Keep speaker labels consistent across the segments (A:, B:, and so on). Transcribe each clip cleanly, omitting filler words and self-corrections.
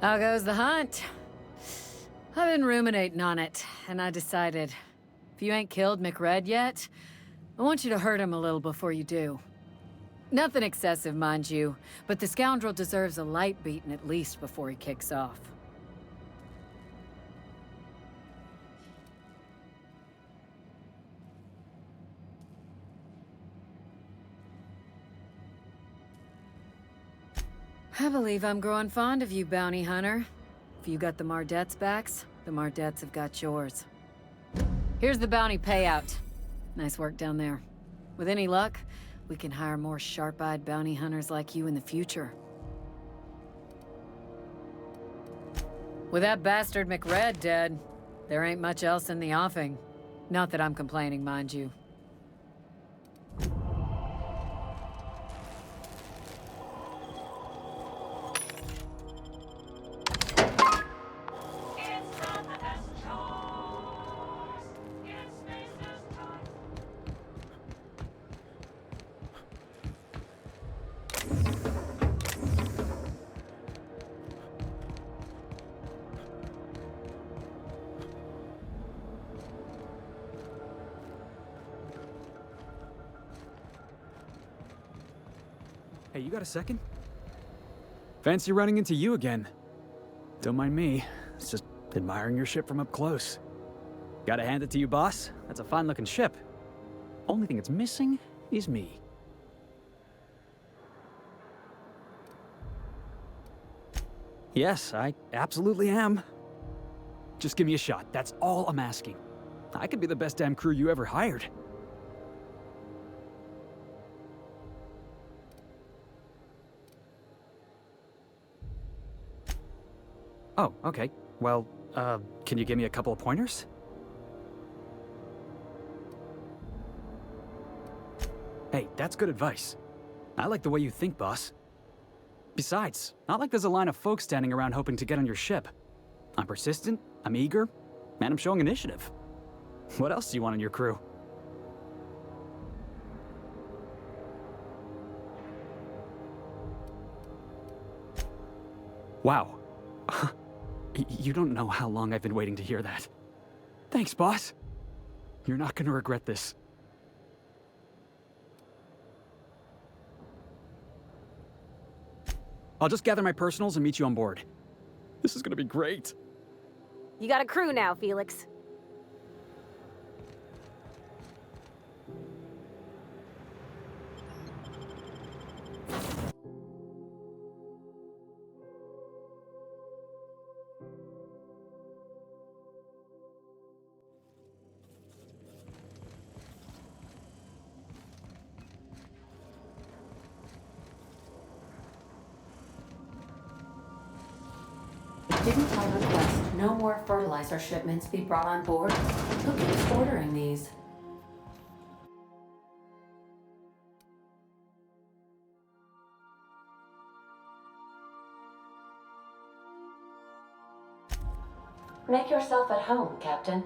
A: How goes the hunt? I've been ruminating on it, and I decided, if you ain't killed McRed yet, I want you to hurt him a little before you do. Nothing excessive, mind you, but the scoundrel deserves a light beating at least before he kicks off. I believe I'm growing fond of you, bounty hunter. If you got the Mardets' backs, the Mardets have got yours. Here's the bounty payout. Nice work down there. With any luck, we can hire more sharp-eyed bounty hunters like you in the future. With that bastard McRed dead, there ain't much else in the offing. Not that I'm complaining, mind you.
B: Hey, you got a second? Fancy running into you again. Don't mind me. It's just admiring your ship from up close. Gotta hand it to you, boss. That's a fine-looking ship. Only thing it's missing is me. Yes, I absolutely am. Just give me a shot. That's all I'm asking. I could be the best damn crew you ever hired. Oh, okay. Well, can you give me a couple of pointers? Hey, that's good advice. I like the way you think, boss. Besides, not like there's a line of folks standing around hoping to get on your ship. I'm persistent, I'm eager, and I'm showing initiative. What else do you want in your crew? Wow. You don't know how long I've been waiting to hear that. Thanks, boss. You're not gonna regret this. I'll just gather my personals and meet you on board. This is gonna be great.
C: You got a crew now, Felix.
D: Didn't I request no more fertilizer shipments be brought on board? Who keeps ordering these? Make yourself at home, Captain.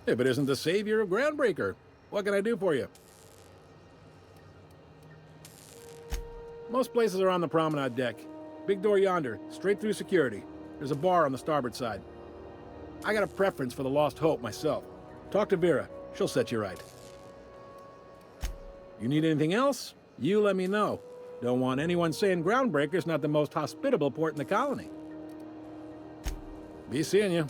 E: If it isn't the savior of Groundbreaker, what can I do for you? Most places are on the promenade deck. Big door yonder, straight through security. There's a bar on the starboard side. I got a preference for the Lost Hope myself. Talk to Vera. She'll set you right. You need anything else? You let me know. Don't want anyone saying Groundbreaker's not the most hospitable port in the colony. Be seeing you.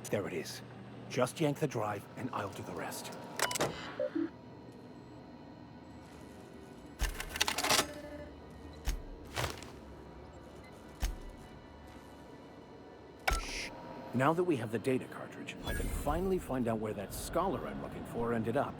F: There it is. Just yank the drive, and I'll do the rest. Shh. Now that we have the data cartridge, I can finally find out where that scholar I'm looking for ended up.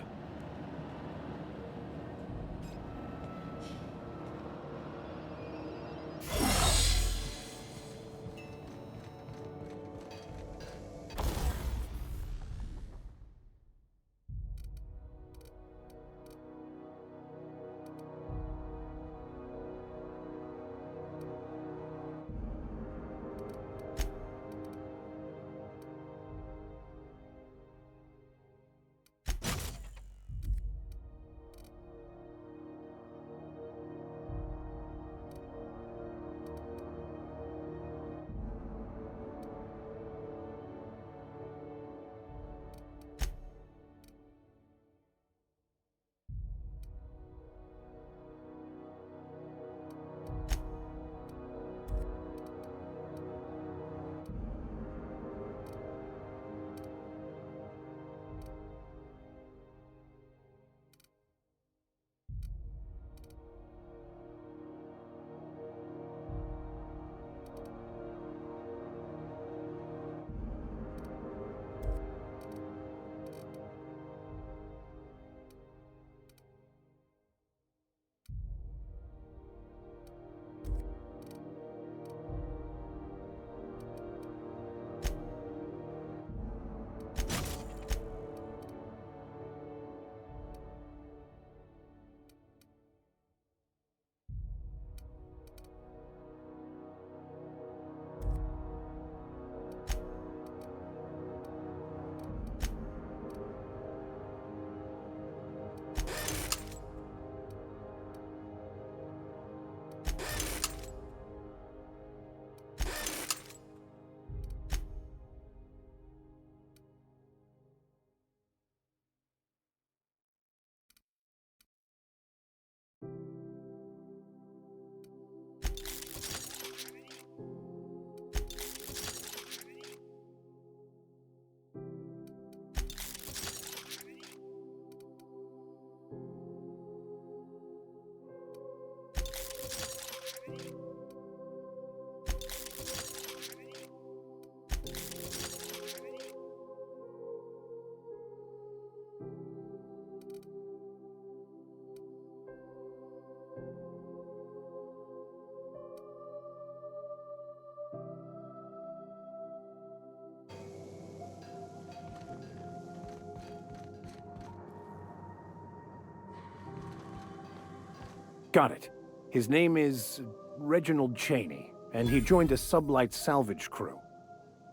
F: Got it. His name is Reginald Cheney, and he joined a sublight salvage crew.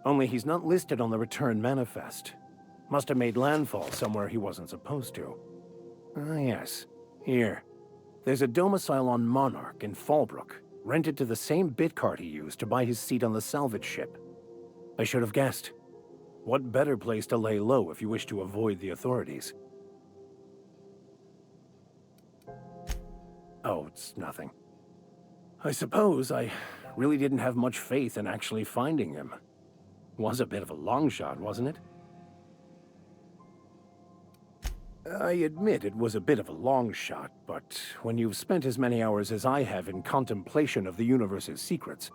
F: Only he's not listed on the return manifest. Must have made landfall somewhere he wasn't supposed to. Ah, yes. Here. There's a domicile on Monarch in Fallbrook, rented to the same bit card he used to buy his seat on the salvage ship. I should have guessed. What better place to lay low if you wish to avoid the authorities? Oh, it's nothing. I suppose I really didn't have much faith in actually finding him. Was a bit of a long shot, wasn't it? I admit it was a bit of a long shot, but when you've spent as many hours as I have in contemplation of the universe's secrets,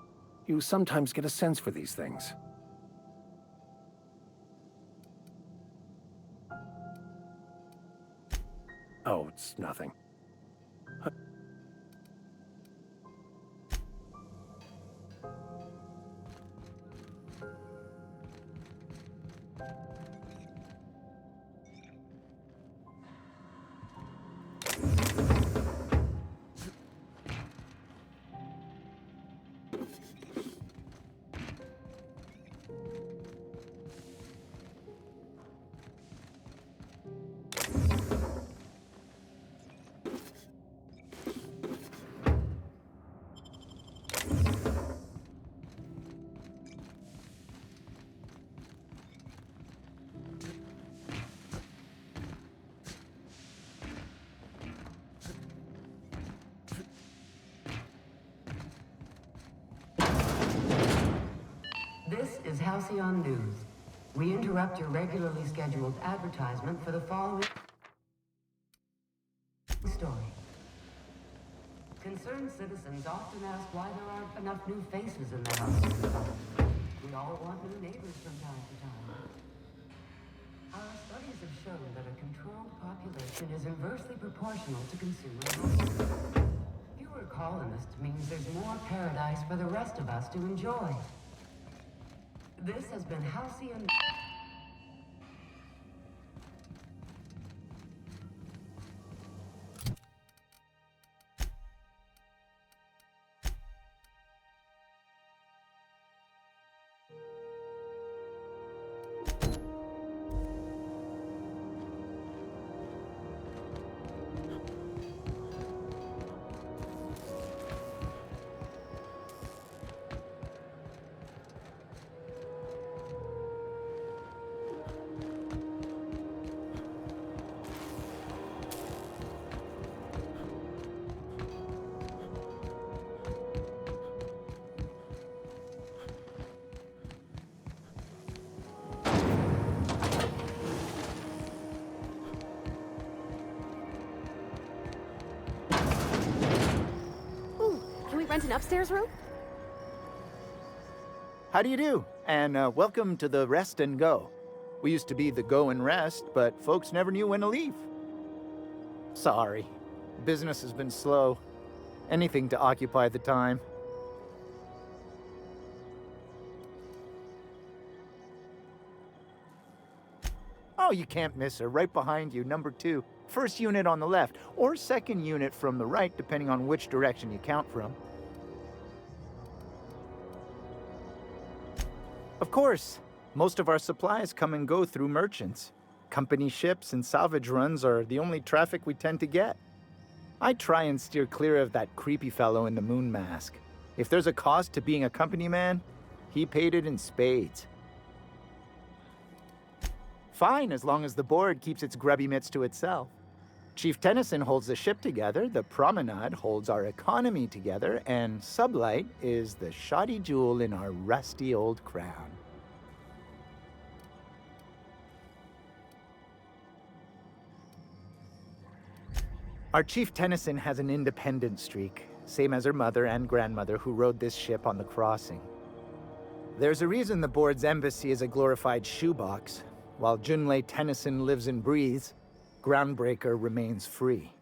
F: you sometimes get a sense for these things. Oh, it's nothing.
G: This is Halcyon News. We interrupt your regularly scheduled advertisement for the following story. Concerned citizens often ask why there aren't enough new faces in their houses. We all want new neighbors from time to time. Our studies have shown that a controlled population is inversely proportional to consumer housing. Fewer colonists means there's more paradise for the rest of us to enjoy. This has been Halcyon.
C: Ooh, can we rent an upstairs room?
H: How do you do? And welcome to the Rest and Go. We used to be the Go and Rest, but folks never knew when to leave. Sorry. Business has been slow. Anything to occupy the time. Oh, you can't miss her. Right behind you, number 2. First unit on the left, or second unit from the right, depending on which direction you count from. Of course, most of our supplies come and go through merchants. Company ships and salvage runs are the only traffic we tend to get. I try and steer clear of that creepy fellow in the moon mask. If there's a cost to being a company man, he paid it in spades. Fine, as long as the board keeps its grubby mitts to itself. Chief Tennyson holds the ship together, the Promenade holds our economy together, and Sublight is the shoddy jewel in our rusty old crown. Our Chief Tennyson has an independent streak, same as her mother and grandmother who rode this ship on the crossing. There's a reason the board's embassy is a glorified shoebox. While Junlei Tennyson lives and breathes, Groundbreaker remains free.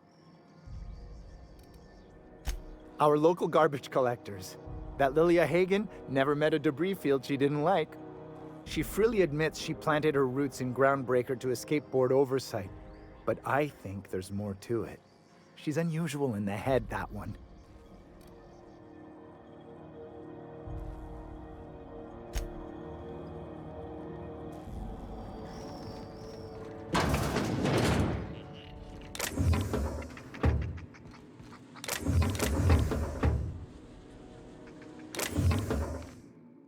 H: Our local garbage collectors. That Lilia Hagen never met a debris field she didn't like. She freely admits she planted her roots in Groundbreaker to escape board oversight, but I think there's more to it. She's unusual in the head, that one.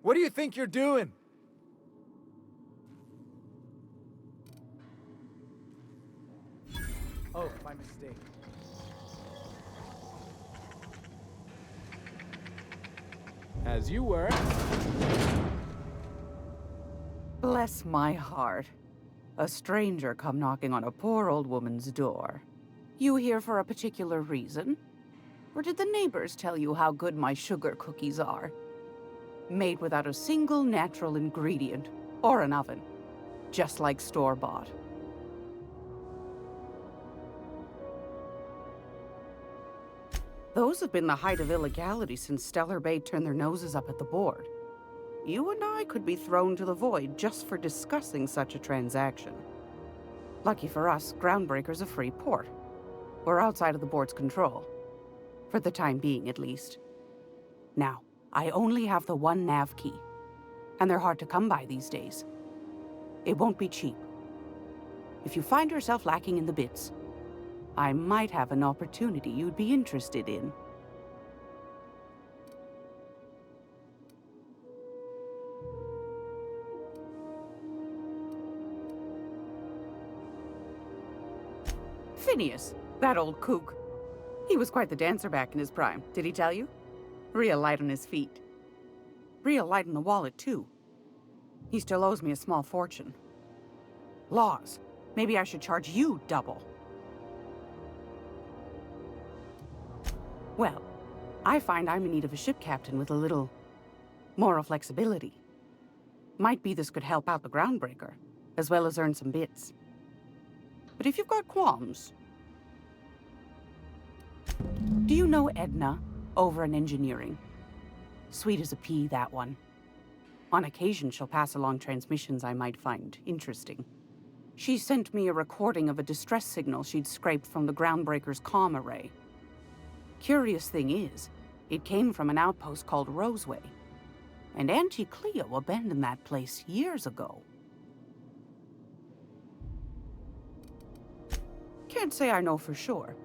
H: What do you think you're doing? Oh, my mistake.
I: As you were.
J: Bless my heart. A stranger come knocking on a poor old woman's door. You here for a particular reason? Or did the neighbors tell you how good my sugar cookies are? Made without a single natural ingredient, or an oven. Just like store-bought. Those have been the height of illegality since Stellar Bay turned their noses up at the board. You and I could be thrown to the void just for discussing such a transaction. Lucky for us, Groundbreaker's a free port. We're outside of the board's control. For the time being, at least. Now, I only have the one nav key. And they're hard to come by these days. It won't be cheap. If you find yourself lacking in the bits, I might have an opportunity you'd be interested in. Phineas, that old kook. He was quite the dancer back in his prime, did he tell you? Real light on his feet. Real light on the wallet, too. He still owes me a small fortune. Laws. Maybe I should charge you double. Well, I find I'm in need of a ship captain with a little moral flexibility. Might be this could help out the Groundbreaker, as well as earn some bits. But if you've got qualms... Do you know Edna, over in engineering? Sweet as a pea, that one. On occasion, she'll pass along transmissions I might find interesting. She sent me a recording of a distress signal she'd scraped from the Groundbreaker's comm array. Curious thing is, it came from an outpost called Roseway. And Auntie Cleo abandoned that place years ago. Can't say I know for sure.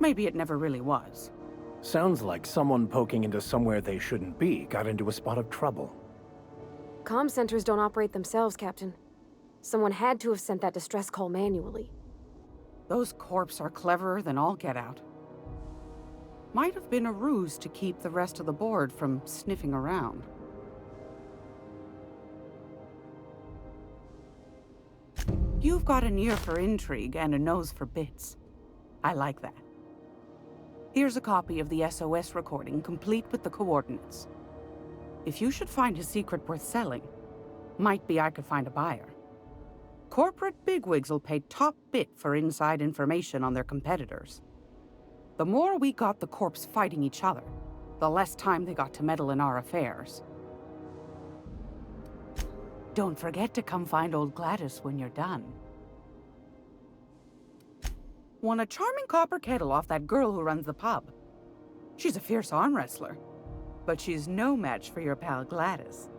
J: Maybe it never really was.
F: Sounds like someone poking into somewhere they shouldn't be got into a spot of trouble.
C: Comm centers don't operate themselves, Captain. Someone had to have sent that distress call manually.
J: Those corps are cleverer than all get out. Might have been a ruse to keep the rest of the board from sniffing around. You've got an ear for intrigue and a nose for bits. I like that. Here's a copy of the SOS recording, complete with the coordinates. If you should find a secret worth selling, might be I could find a buyer. Corporate bigwigs will pay top bit for inside information on their competitors. The more we got the corps fighting each other, the less time they got to meddle in our affairs. Don't forget to come find old Gladys when you're done. Won a charming copper kettle off that girl who runs the pub. She's a fierce arm wrestler, but she's no match for your pal Gladys.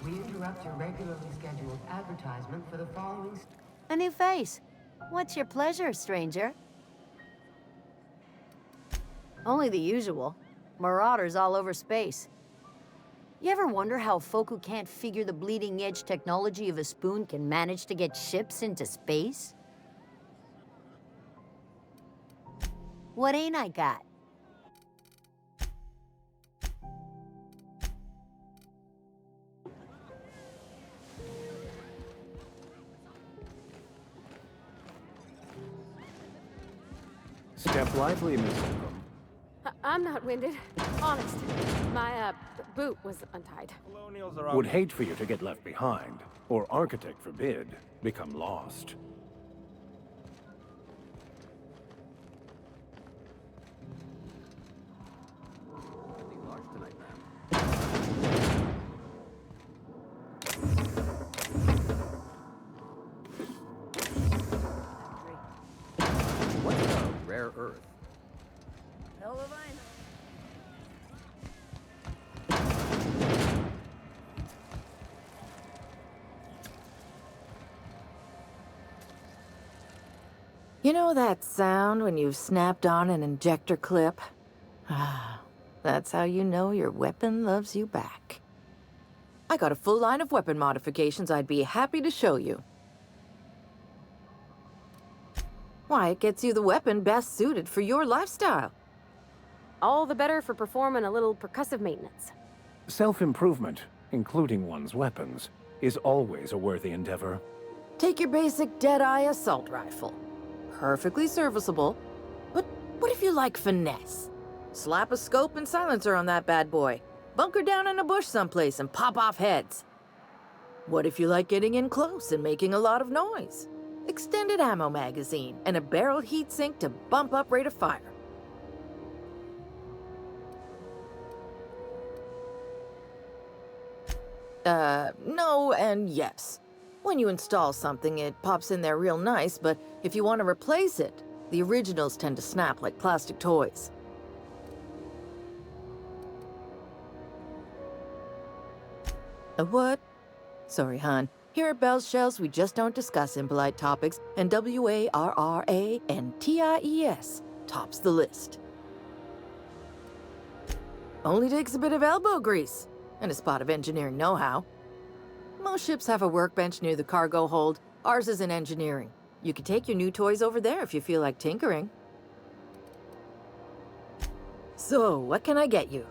G: We interrupt your regularly scheduled advertisement for the following...
K: A new face. What's your pleasure, stranger? Only the usual. Marauders all over space. You ever wonder how folk who can't figure the bleeding edge technology of a spoon can manage to get ships into space? What ain't I got?
F: Step lively, Miss Holcomb.
C: I'm not winded. Honest. My, boot was untied.
F: Would hate for you to get left behind, or architect forbid, become lost.
L: What's a rare earth?
K: Hell if I know.
M: You know that sound when you've snapped on an injector clip? Ah, that's how you know your weapon loves you back. I got a full line of weapon modifications I'd be happy to show you. Why, it gets you the weapon best suited for your lifestyle.
C: All the better for performing a little percussive maintenance.
F: Self-improvement, including one's weapons, is always a worthy endeavor.
M: Take your basic Deadeye assault rifle. Perfectly serviceable. But what if you like finesse? Slap a scope and silencer on that bad boy. Bunker down in a bush someplace and pop off heads. What if you like getting in close and making a lot of noise? Extended ammo magazine and a barrel heatsink to bump up rate of fire. No and yes. When you install something, it pops in there real nice, but if you want to replace it, the originals tend to snap like plastic toys. A what? Sorry, hon. Here at Bell's Shells, we just don't discuss impolite topics, and WARRA and TIES tops the list. Only takes a bit of elbow grease and a spot of engineering know-how. Most ships have a workbench near the cargo hold. Ours is in engineering. You can take your new toys over there if you feel like tinkering. So, what can I get you?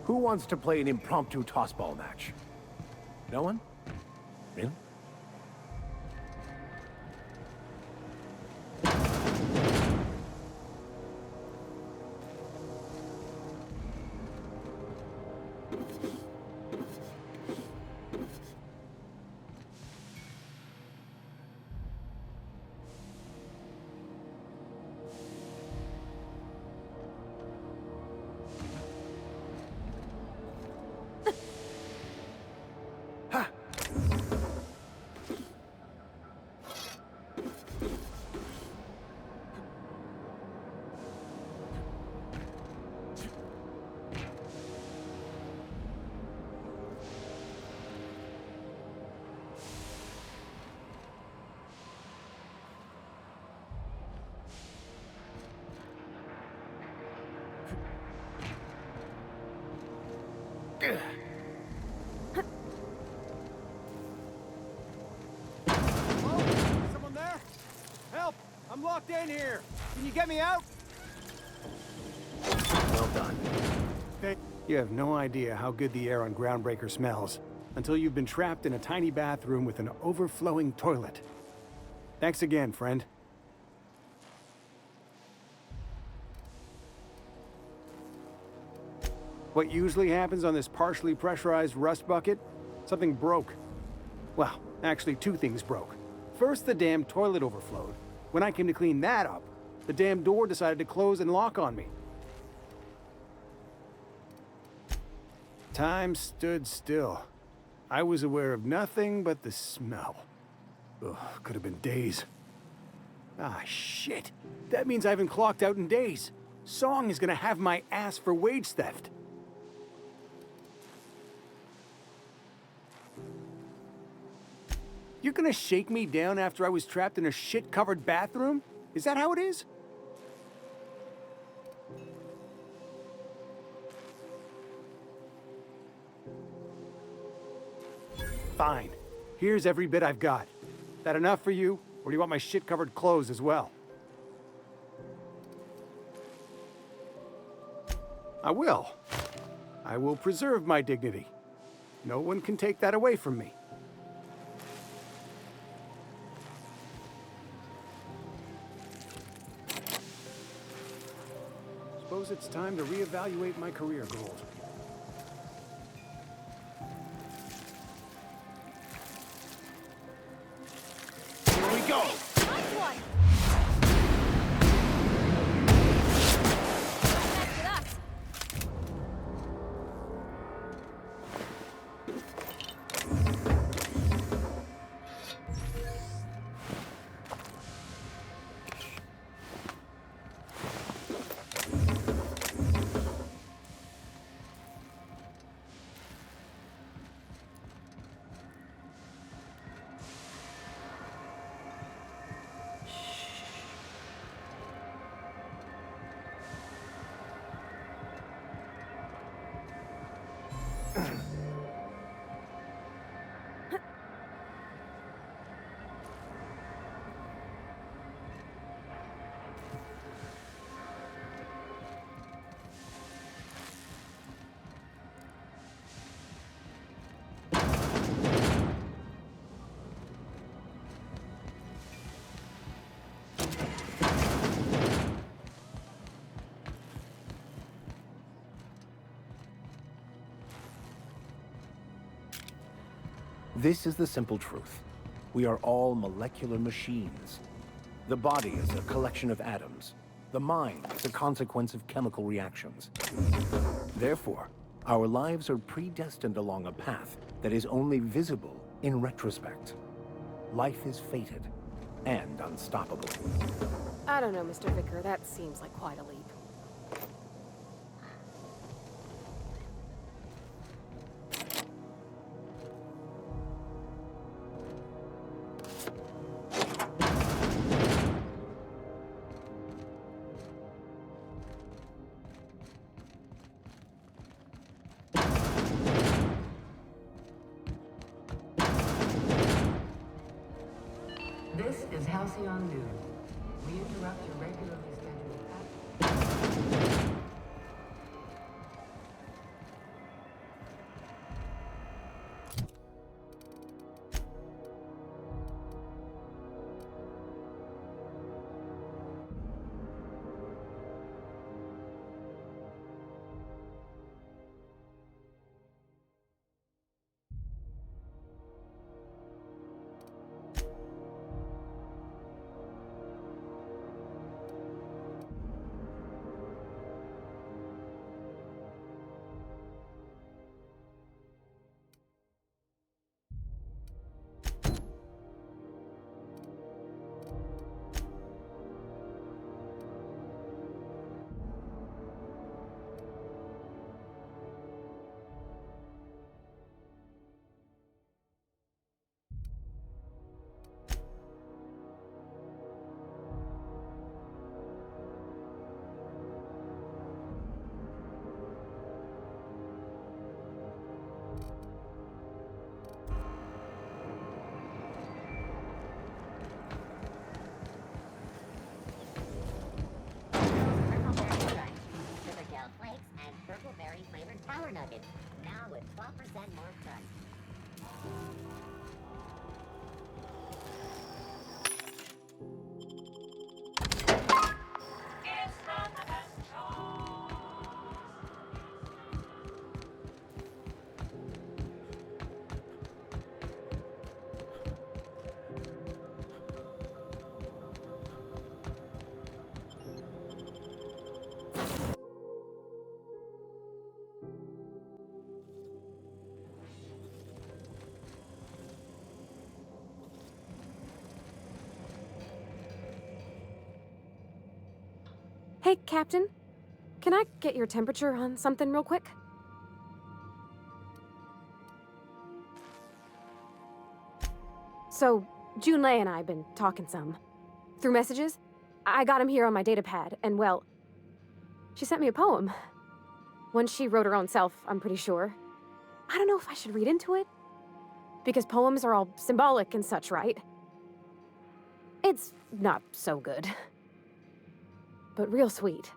F: Who wants to play an impromptu tossball match? No one? Really?
N: Hello? Someone there? Help! I'm locked in here! Can you get me out?
F: Well done. You have no idea how good the air on Groundbreaker smells until you've been trapped in a tiny bathroom with an overflowing toilet. Thanks again, friend. What usually happens on this partially pressurized rust bucket? Something broke. Well, actually 2 things broke. First, the damn toilet overflowed. When I came to clean that up, the damn door decided to close and lock on me. Time stood still. I was aware of nothing but the smell. Ugh, could have been days. Ah, shit. That means I haven't clocked out in days. Song is gonna have my ass for wage theft. You're gonna shake me down after I was trapped in a shit-covered bathroom? Is that how it is? Fine. Here's every bit I've got. That enough for you, or do you want my shit-covered clothes as well? I will. I will preserve my dignity. No one can take that away from me. Suppose it's time to reevaluate my career goals. Here we go!
O: Nice one!
F: This is the simple truth. We are all molecular machines. The body is a collection of atoms. The mind is a consequence of chemical reactions. Therefore, our lives are predestined along a path that is only visible in retrospect. Life is fated and unstoppable.
C: I don't know, Mr. Vicker. That seems like quite a leap.
G: This is Halcyon News. We interrupt your regularly scheduled
O: Power Nuggets, now with 12% more crunch.
C: Hey, Captain. Can I get your temperature on something real quick? So, Junlei and I have been talking some. Through messages. I got him here on my datapad, and well, she sent me a poem. One she wrote her own self, I'm pretty sure. I don't know if I should read into it. Because poems are all symbolic and such, right? It's not so good. But real sweet.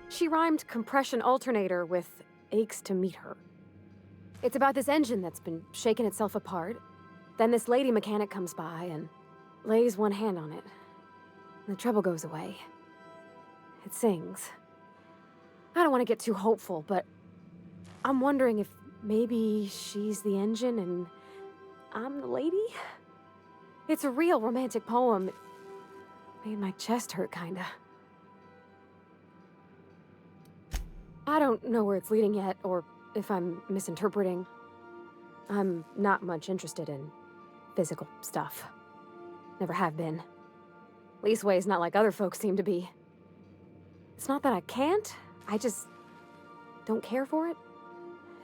C: She rhymed compression alternator with aches to meet her. It's about this engine that's been shaking itself apart. Then this lady mechanic comes by and lays one hand on it. And the trouble goes away. It sings. I don't want to get too hopeful, but I'm wondering if maybe she's the engine and I'm the lady? It's a real romantic poem. It made my chest hurt, kinda. I don't know where it's leading yet, or if I'm misinterpreting. I'm not much interested in physical stuff. Never have been. Leastways not like other folks seem to be. It's not that I can't, I just don't care for it.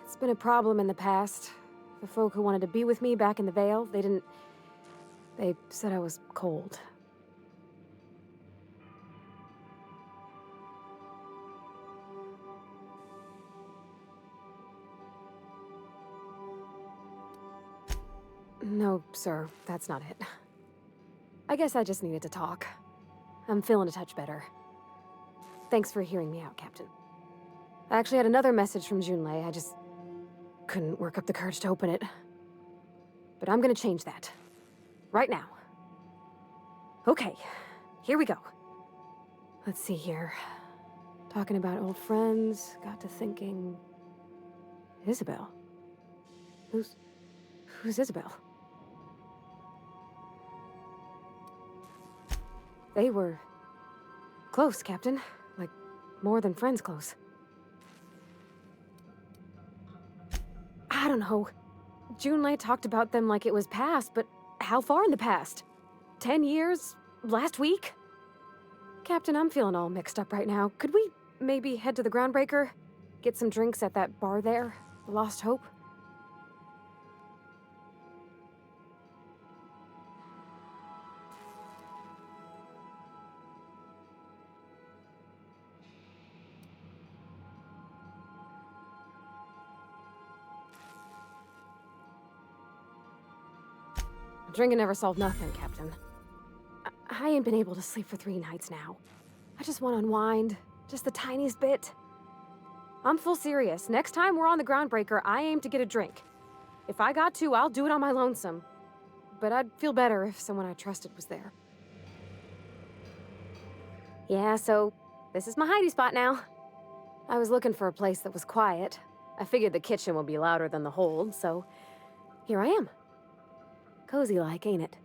C: It's been a problem in the past. The folk who wanted to be with me back in the Vale, they said I was cold. No, sir, that's not it. I guess I just needed to talk. I'm feeling a touch better. Thanks for hearing me out, Captain. I actually had another message from Junlei, I just couldn't work up the courage to open it. But I'm gonna change that. Right now. Okay, here we go. Let's see here. Talking about old friends, got to thinking... Isabel? Who's Isabel? They were... close, Captain. Like, more than friends close. I don't know. Junlei talked about them like it was past, but how far in the past? 10 years? Last week? Captain, I'm feeling all mixed up right now. Could we maybe head to the Groundbreaker? Get some drinks at that bar there? The Lost Hope? Drinking never solved nothing, Captain. I ain't been able to sleep for 3 nights now. I just want to unwind. Just the tiniest bit. I'm full serious. Next time we're on the Groundbreaker, I aim to get a drink. If I got to, I'll do it on my lonesome. But I'd feel better if someone I trusted was there. Yeah, so this is my hidey spot now. I was looking for a place that was quiet. I figured the kitchen would be louder than the hold, so here I am. Cozy like, ain't it?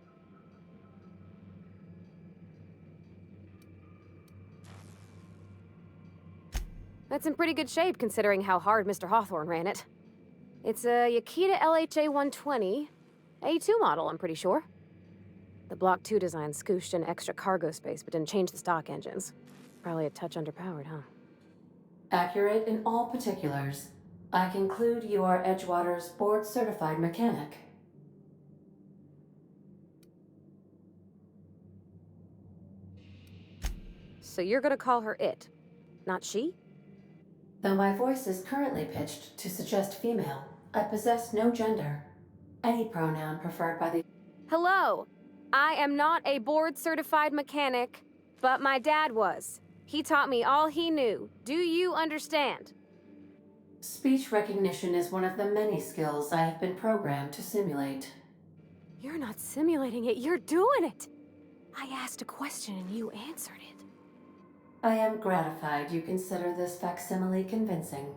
C: That's in pretty good shape considering how hard Mr. Hawthorne ran it. It's a Yakita LHA 120, A2 model, I'm pretty sure. The Block 2 design scooshed in extra cargo space but didn't change the stock engines. Probably a touch underpowered, huh?
D: Accurate in all particulars. I conclude you are Edgewater's board-certified mechanic.
C: So you're gonna call her it, not she?
D: Though my voice is currently pitched to suggest female, I possess no gender. Any pronoun preferred by the...
C: Hello! I am not a board-certified mechanic. But my dad was. He taught me all he knew. Do you understand?
D: Speech recognition is one of the many skills I have been programmed to simulate.
C: You're not simulating it, you're doing it! I asked a question and you answered it.
D: I am gratified you consider this facsimile convincing.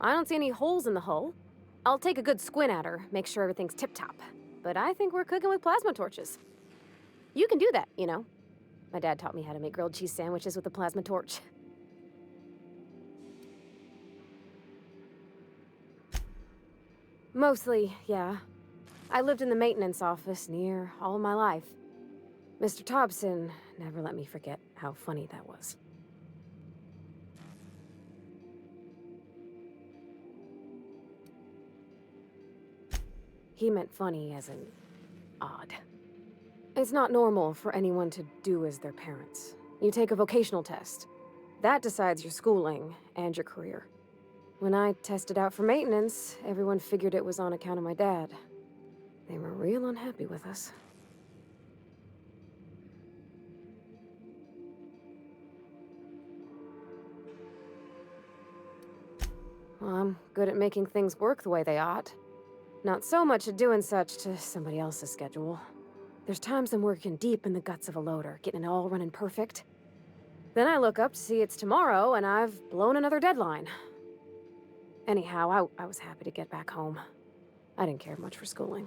C: I don't see any holes in the hull. I'll take a good squint at her, make sure everything's tip-top. But I think we're cooking with plasma torches. You can do that, you know. My dad taught me how to make grilled cheese sandwiches with a plasma torch. Mostly, yeah. I lived in the maintenance office near all my life. Mr. Thompson never let me forget how funny that was. He meant funny as in odd. It's not normal for anyone to do as their parents. You take a vocational test. That decides your schooling and your career. When I tested out for maintenance, everyone figured it was on account of my dad. They were real unhappy with us. Well, I'm good at making things work the way they ought. Not so much at doing such to somebody else's schedule. There's times I'm working deep in the guts of a loader, getting it all running perfect. Then I look up to see it's tomorrow, and I've blown another deadline. Anyhow, I was happy to get back home. I didn't care much for schooling.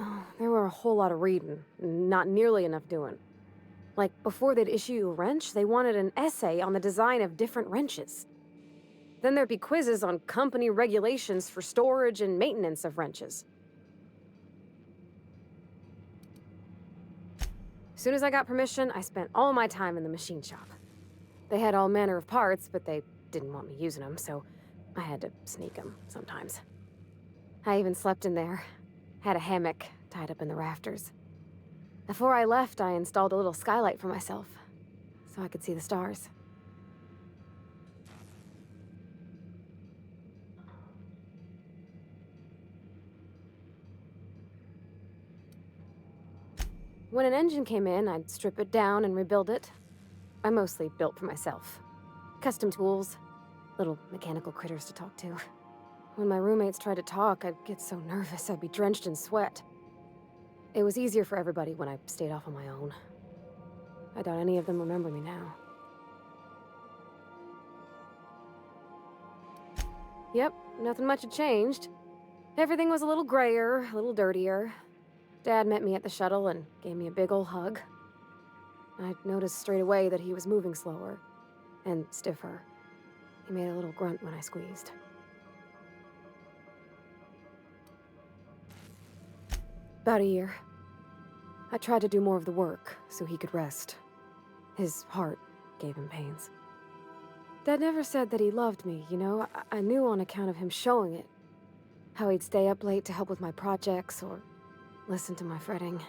C: Oh, there were a whole lot of reading, not nearly enough doing. Like, before they'd issue you a wrench, they wanted an essay on the design of different wrenches. Then there'd be quizzes on company regulations for storage and maintenance of wrenches. As soon as I got permission, I spent all my time in the machine shop. They had all manner of parts, but they didn't want me using them, so I had to sneak them sometimes. I even slept in there. Had a hammock tied up in the rafters. Before I left, I installed a little skylight for myself, so I could see the stars. When an engine came in, I'd strip it down and rebuild it. I mostly built for myself. Custom tools, little mechanical critters to talk to. When my roommates tried to talk, I'd get so nervous I'd be drenched in sweat. It was easier for everybody when I stayed off on my own. I doubt any of them remember me now. Yep, nothing much had changed. Everything was a little grayer, a little dirtier. Dad met me at the shuttle and gave me a big ol' hug. I noticed straight away that he was moving slower and stiffer. He made a little grunt when I squeezed. About a year. I tried to do more of the work so he could rest. His heart gave him pains. Dad never said that he loved me, you know? I knew on account of him showing it. How he'd stay up late to help with my projects or listen to my fretting.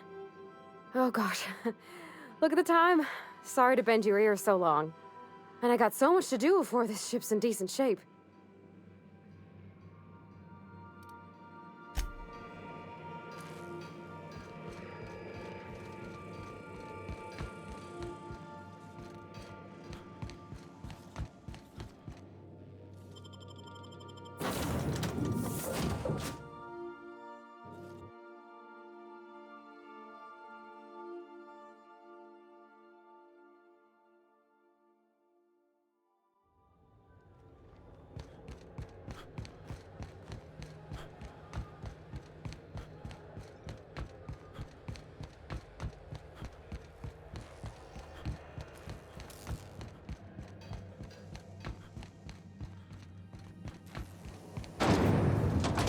C: Oh gosh, look at the time. Sorry to bend your ear so long. And I got so much to do before this ship's in decent shape.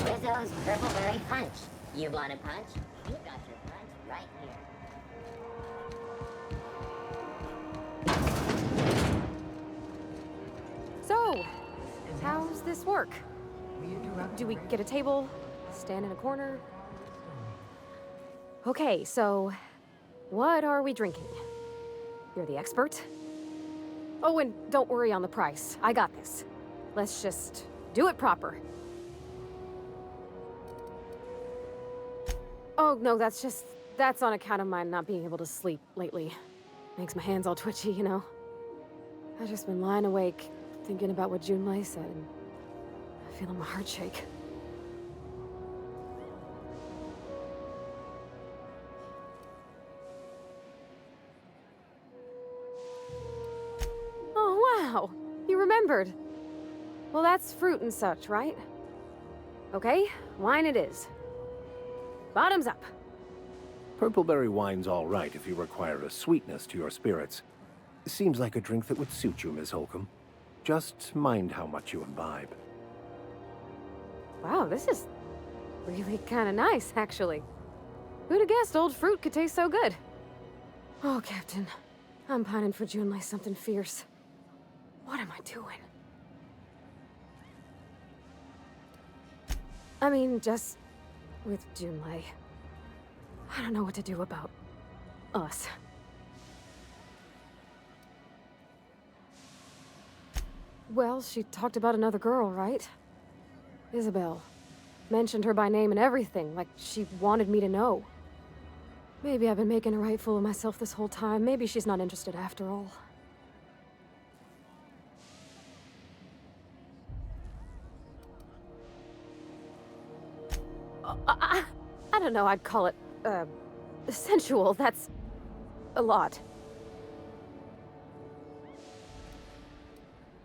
O: Rizzo's Purple Berry Punch. You want a punch? You've got your punch right here.
C: So, how's this work? Do we get a table? Stand in a corner? Okay, so what are we drinking? You're the expert. Oh, and don't worry on the price. I got this. Let's just do it proper. Oh, no, that's on account of my not being able to sleep lately. Makes my hands all twitchy, you know? I've just been lying awake, thinking about what Junlei said, and feeling my heart shake. Oh, wow! You remembered. Well, that's fruit and such, right? Okay, wine it is. Bottoms up.
F: Purpleberry wine's all right if you require a sweetness to your spirits. Seems like a drink that would suit you, Miss Holcomb. Just mind how much you imbibe.
C: Wow, this is really kind of nice, actually. Who'd have guessed old fruit could taste so good? Oh, Captain. I'm pining for Junlei something fierce. What am I doing? I mean, just with Junlei. I don't know what to do about us. Well, she talked about another girl, right? Isabel. Mentioned her by name and everything, like she wanted me to know. Maybe I've been making a right fool of myself this whole time. Maybe she's not interested after all. I don't know, I'd call it, sensual. That's a lot.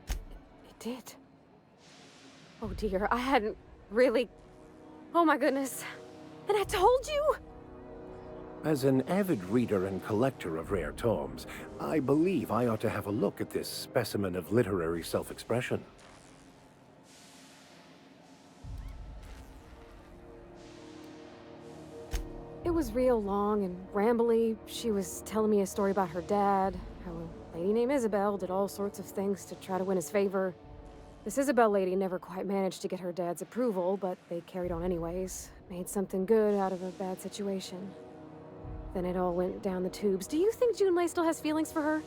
C: It did. Oh dear, I hadn't really... Oh my goodness. And I told you?
F: As an avid reader and collector of rare tomes, I believe I ought to have a look at this specimen of literary self-expression.
C: It was real long and rambly. She was telling me a story about her dad, how a lady named Isabel did all sorts of things to try to win his favor. This Isabel lady never quite managed to get her dad's approval, but they carried on anyways. Made something good out of a bad situation. Then it all went down the tubes. Do you think Junlei still has feelings for her?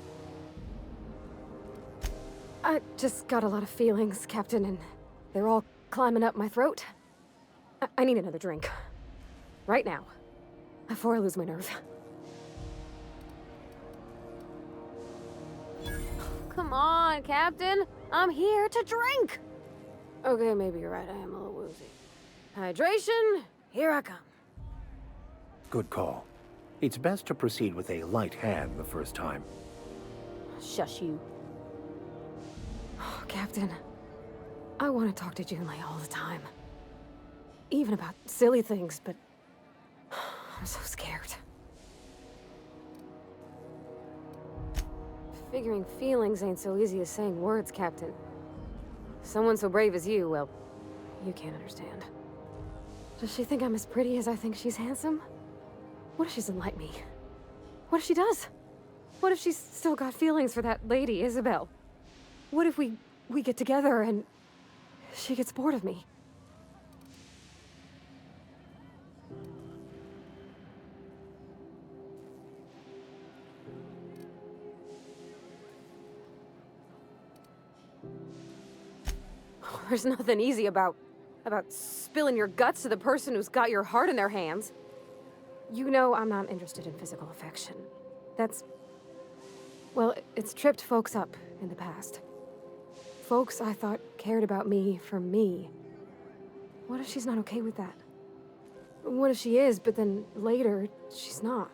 C: I just got a lot of feelings, Captain, and they're all climbing up my throat. I need another drink. Right now. Before I lose my nerve. Come on, Captain. I'm here to drink. Okay, maybe you're right. I am a little woozy. Hydration, here I come.
F: Good call. It's best to proceed with a light hand the first time.
C: Shush you. Oh, Captain, I want to talk to Junlei all the time. Even about silly things, but I'm so scared. Figuring feelings ain't so easy as saying words, Captain. Someone so brave as you, well, you can't understand. Does she think I'm as pretty as I think she's handsome? What if she doesn't like me? What if she does? What if she's still got feelings for that lady, Isabel? What if we get together and she gets bored of me? There's nothing easy about spilling your guts to the person who's got your heart in their hands. You know I'm not interested in physical affection. That's... well, it's tripped folks up in the past. Folks I thought cared about me for me. What if she's not okay with that? What if she is, but then later, she's not?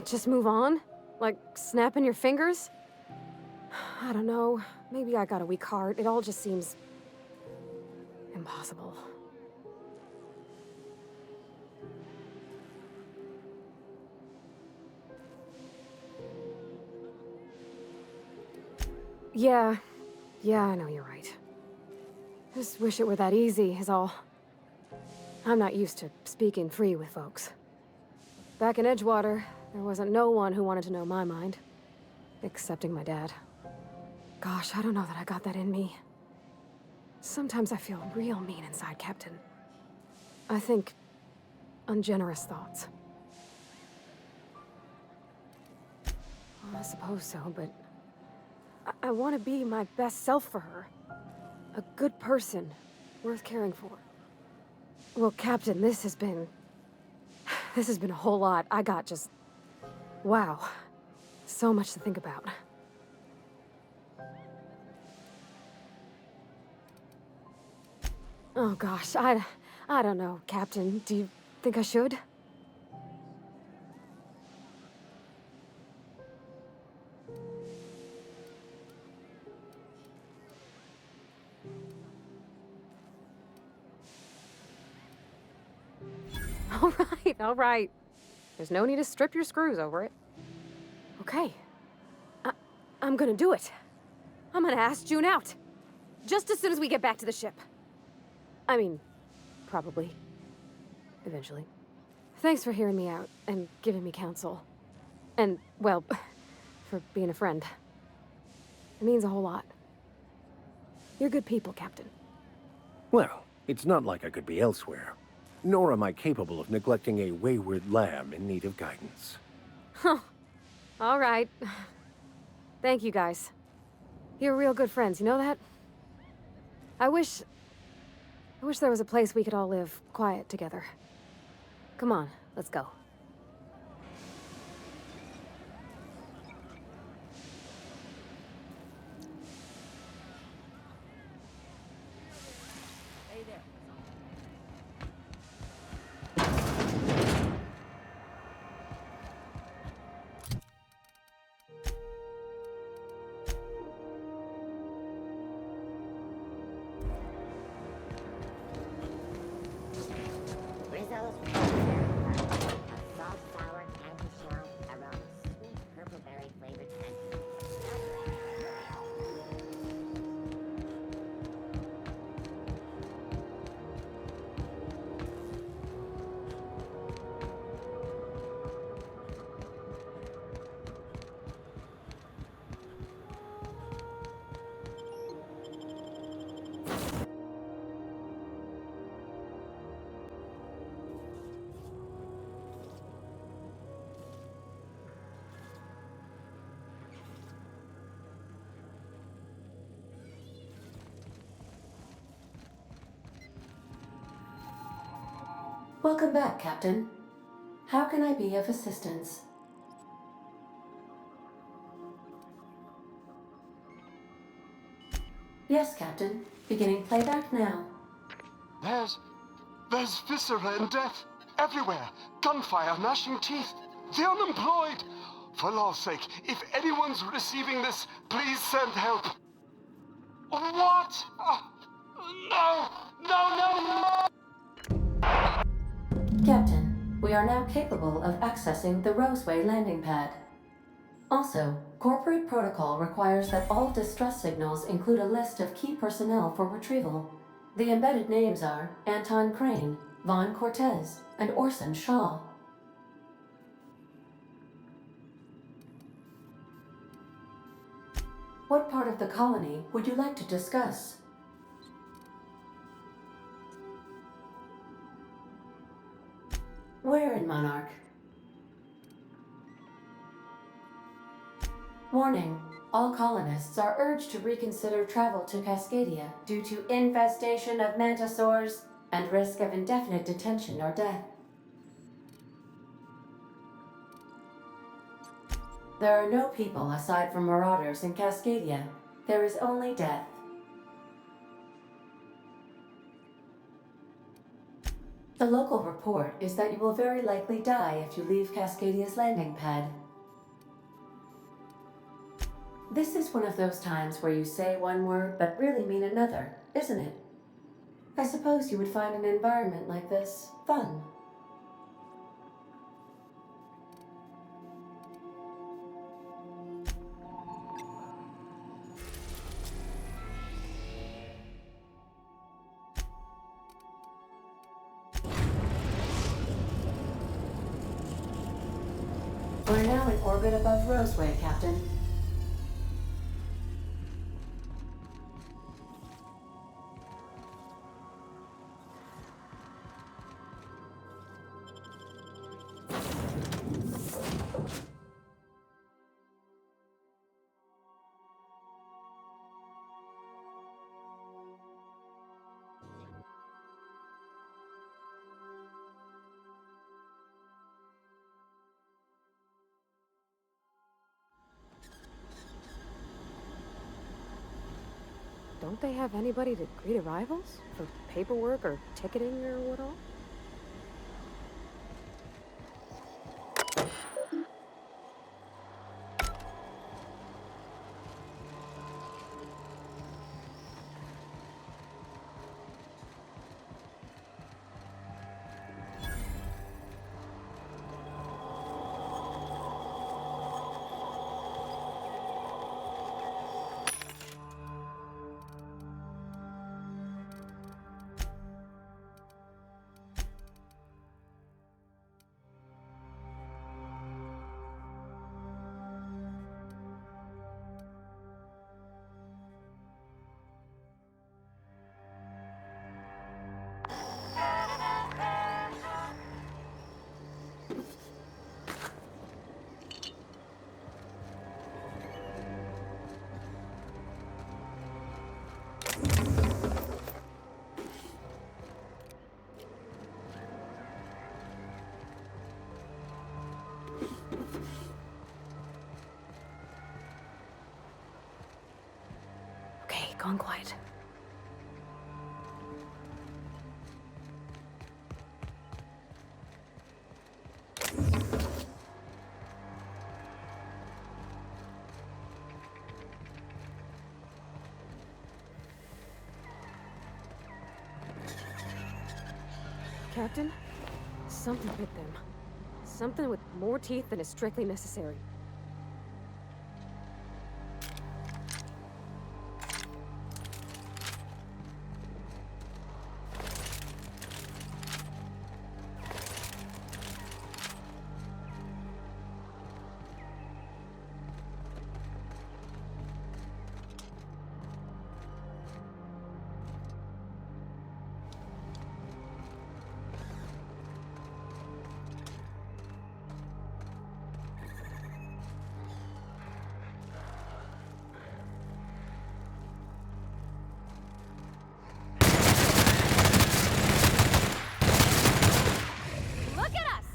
C: Just move on? Like, snapping your fingers? I don't know. Maybe I got a weak heart. It all just seems... impossible. Yeah, I know you're right. Just wish it were that easy, is all. I'm not used to speaking free with folks. Back in Edgewater, there wasn't no one who wanted to know my mind. accepting my dad. Gosh, I don't know that I got that in me. Sometimes I feel real mean inside, Captain. I think ungenerous thoughts. Well, I suppose so, but I want to be my best self for her. A good person, worth caring for. Well, Captain, this has been a whole lot. I got just... wow. So much to think about. Oh gosh, I don't know, Captain. Do you think I should? All right. There's no need to strip your screws over it. Okay. I'm gonna do it. I'm gonna ask June out. Just as soon as we get back to the ship. I mean, probably. Eventually. Thanks for hearing me out and giving me counsel. And, well, for being a friend. It means a whole lot. You're good people, Captain.
F: Well, it's not like I could be elsewhere. Nor am I capable of neglecting a wayward lamb in need of guidance.
C: Huh. All right. Thank you, guys. You're real good friends, you know that? I wish there was a place we could all live quiet together. Come on, let's go.
O: Rizzo's Purple a soft, sour, candy shell aroma, sweet purple berry flavored sensation.
D: Welcome back, Captain. How can I be of assistance? Yes, Captain. Beginning playback now.
P: There's viscera and death everywhere. Gunfire, gnashing teeth. The unemployed. For law's sake, if anyone's receiving this, please send help. What? No! No, no, no!
D: Captain, we are now capable of accessing the Roseway landing pad. Also, corporate protocol requires that all distress signals include a list of key personnel for retrieval. The embedded names are Anton Crane, Vaughn Cortez, and Orson Shaw. What part of the colony would you like to discuss? Where in Monarch? Warning. All colonists are urged to reconsider travel to Cascadia due to infestation of mantisaurs and risk of indefinite detention or death. There are no people aside from marauders in Cascadia. There is only death. The local report is that you will very likely die if you leave Cascadia's landing pad. This is one of those times where you say one word but really mean another, isn't it? I suppose you would find an environment like this fun. We're now in orbit above Roseway, Captain.
C: Don't they have anybody to greet arrivals? For paperwork or ticketing or what all? Okay, gone quiet. Captain, something bit them. Something with more teeth than is strictly necessary. Look at us!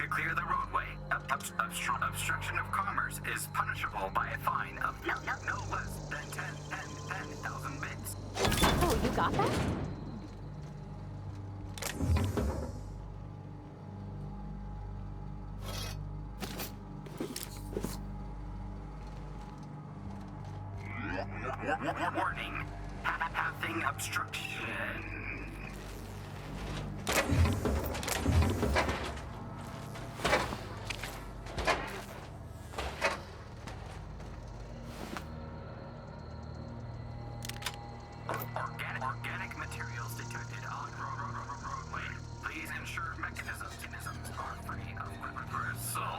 Q: Clear the roadway. Obstruction of commerce is punishable by a fine of no less than 10,000 bits.
C: Oh, you got that?
Q: Warning. Pathing obstruction. Organic materials detected on roadway. Please ensure mechanisms are free of reversal.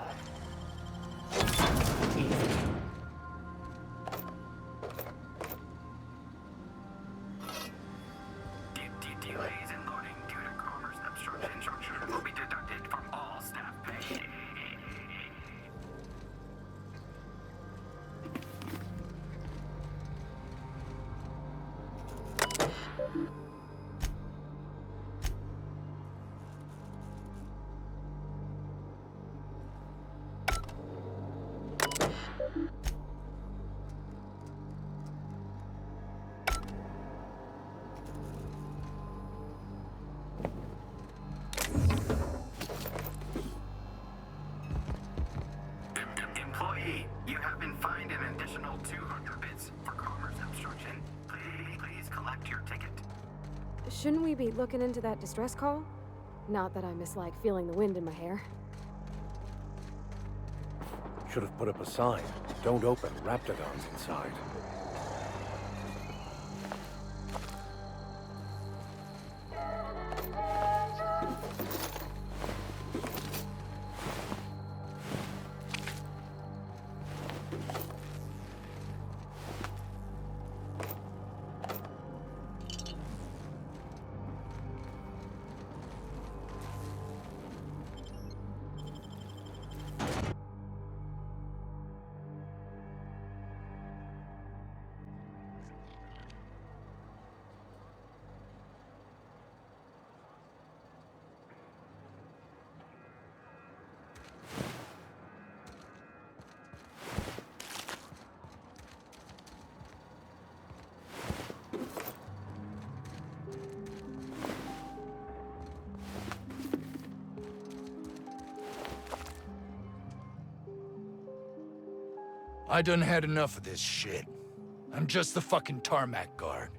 Q: Hey, you have been fined an additional 200 bits for commerce obstruction. Please collect your ticket.
C: Shouldn't we be looking into that distress call? Not that I mislike feeling the wind in my hair.
F: Should have put up a sign. Don't open. Raptidons inside.
R: I done had enough of this shit. I'm just the fucking tarmac guard.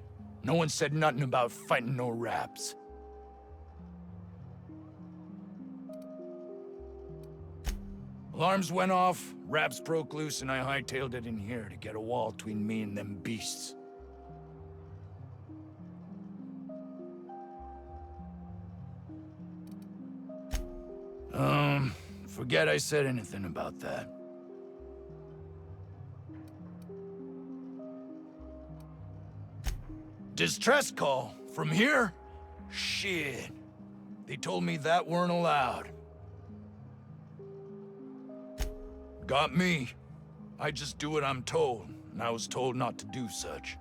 R: No one said nothing about fighting no raps. Alarms went off, raps broke loose, and I hightailed it in here to get a wall between me and them beasts. Forget I said anything about that. Distress call? From here? Shit. They told me that weren't allowed. Got me. I just do what I'm told, and I was told not to do such.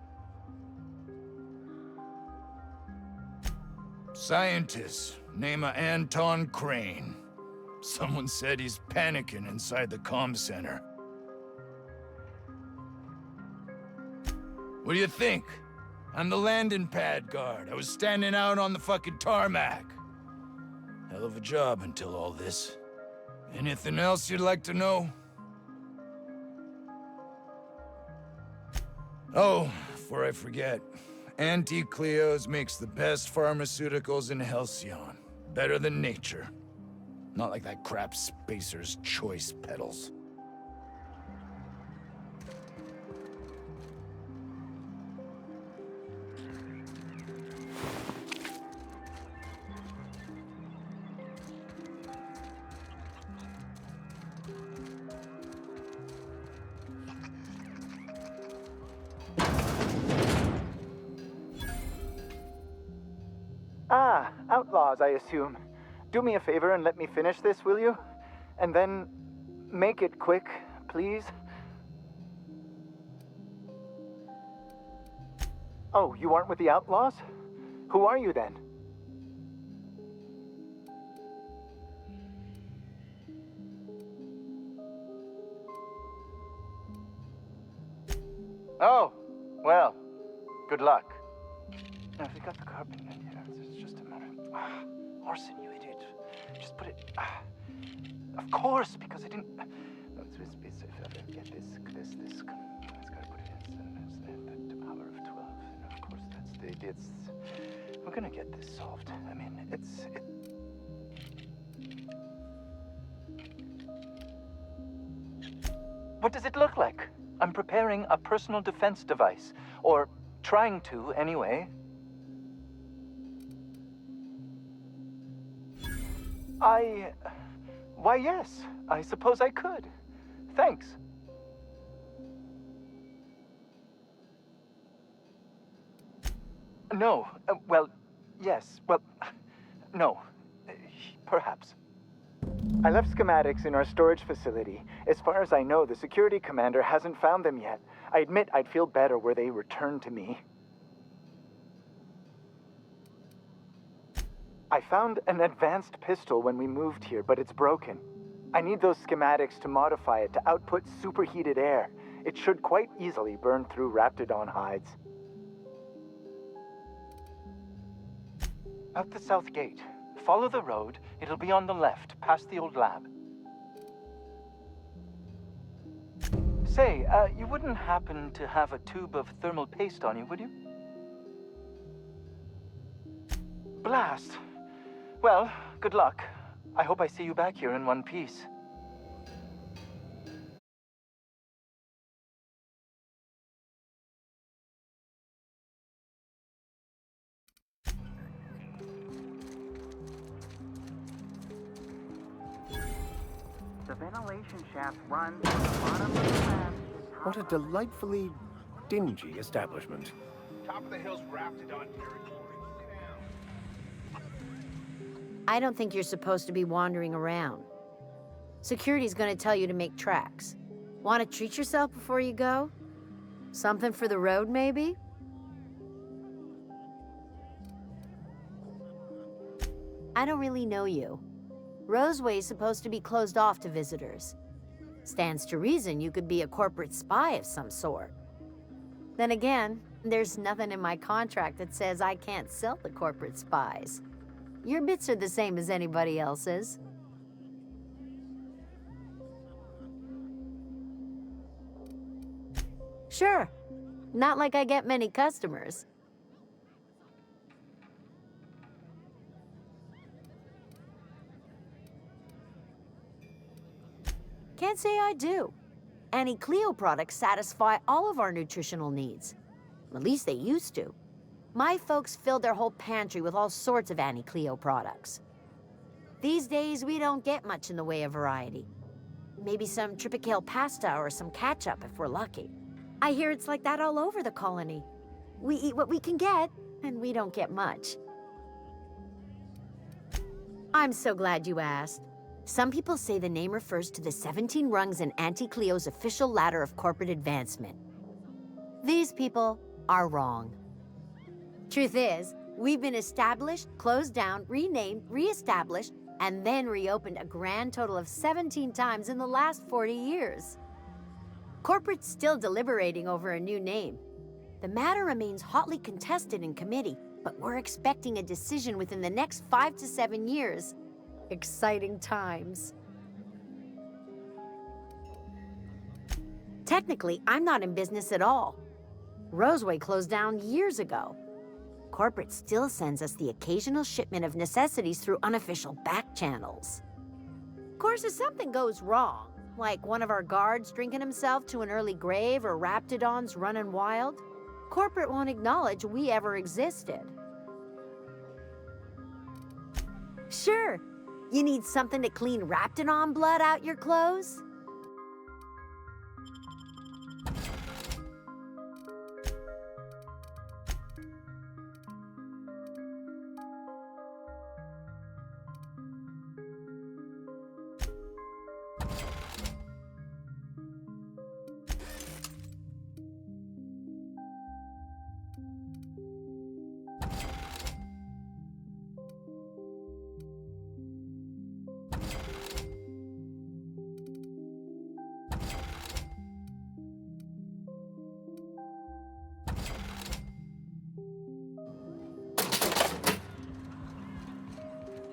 R: Scientist, name of Anton Crane. Someone said he's panicking inside the comm center. What do you think? I'm the landing pad guard. I was standing out on the fucking tarmac. Hell of a job until all this. Anything else you'd like to know? Oh, before I forget, Auntie Cleo's makes the best pharmaceuticals in Halcyon. Better than nature. Not like that crap Spacer's Choice pedals.
H: Ah, outlaws, I assume. Do me a favor and let me finish this, will you? And then make it quick, please. Oh, you aren't with the outlaws? Who are you then? Oh, well, good luck. Now, we got the carpet in here. It's just a matter of... Orson, you idiot. Just put it... Of course, because I didn't... Get this. It's gotta put it in. The power of 12. And of course, that's the... It's... We're gonna get this solved. I mean, it's... What does it look like? I'm preparing a personal defense device. Or trying to, anyway. Why, yes. I suppose I could. Thanks. No. Well, yes. Well, no. Perhaps. I left schematics in our storage facility. As far as I know, the security commander hasn't found them yet. I admit I'd feel better were they returned to me. I found an advanced pistol when we moved here, but it's broken. I need those schematics to modify it to output superheated air. It should quite easily burn through Raptidon hides. Out the south gate. Follow the road. It'll be on the left, past the old lab.
S: Say, you wouldn't happen to have a tube of thermal paste on you, would you? Blast. Well, good luck. I hope I see you back here in one piece.
T: The ventilation shaft runs from the bottom of the lab.
F: What a delightfully dingy establishment.
N: Top of the hill's Raptidon territory.
K: I don't think you're supposed to be wandering around. Security's gonna tell you to make tracks. Want to treat yourself before you go? Something for the road, maybe? I don't really know you. Roseway's supposed to be closed off to visitors. Stands to reason you could be a corporate spy of some sort. Then again, there's nothing in my contract that says I can't sell the corporate spies. Your bits are the same as anybody else's. Sure. Not like I get many customers. Can't say I do. Annie Cleo products satisfy all of our nutritional needs. At least they used to. My folks filled their whole pantry with all sorts of Annie Cleo products. These days, we don't get much in the way of variety. Maybe some Tripicale pasta or some ketchup if we're lucky. I hear it's like that all over the colony. We eat what we can get, and we don't get much. I'm so glad you asked. Some people say the name refers to the 17 rungs in Auntie Cleo's official ladder of corporate advancement. These people are wrong. Truth is, we've been established, closed down, renamed, re-established, and then reopened a grand total of 17 times in the last 40 years. Corporate's still deliberating over a new name. The matter remains hotly contested in committee, but we're expecting a decision within the next 5 to 7 years. Exciting times. Technically, I'm not in business at all. Roseway closed down years ago. Corporate still sends us the occasional shipment of necessities through unofficial back channels. Of course, if something goes wrong, like one of our guards drinking himself to an early grave or Raptidons running wild, corporate won't acknowledge we ever existed. Sure. You need something to clean Raptidon blood out your clothes?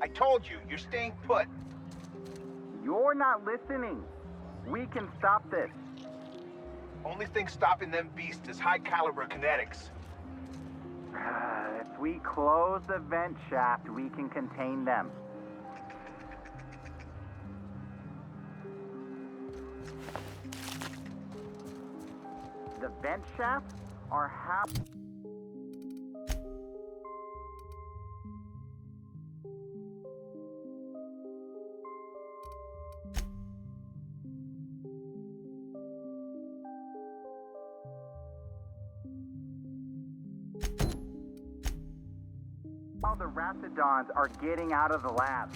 N: I told you, you're staying put.
T: You're not listening. We can stop this.
N: Only thing stopping them beasts is high caliber kinetics.
T: If we close the vent shaft, we can contain them. The vent shafts are how... All the Raptidons are getting out of the lab.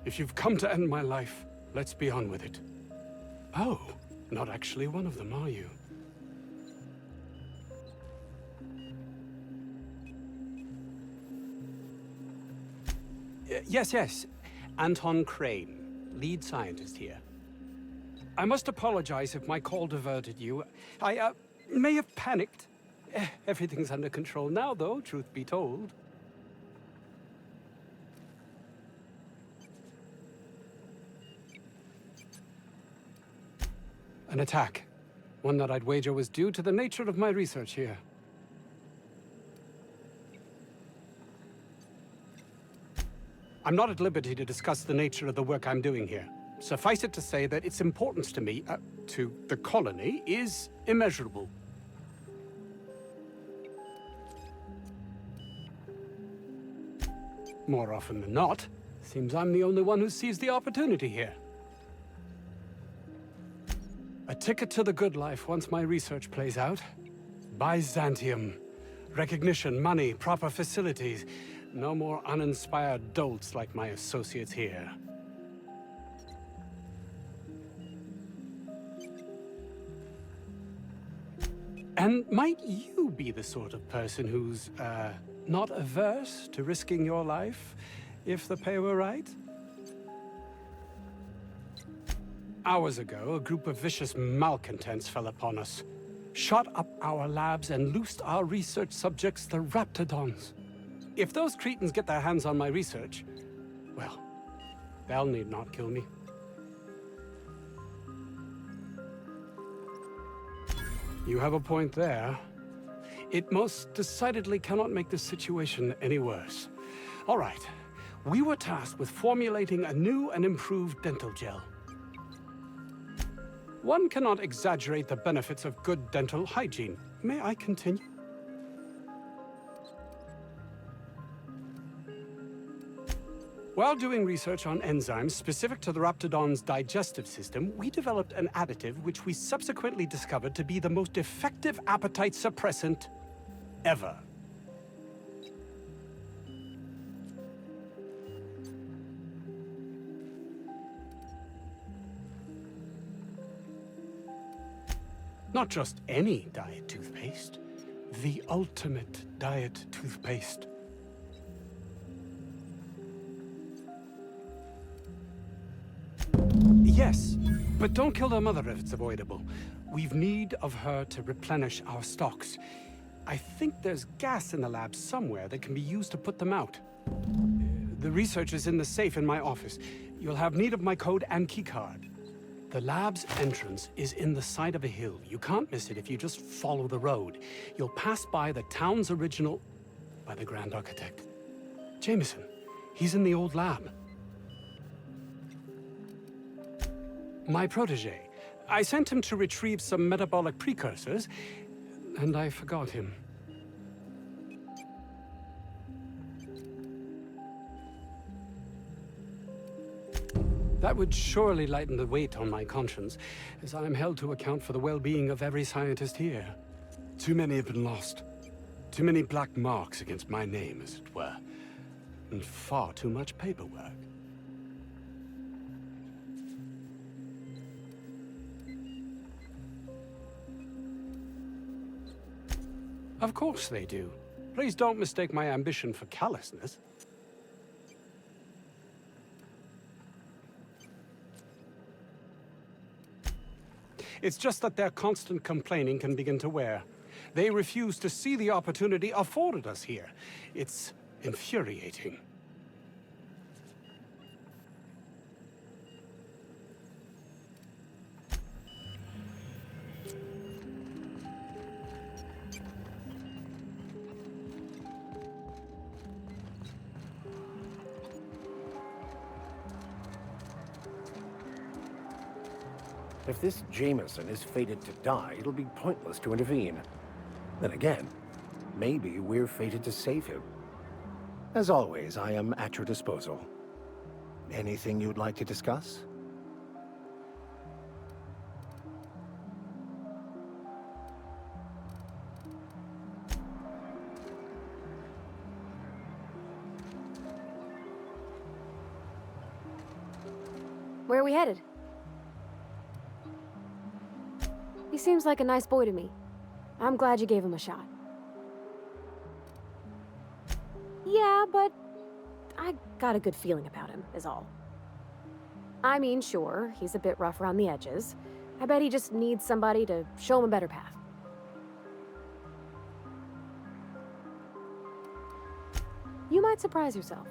U: If you've come to end my life, let's be on with it. Oh, not actually one of them, are you? Yes. Anton Crane, lead scientist here. I must apologize if my call diverted you. I may have panicked. Everything's under control now, though, truth be told. An attack. One that I'd wager was due to the nature of my research here. I'm not at liberty to discuss the nature of the work I'm doing here. Suffice it to say that its importance to me, to the colony, is immeasurable. More often than not, seems I'm the only one who sees the opportunity here. A ticket to the good life once my research plays out. Byzantium. Recognition, money, proper facilities. No more uninspired dolts like my associates here. And might you be the sort of person who's, not averse to risking your life, if the pay were right? Hours ago, a group of vicious malcontents fell upon us, shot up our labs and loosed our research subjects, the Raptidons. If those cretins get their hands on my research, well, they'll need not kill me. You have a point there. It most decidedly cannot make the situation any worse. All right, we were tasked with formulating a new and improved dental gel. One cannot exaggerate the benefits of good dental hygiene. May I continue? While doing research on enzymes specific to the Raptidon's digestive system, we developed an additive which we subsequently discovered to be the most effective appetite suppressant ever. Not just any diet toothpaste, the ultimate diet toothpaste. Yes, but don't kill the mother if it's avoidable. We've need of her to replenish our stocks. I think there's gas in the lab somewhere that can be used to put them out. The research is in the safe in my office. You'll have need of my code and keycard. The lab's entrance is in the side of a hill. You can't miss it if you just follow the road. You'll pass by the town's original... by the Grand Architect. Jameson. He's in the old lab. My protege. I sent him to retrieve some metabolic precursors, and I forgot him. That would surely lighten the weight on my conscience, as I am held to account for the well-being of every scientist here. Too many have been lost. Too many black marks against my name, as it were. And far too much paperwork. Of course they do. Please don't mistake my ambition for callousness. It's just that their constant complaining can begin to wear. They refuse to see the opportunity afforded us here. It's infuriating.
F: If this Jameson is fated to die, it'll be pointless to intervene. Then again, maybe we're fated to save him. As always, I am at your disposal. Anything you'd like to discuss?
C: Where are we headed? He seems like a nice boy to me. I'm glad you gave him a shot. Yeah, but I got a good feeling about him, is all. I mean, sure, he's a bit rough around the edges. I bet he just needs somebody to show him a better path. You might surprise yourself.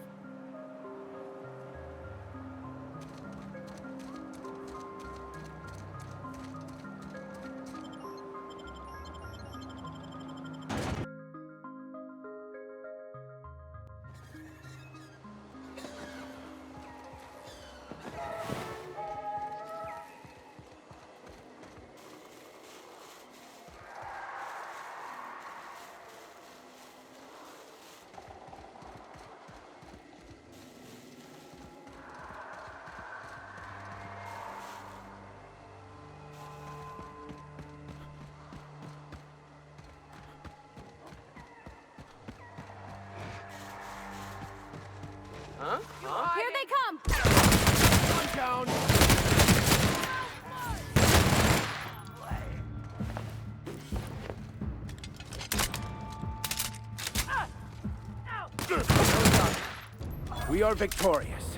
F: We are victorious.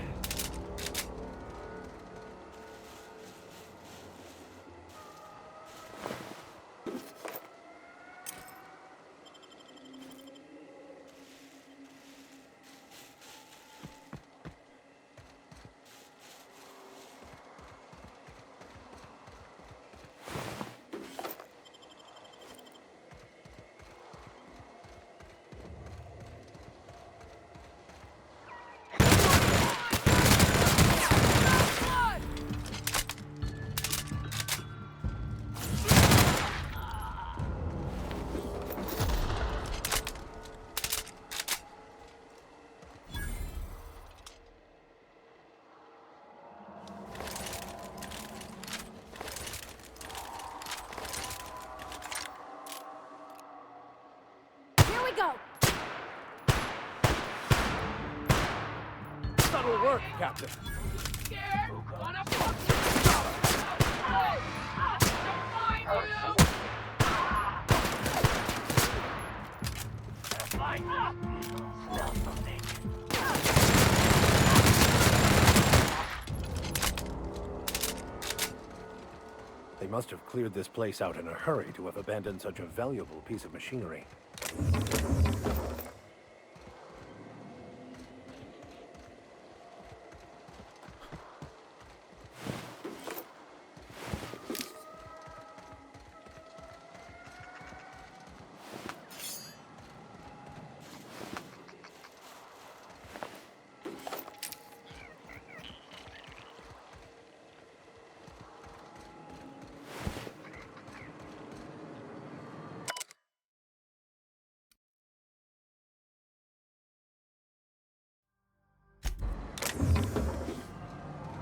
C: Here we go!
F: Subtle work, Captain. They must have cleared this place out in a hurry to have abandoned such a valuable piece of machinery.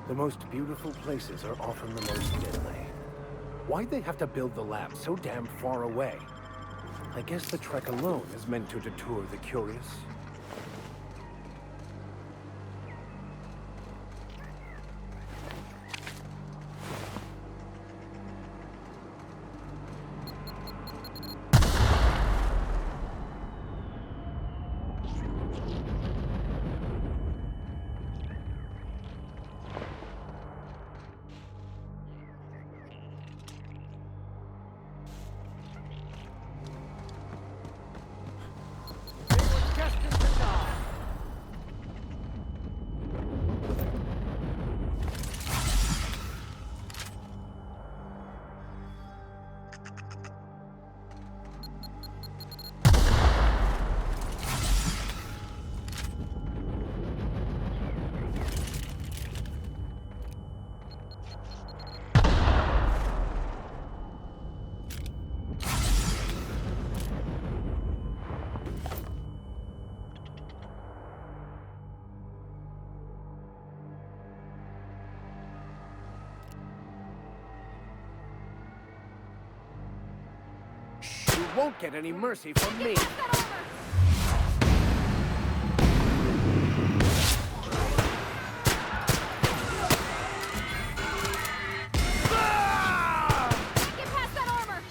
F: The most beautiful places are often the most deadly. Why'd they have to build the lab so damn far away? I guess the trek alone is meant to deter the curious. You won't get any mercy from me.
C: Get past that armor!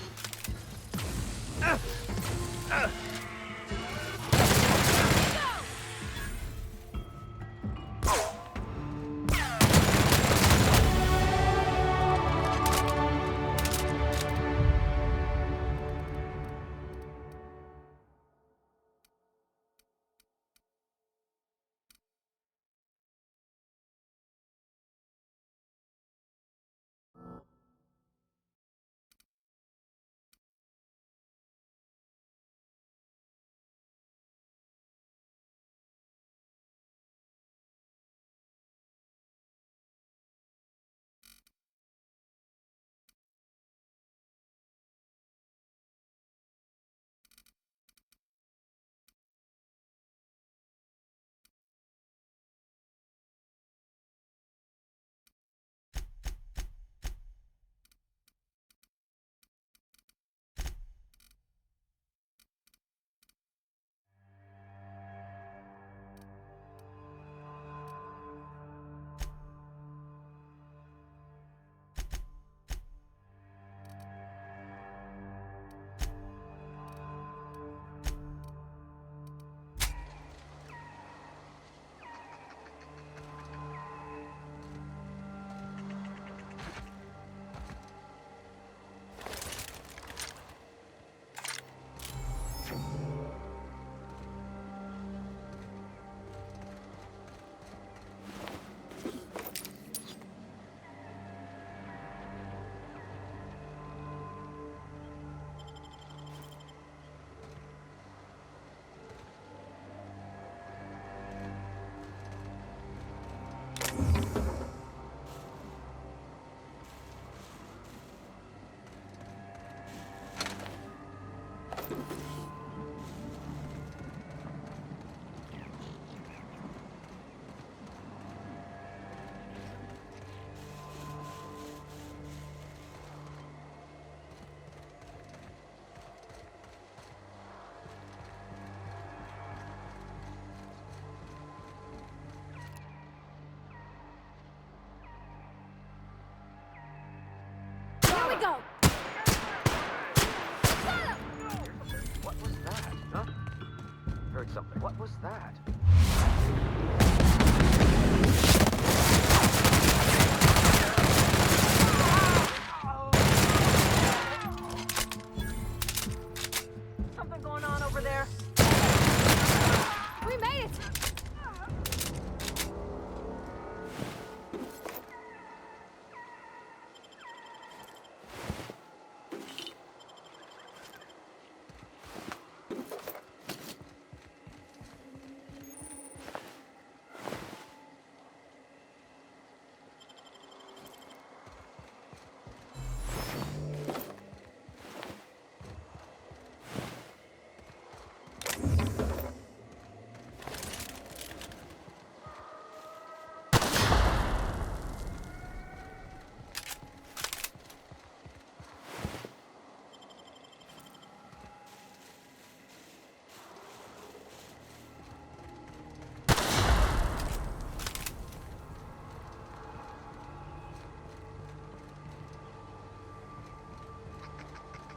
L: heard something. What was that?
M: Something going on over there.
C: We made it!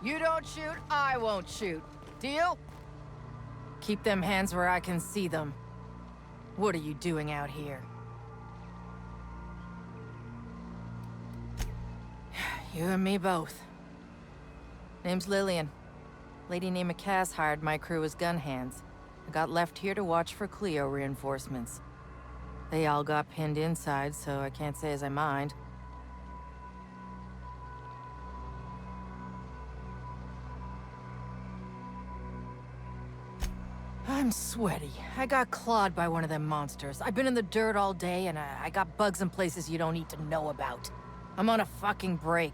M: You don't shoot, I won't shoot. Deal? Keep them hands where I can see them. What are you doing out here? You and me both. Name's Lillian. Lady named Cass hired my crew as gun hands. I got left here to watch for Cleo reinforcements. They all got pinned inside, so I can't say as I mind. I'm sweaty. I got clawed by one of them monsters. I've been in the dirt all day, and I got bugs in places you don't need to know about. I'm on a fucking break.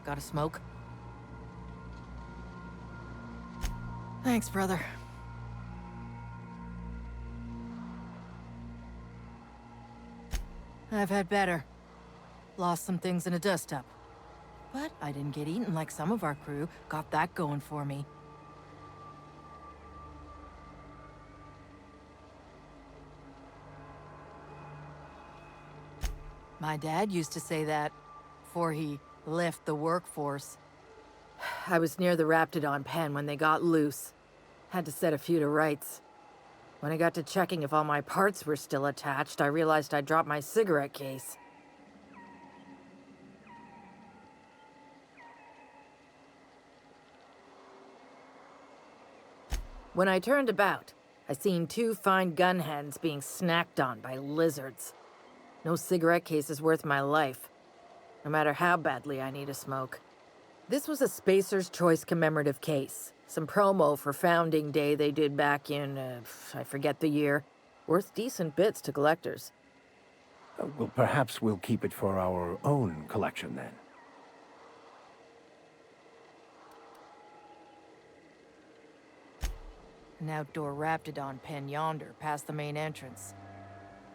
M: Got a smoke? Thanks, brother. I've had better. Lost some things in a dust-up. But I didn't get eaten like some of our crew. Got that going for me. My dad used to say that before he left the workforce. I was near the Raptidon pen when they got loose. Had to set a few to rights. When I got to checking if all my parts were still attached, I realized I'd dropped my cigarette case. When I turned about, I seen two fine gun hands being snacked on by lizards. No cigarette case is worth my life, no matter how badly I need a smoke. This was a Spacer's Choice commemorative case. Some promo for Founding Day they did back in, I forget the year. Worth decent bits to collectors.
F: Well, perhaps we'll keep it for our own collection then.
M: An outdoor Raptidon pen yonder, past the main entrance.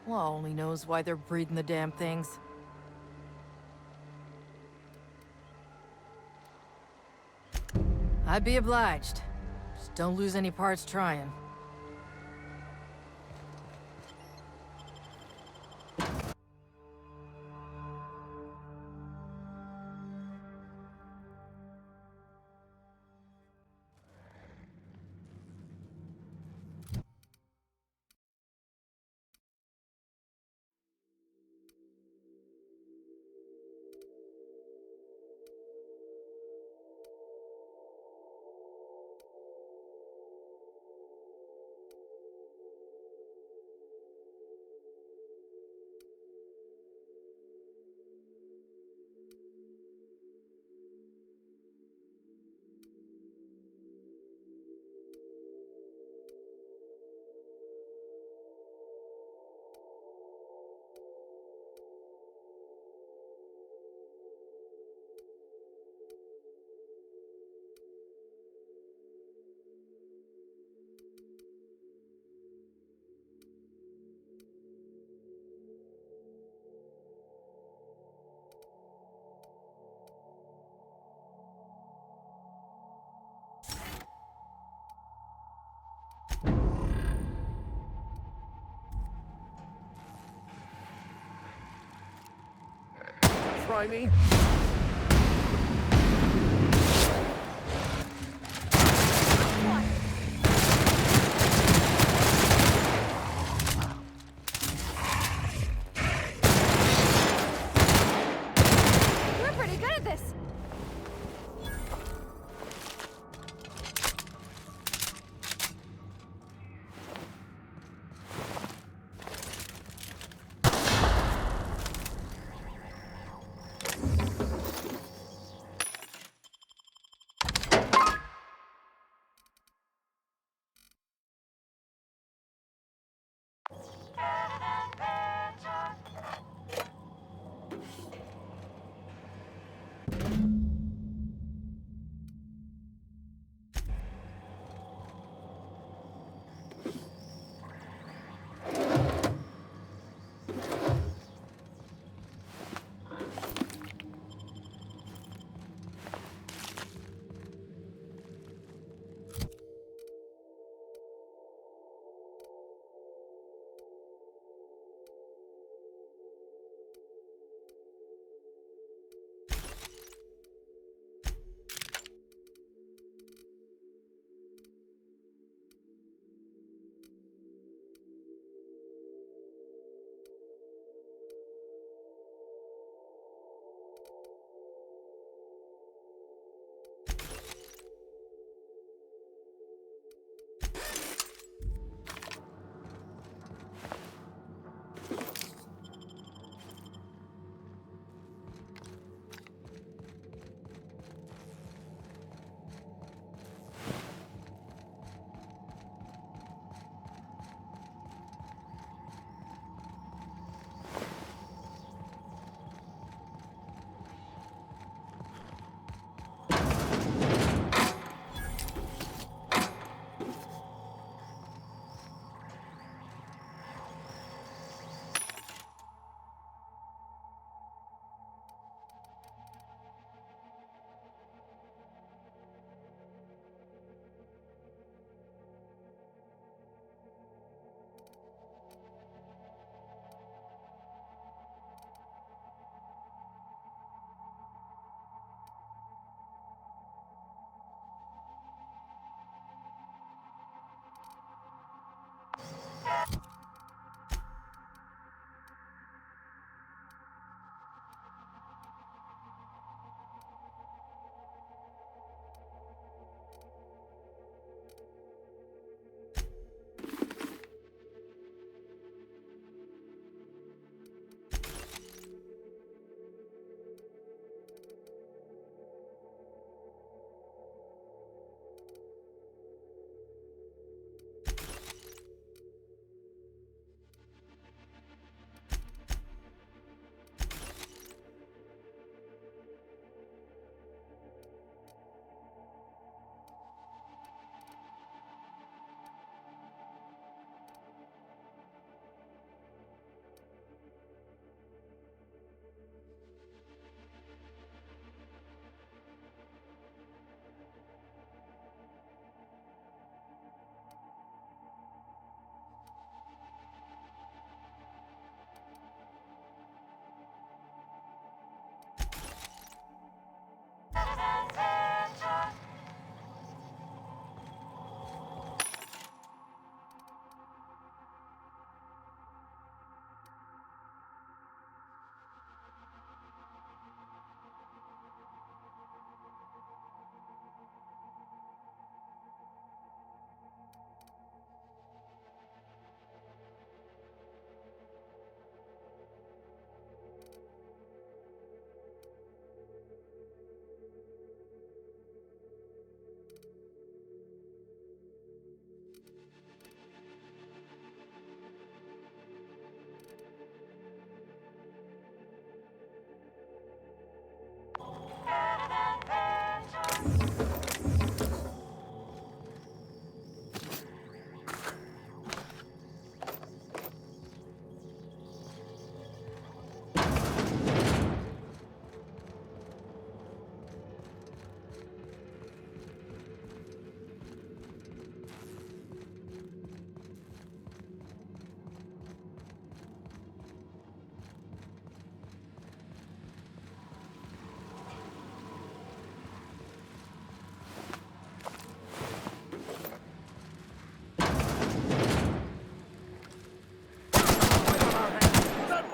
M: Law only knows why they're breeding the damn things. I'd be obliged. Just don't lose any parts trying.
F: Try me.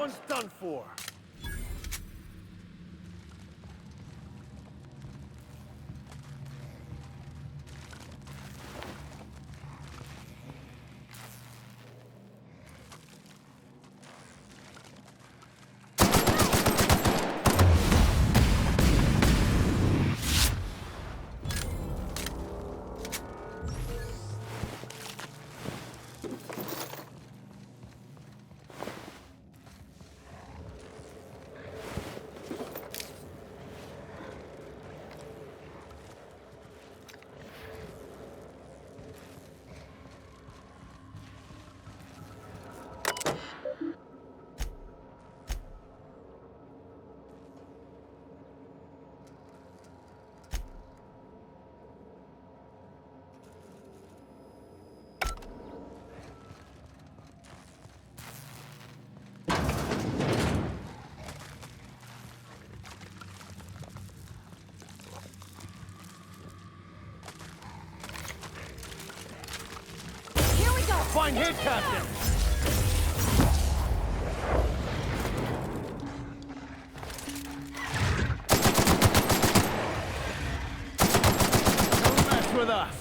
F: One's done for. fine hit, Captain! Don't mess with us!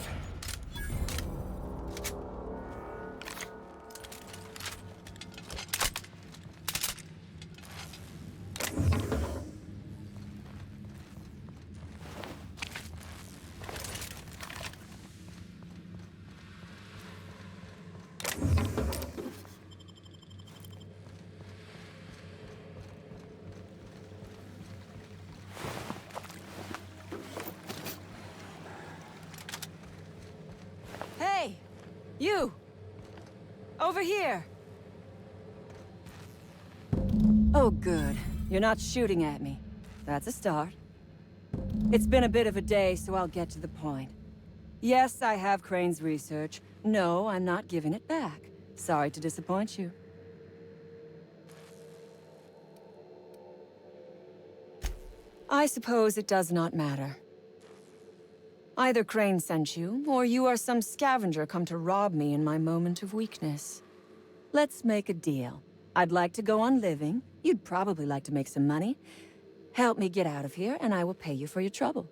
A: Hey! You! Over here! Oh, good. You're not shooting at me. That's a start. It's been a bit of a day, so I'll get to the point. Yes, I have Crane's research. No, I'm not giving it back. Sorry to disappoint you. I suppose it does not matter. Either Crane sent you, or you are some scavenger come to rob me in my moment of weakness. Let's make a deal. I'd like to go on living. You'd probably like to make some money. Help me get out of here, and I will pay you for your trouble.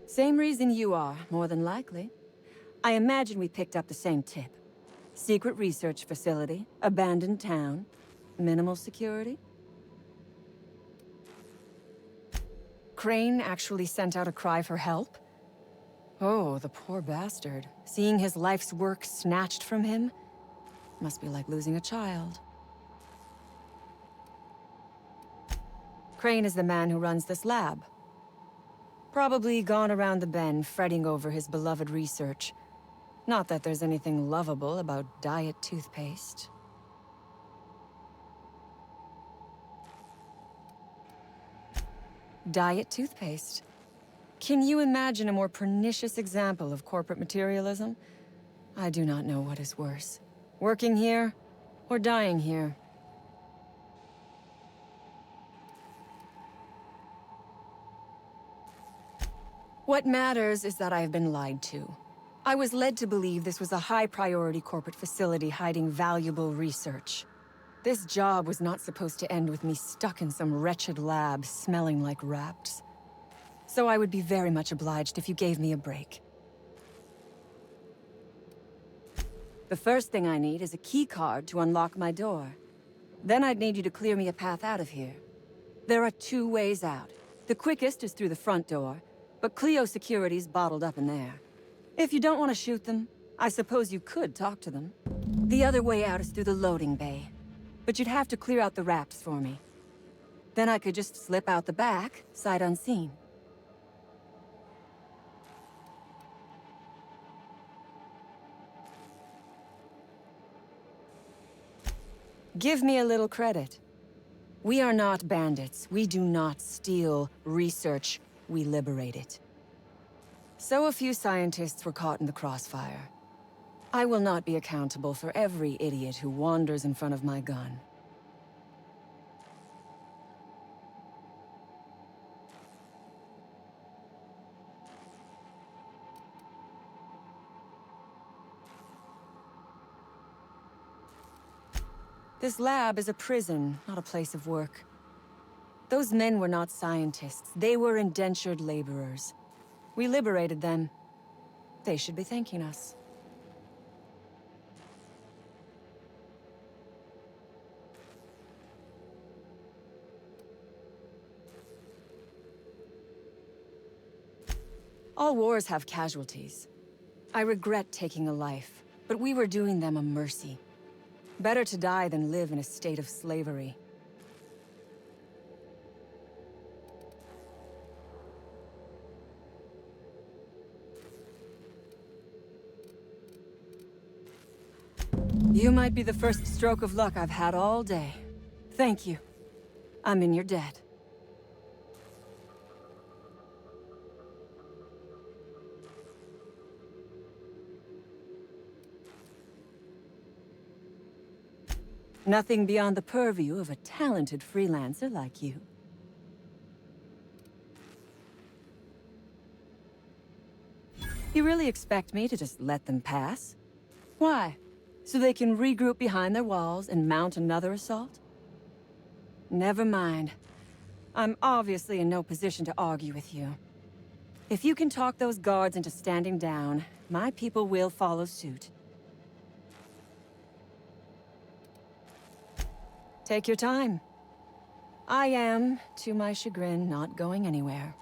A: Same reason you are, more than likely. I imagine we picked up the same tip. Secret research facility, abandoned town, minimal security. Crane actually sent out a cry for help? Oh, the poor bastard. Seeing his life's work snatched from him must be like losing a child. Crane is the man who runs this lab. Probably gone around the bend fretting over his beloved research. Not that there's anything lovable about diet toothpaste. Diet toothpaste. Can you imagine a more pernicious example of corporate materialism? I do not know what is worse. Working here, or dying here. What matters is that I have been lied to. I was led to believe this was a high-priority corporate facility hiding valuable research. This job was not supposed to end with me stuck in some wretched lab smelling like rats. So I would be very much obliged if you gave me a break. The first thing I need is a key card to unlock my door. Then I'd need you to clear me a path out of here. There are 2 ways out. The quickest is through the front door, but Cleo Security's bottled up in there. If you don't want to shoot them, I suppose you could talk to them. The other way out is through the loading bay, but you'd have to clear out the rafts for me. Then I could just slip out the back, sight unseen. Give me a little credit. We are not bandits. We do not steal research. We liberate it. So a few scientists were caught in the crossfire. I will not be accountable for every idiot who wanders in front of my gun. This lab is a prison, not a place of work. Those men were not scientists. They were indentured laborers. We liberated them. They should be thanking us. All wars have casualties. I regret taking a life, but we were doing them a mercy. Better to die than live in a state of slavery. You might be the first stroke of luck I've had all day. Thank you. I'm in your debt. Nothing beyond the purview of a talented freelancer like you. You really expect me to just let them pass? Why? So they can regroup behind their walls and mount another assault? Never mind. I'm obviously in no position to argue with you. If you can talk those guards into standing down, my people will follow suit. Take your time. I am, to my chagrin, not going anywhere.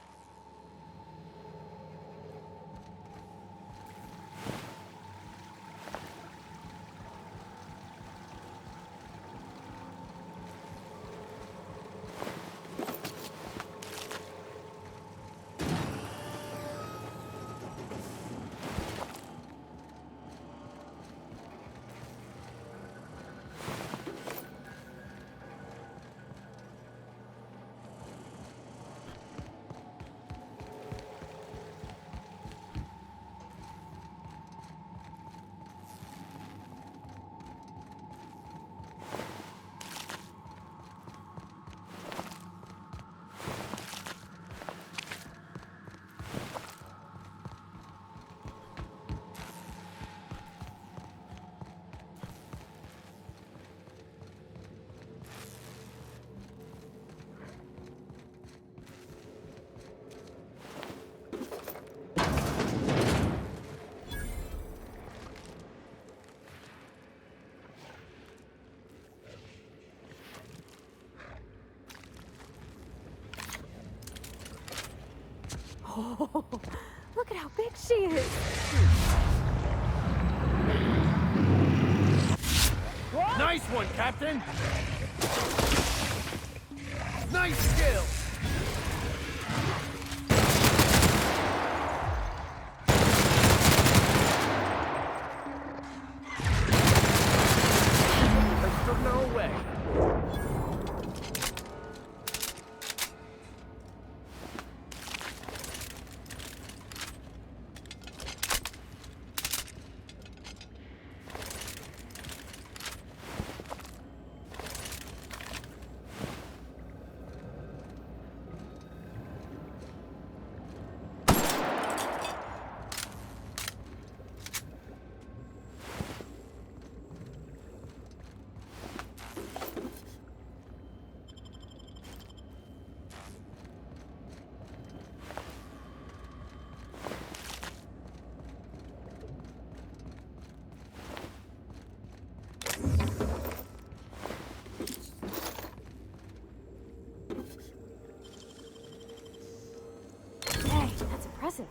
C: Oh, look at how big she is!
N: Nice one, Captain! Nice skill! There's no way.
C: Hey, that's impressive.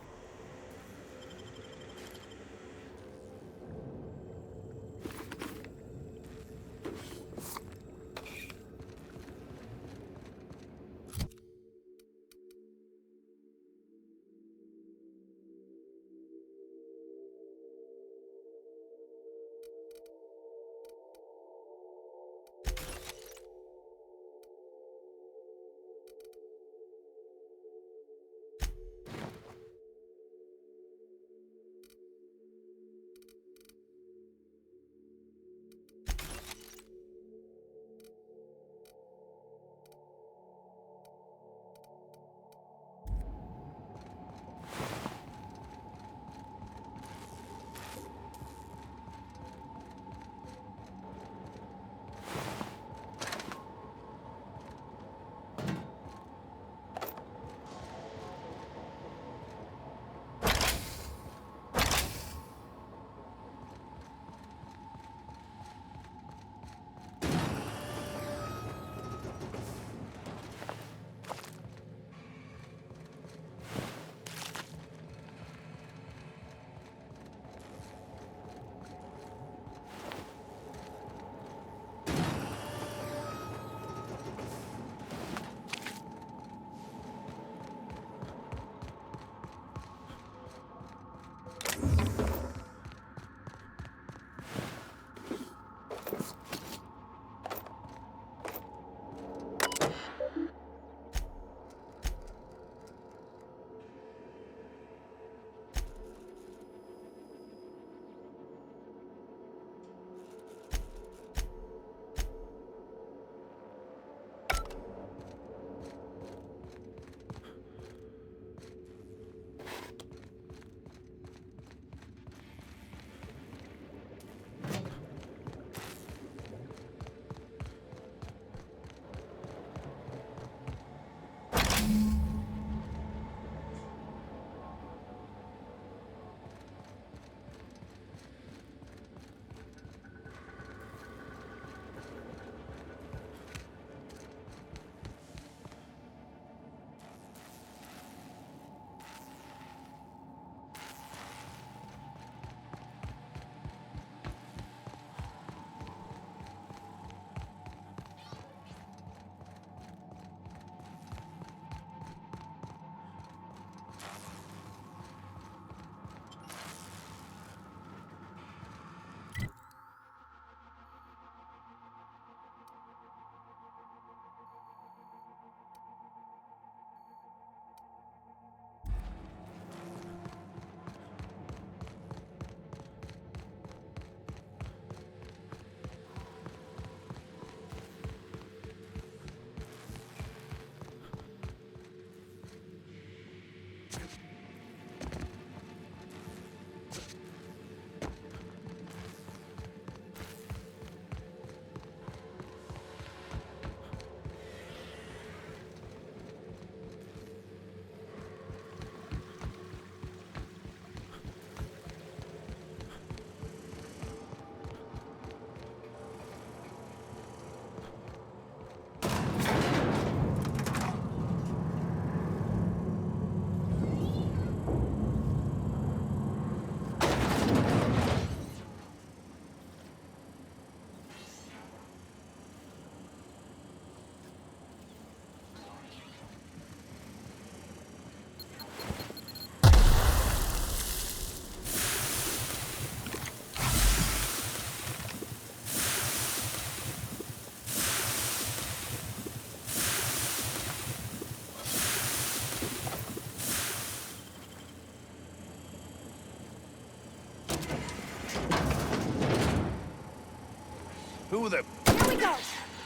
R: Who the...
C: Here we go!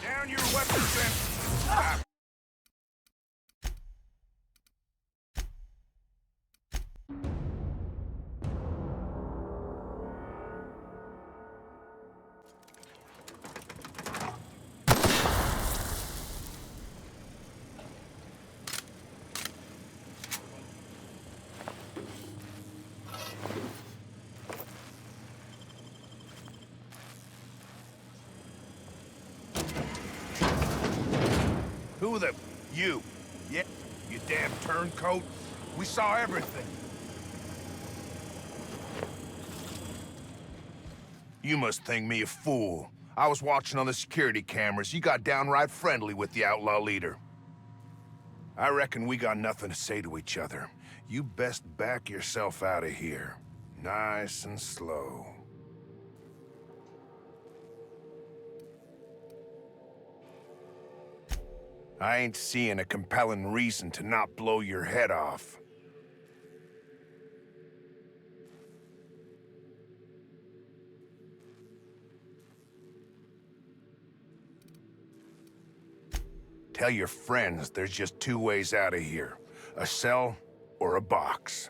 R: Down your weapons and... Who the... You? Yeah, you damn turncoat. We saw everything. You must think me a fool. I was watching on the security cameras. You got downright friendly with the outlaw leader. I reckon we got nothing to say to each other. You best back yourself out of here. Nice and slow. I ain't seeing a compelling reason to not blow your head off. Tell your friends there's just two ways out of here. A cell or a box.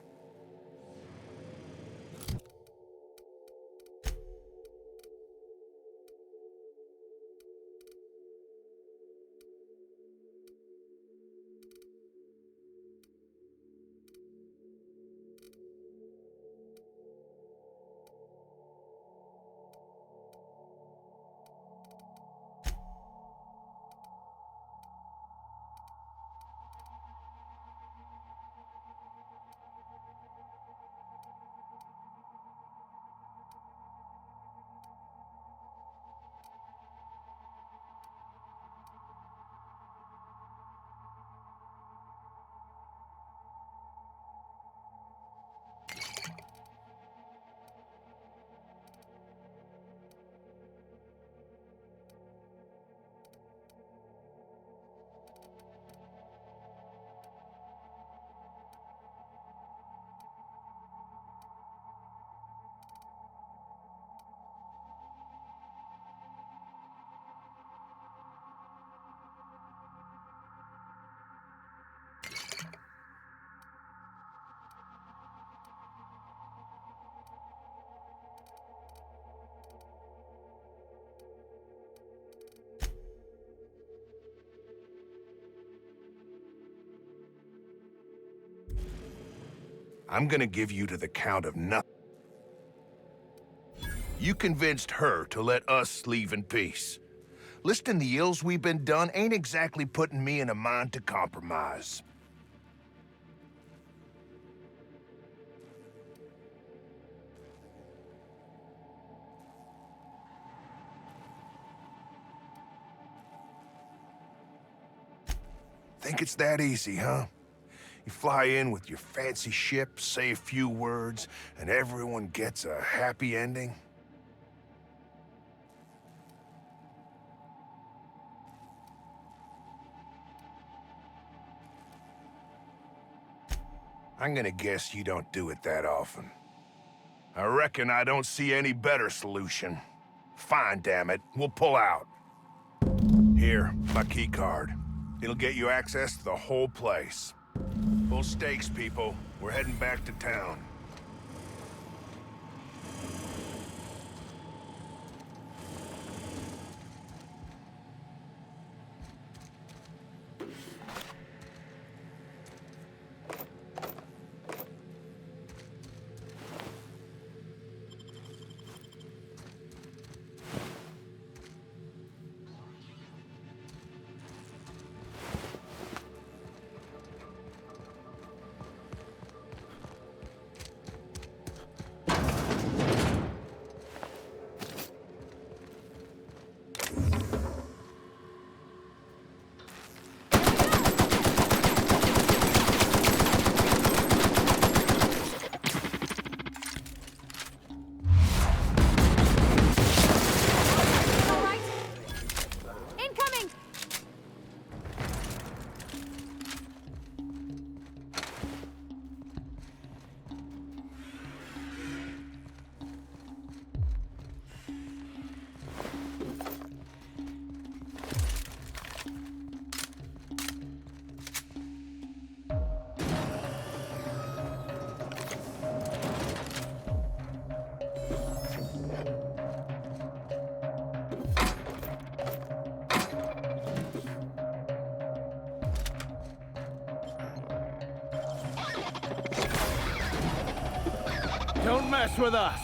R: I'm gonna give you to the count of nothing. You convinced her to let us leave in peace. Listing the ills we've been done ain't exactly putting me in a mind to compromise. Think it's that easy, huh? You fly in with your fancy ship, say a few words, and everyone gets a happy ending? I'm gonna guess you don't do it that often. I reckon I don't see any better solution. Fine, damn it. We'll pull out. Here, my key card. It'll get you access to the whole place. Full stakes, people. We're heading back to town.
F: Don't mess with us!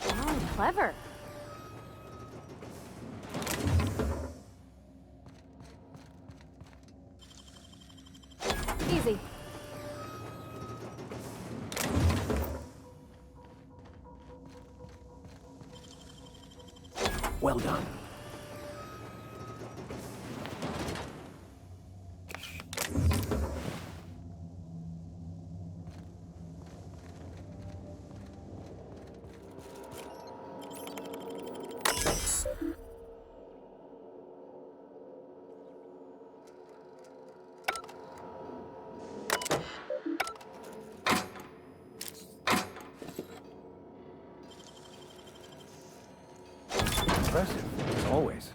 C: Oh, clever. Easy.
F: Well done. Impressive, as always.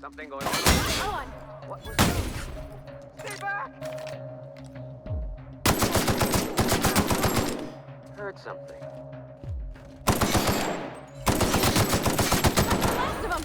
L: Something going on. What was that? Stay back! Heard something.
C: Last of them!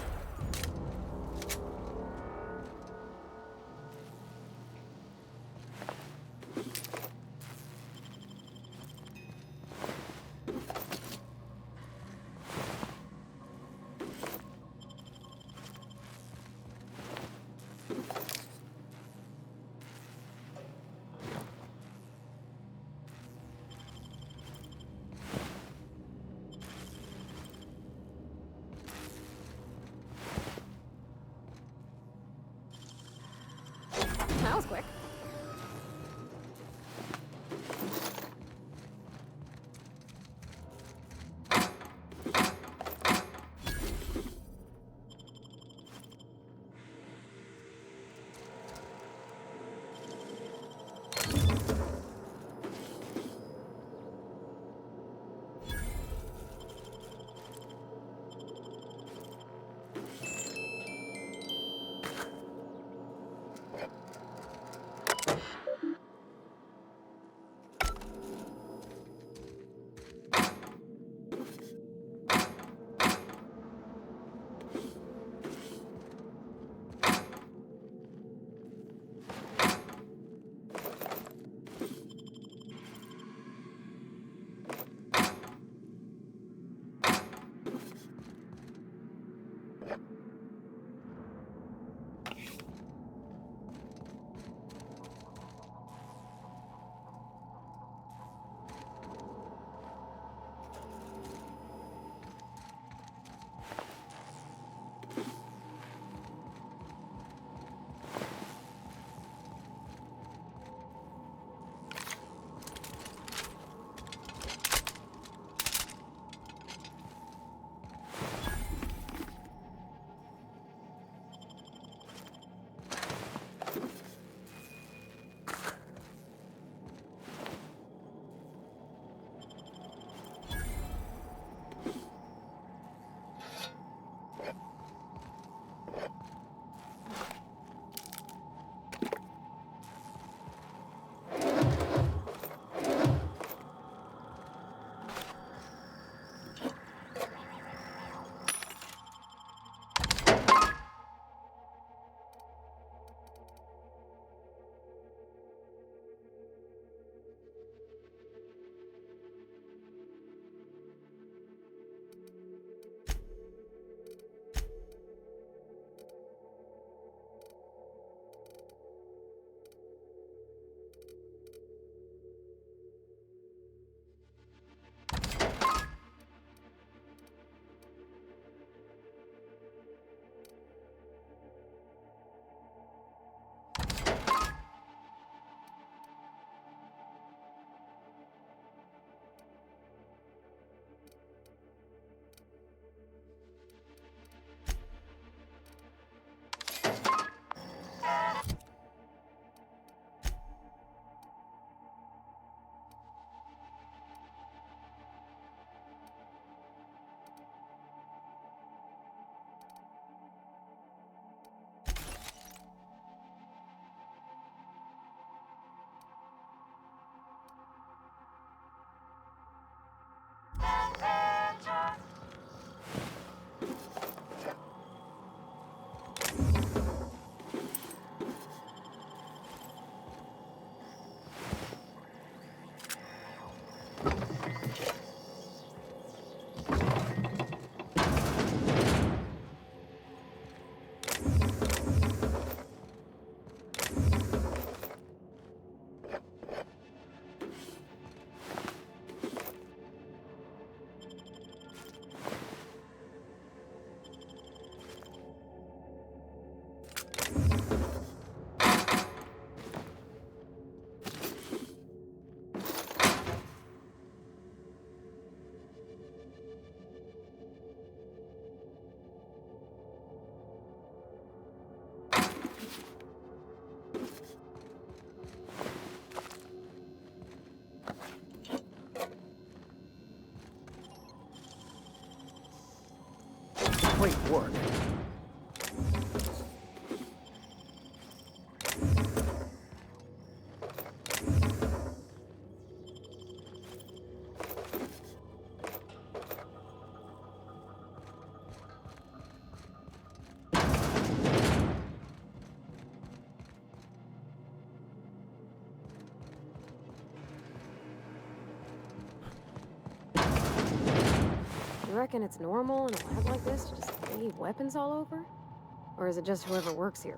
C: That was quick.
F: Great work.
C: You reckon it's normal in a lab like this to just leave weapons all over? Or is it just whoever works here?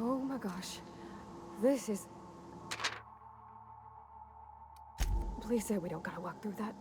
C: Oh my gosh. This is... Please say we don't gotta walk through that.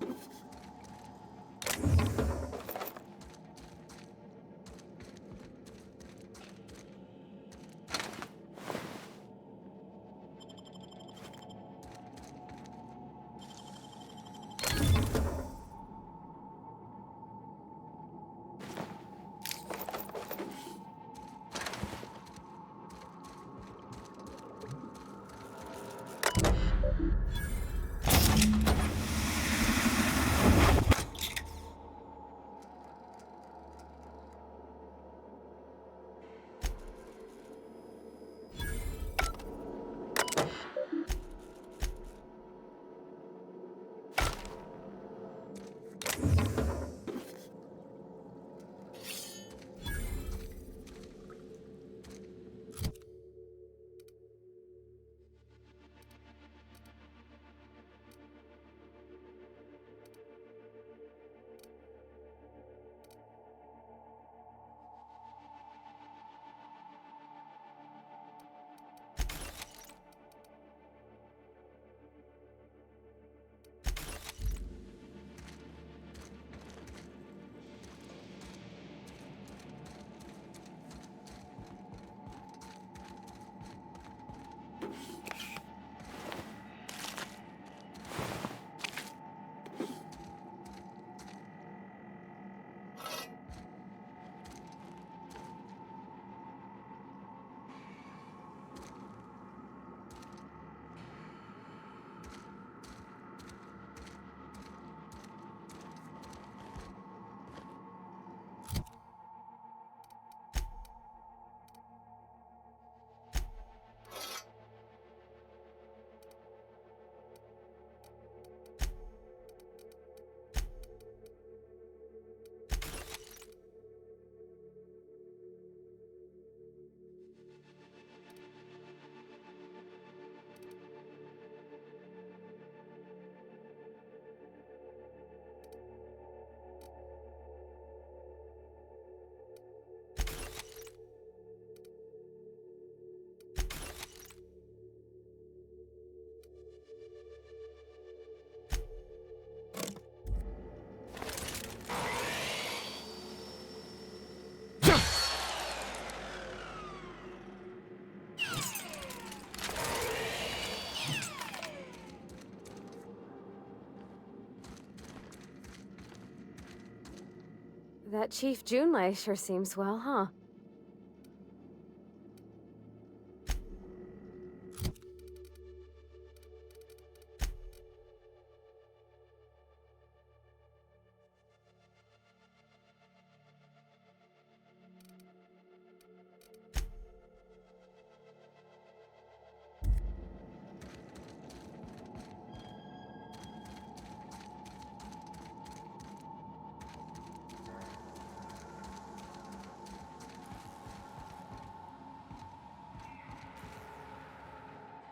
C: That Chief Junlei sure seems well, huh?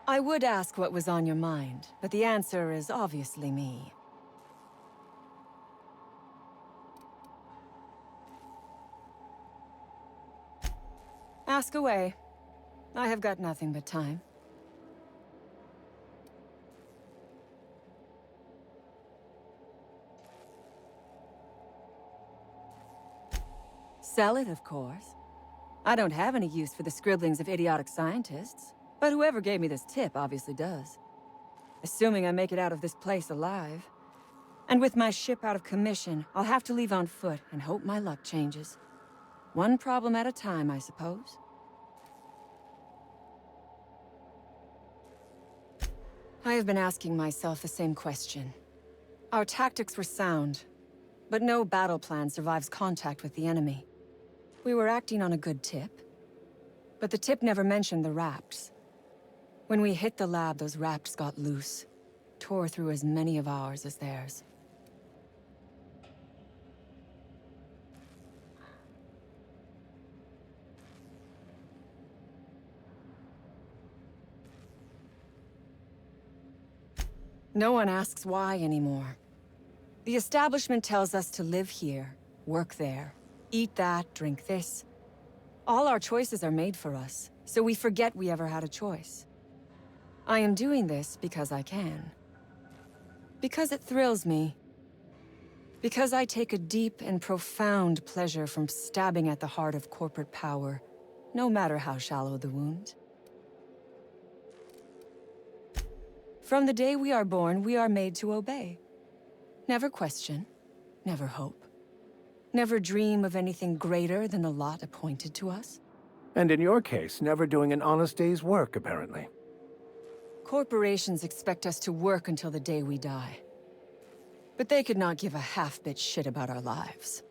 A: I would ask what was on your mind, but the answer is obviously me. Ask away. I have got nothing but time. Sell it, of course. I don't have any use for the scribblings of idiotic scientists, but whoever gave me this tip obviously does. Assuming I make it out of this place alive. And with my ship out of commission, I'll have to leave on foot and hope my luck changes. One problem at a time, I suppose. I have been asking myself the same question. Our tactics were sound, but no battle plan survives contact with the enemy. We were acting on a good tip, but the tip never mentioned the rapts. When we hit the lab, those rapts got loose, tore through as many of ours as theirs. No one asks why anymore. The establishment tells us to live here, work there, eat that, drink this. All our choices are made for us, so we forget we ever had a choice. I am doing this because I can. Because it thrills me. Because I take a deep and profound pleasure from stabbing at the heart of corporate power, no matter how shallow the wound. From the day we are born, we are made to obey. Never question, never hope. Never dream of anything greater than the lot appointed to us.
F: And in your case, never doing an honest day's work, apparently.
A: Corporations expect us to work until the day we die. But they could not give a half-bit shit about our lives.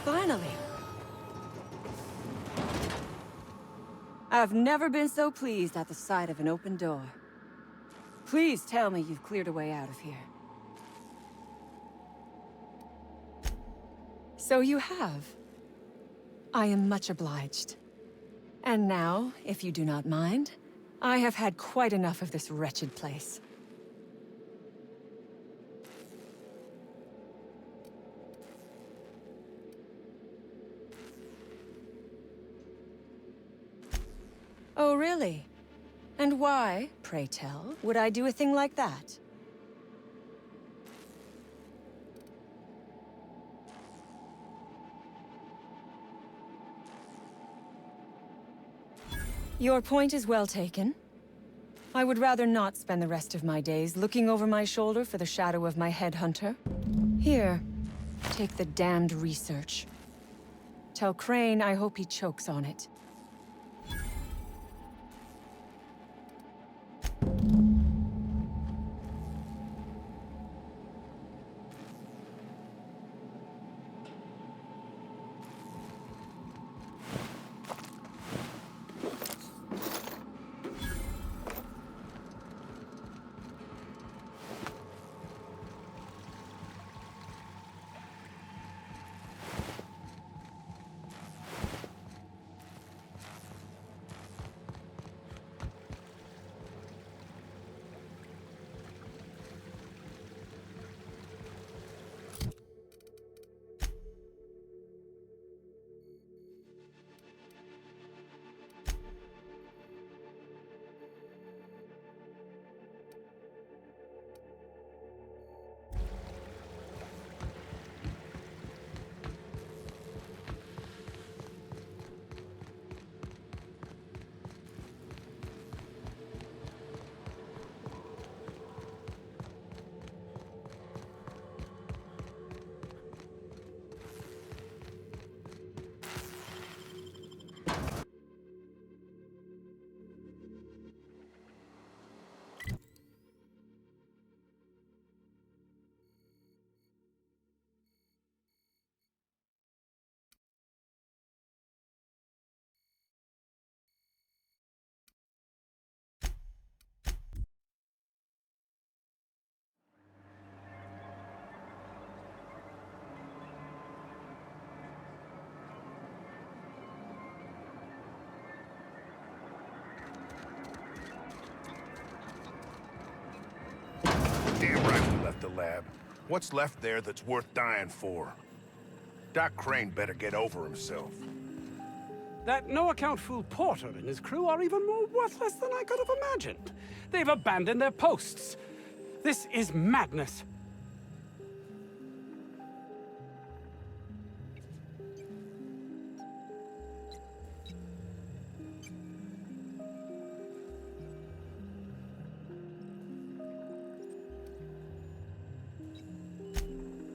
A: Finally! I've never been so pleased at the sight of an open door. Please tell me you've cleared a way out of here. So you have. I am much obliged. And now, if you do not mind, I have had quite enough of this wretched place. Oh, really? And why, pray tell, would I do a thing like that? Your point is well taken. I would rather not spend the rest of my days looking over my shoulder for the shadow of my headhunter. Here, take the damned research. Tell Crane I hope he chokes on it.
B: Damn right we left the lab. What's left there that's worth dying for? Doc Crane better get over himself.
U: That no-account fool Porter and his crew are even more worthless than I could have imagined. They've abandoned their posts. This is madness.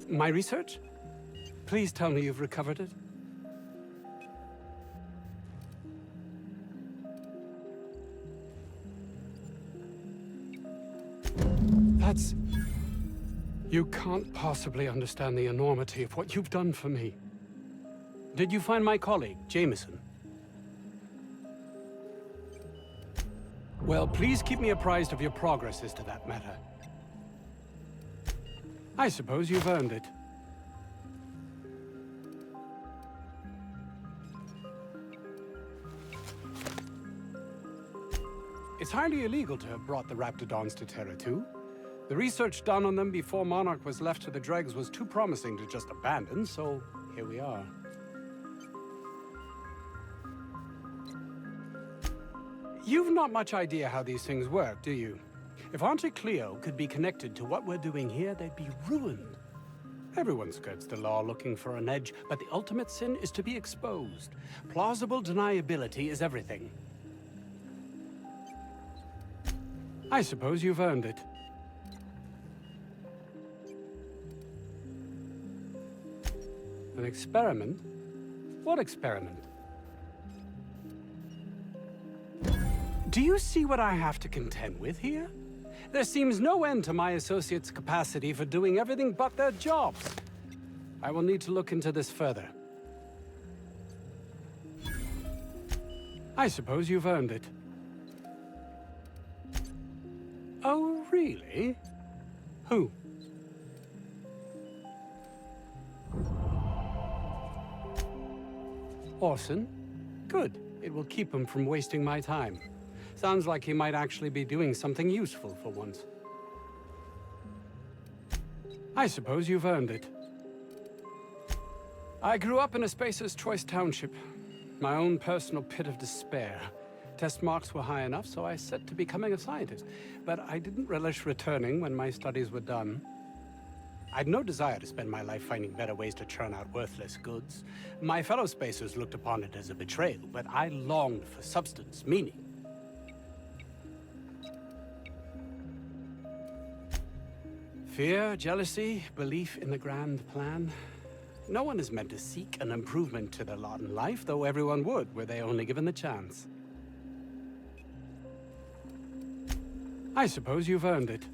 U: My research? Please tell me you've recovered it. That's... You can't possibly understand the enormity of what you've done for me. Did you find my colleague, Jameson? Well, please keep me apprised of your progress as to that matter. I suppose you've earned it. It's hardly illegal to have brought the Raptidons to Terra 2. The research done on them before Monarch was left to the dregs was too promising to just abandon, so here we are. You've not much idea how these things work, do you? If Auntie Cleo could be connected to what we're doing here, they'd be ruined. Everyone skirts the law looking for an edge, but the ultimate sin is to be exposed. Plausible deniability is everything. I suppose you've earned it. An experiment? What experiment? Do you see what I have to contend with here? There seems no end to my associates' capacity for doing everything but their jobs. I will need to look into this further. I suppose you've earned it. Oh, really? Who? Orson? Good. It will keep him from wasting my time. Sounds like he might actually be doing something useful for once. I suppose you've earned it. I grew up in a Spacer's Choice township. My own personal pit of despair. Test marks were high enough, so I set to becoming a scientist. But I didn't relish returning when my studies were done. I'd no desire to spend my life finding better ways to churn out worthless goods. My fellow Spacers looked upon it as a betrayal, but I longed for substance, meaning. Fear, jealousy, belief in the grand plan. No one is meant to seek an improvement to their lot in life, though everyone would, were they only given the chance. I suppose you've earned it.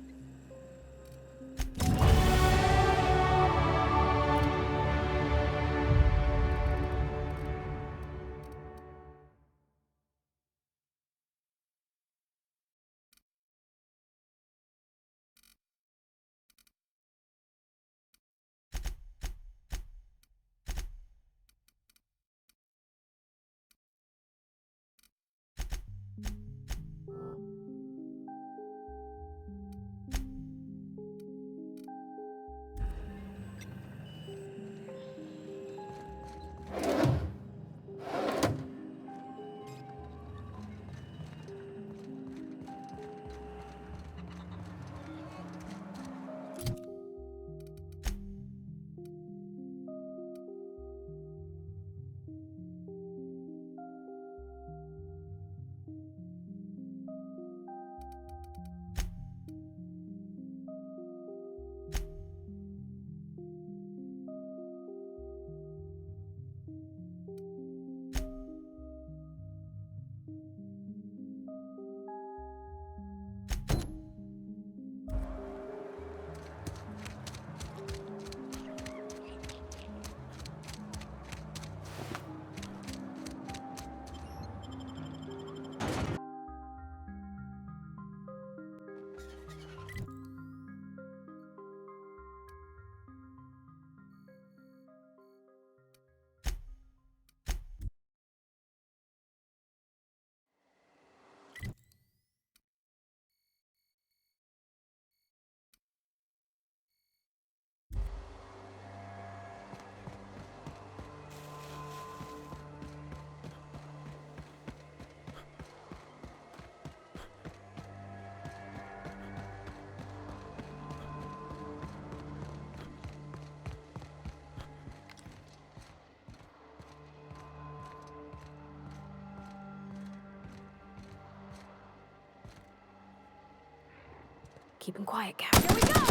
C: Keep him quiet, Cap. Here we go!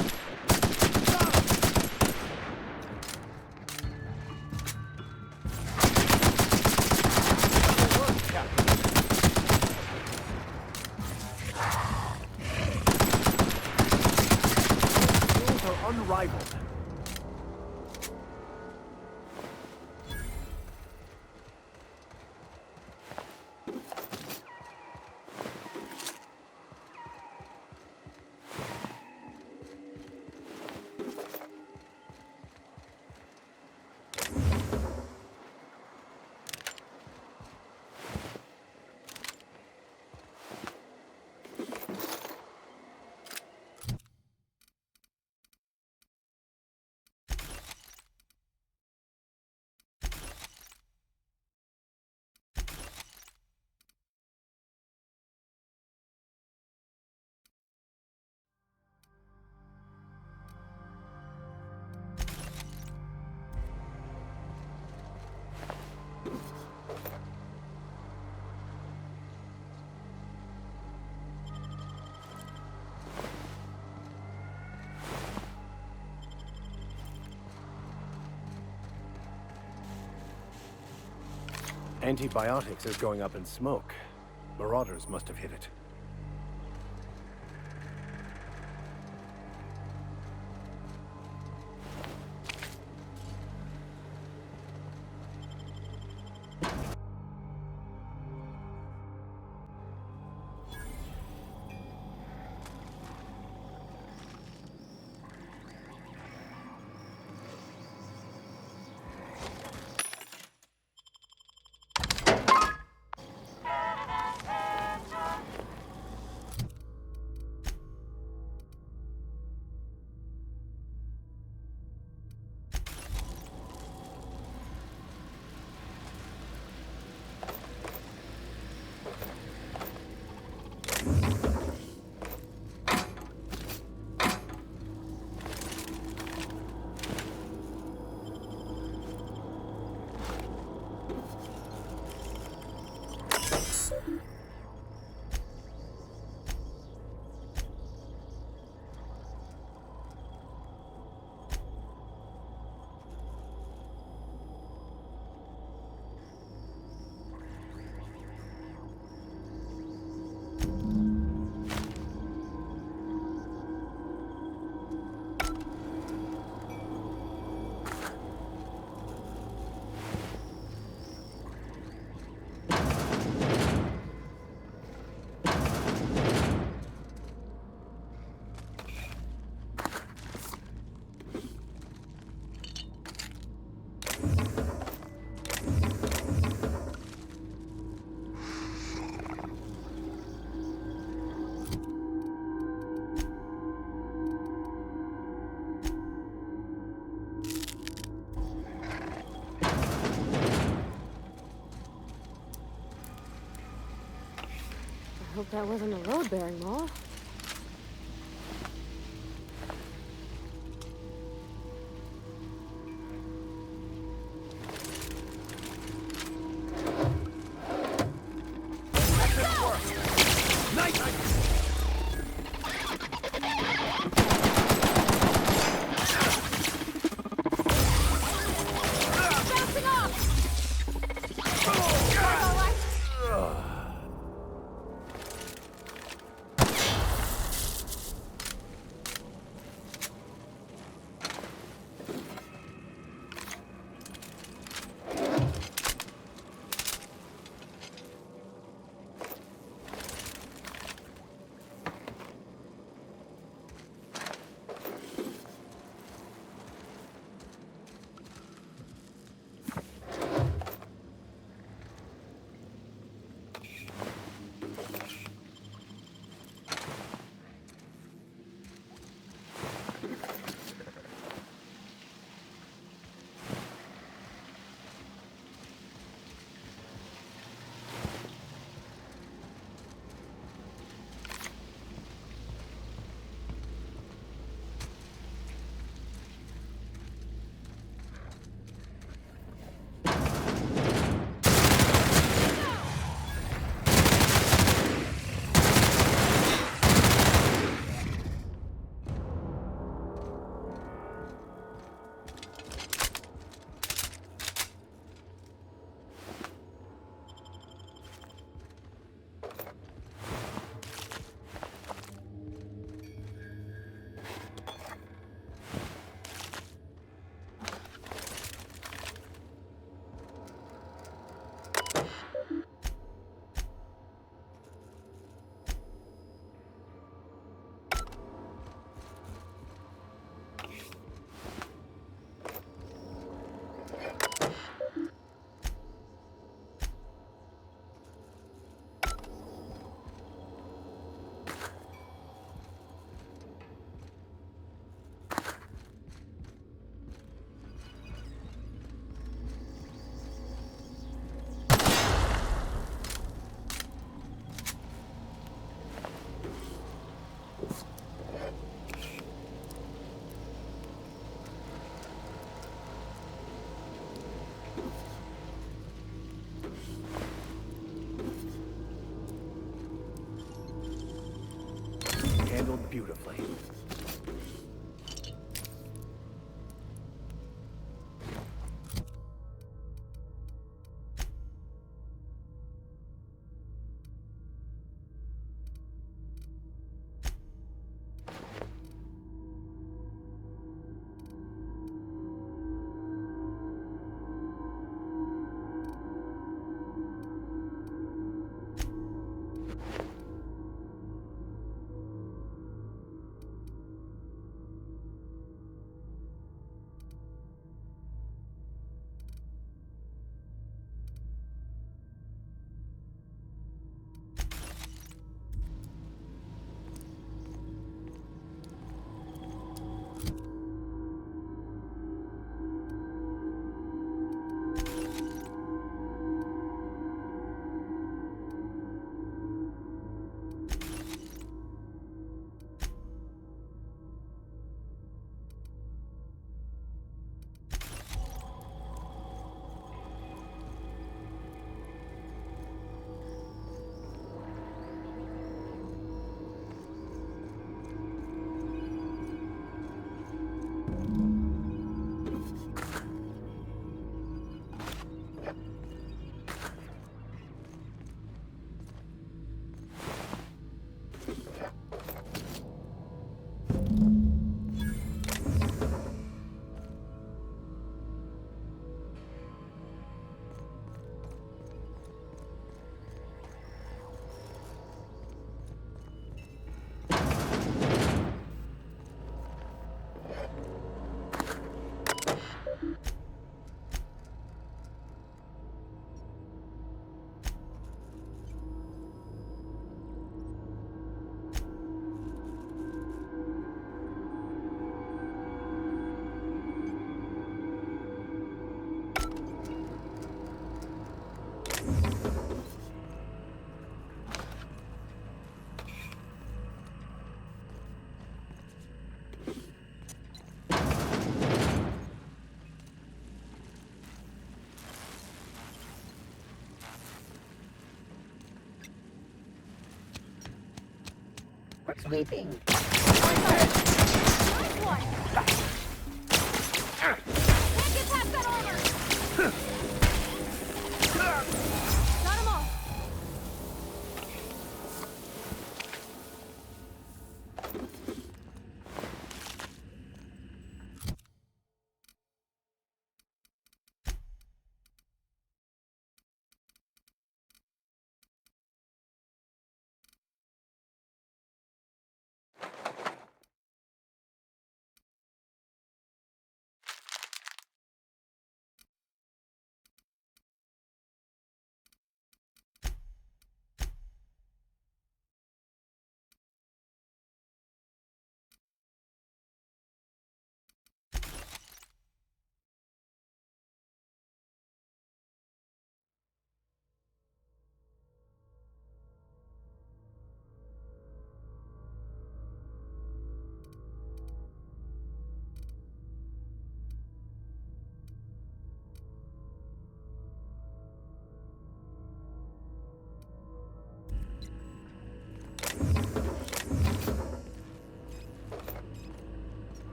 F: Antibiotics is going up in smoke. Marauders must have hit it.
C: I hope that wasn't a load-bearing mall.
F: Handled beautifully.
O: Sweeping.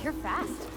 C: You're fast.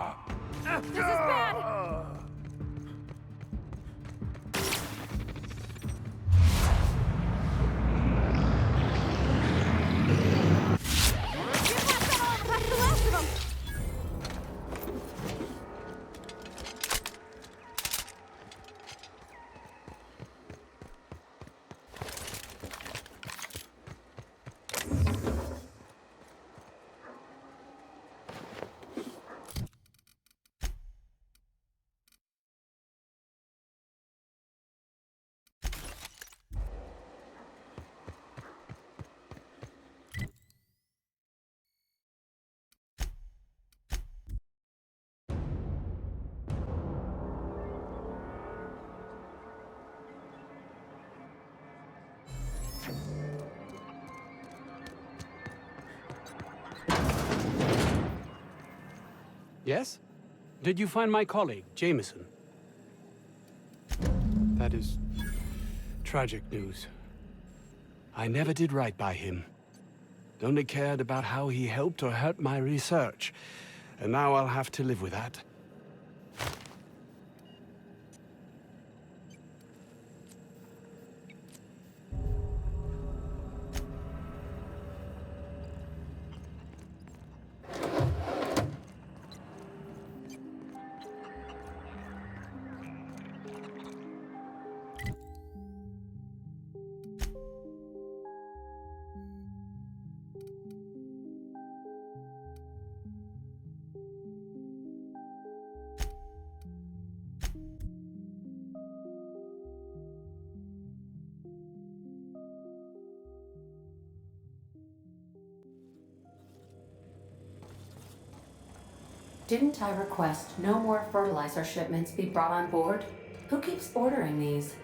C: This is bad! That's the last of them!
U: Yes? Did you find my colleague, Jameson? That is tragic news. I never did right by him. Only cared about how he helped or hurt my research. And now I'll have to live with that.
D: Didn't I request no more fertilizer shipments be brought on board? Who keeps ordering these?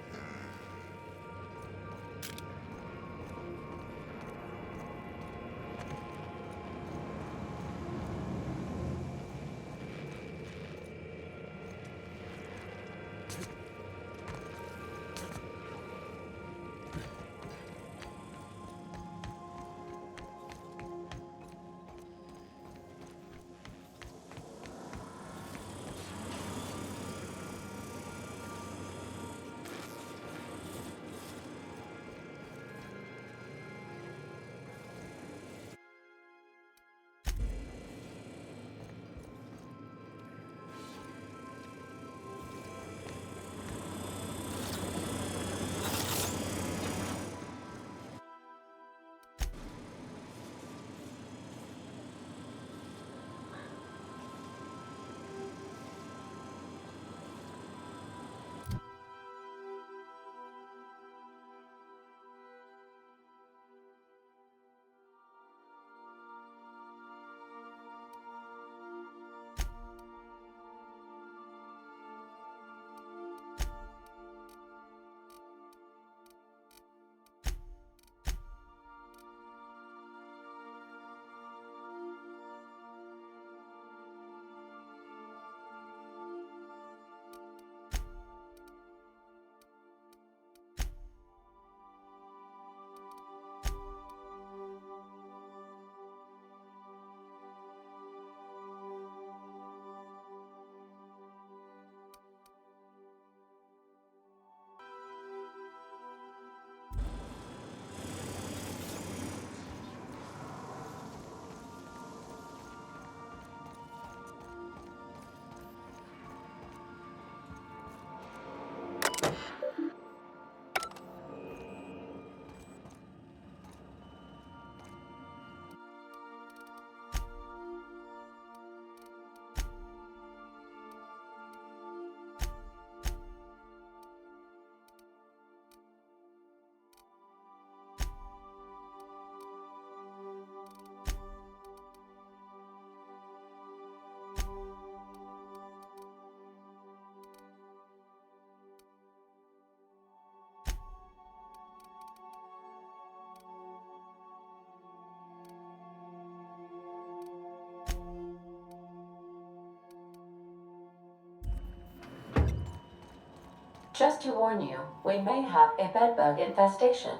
D: Just to warn you, we may have a bedbug infestation.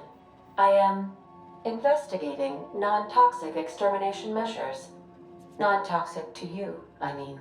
D: I am investigating non-toxic extermination measures. Non-toxic to you, I mean.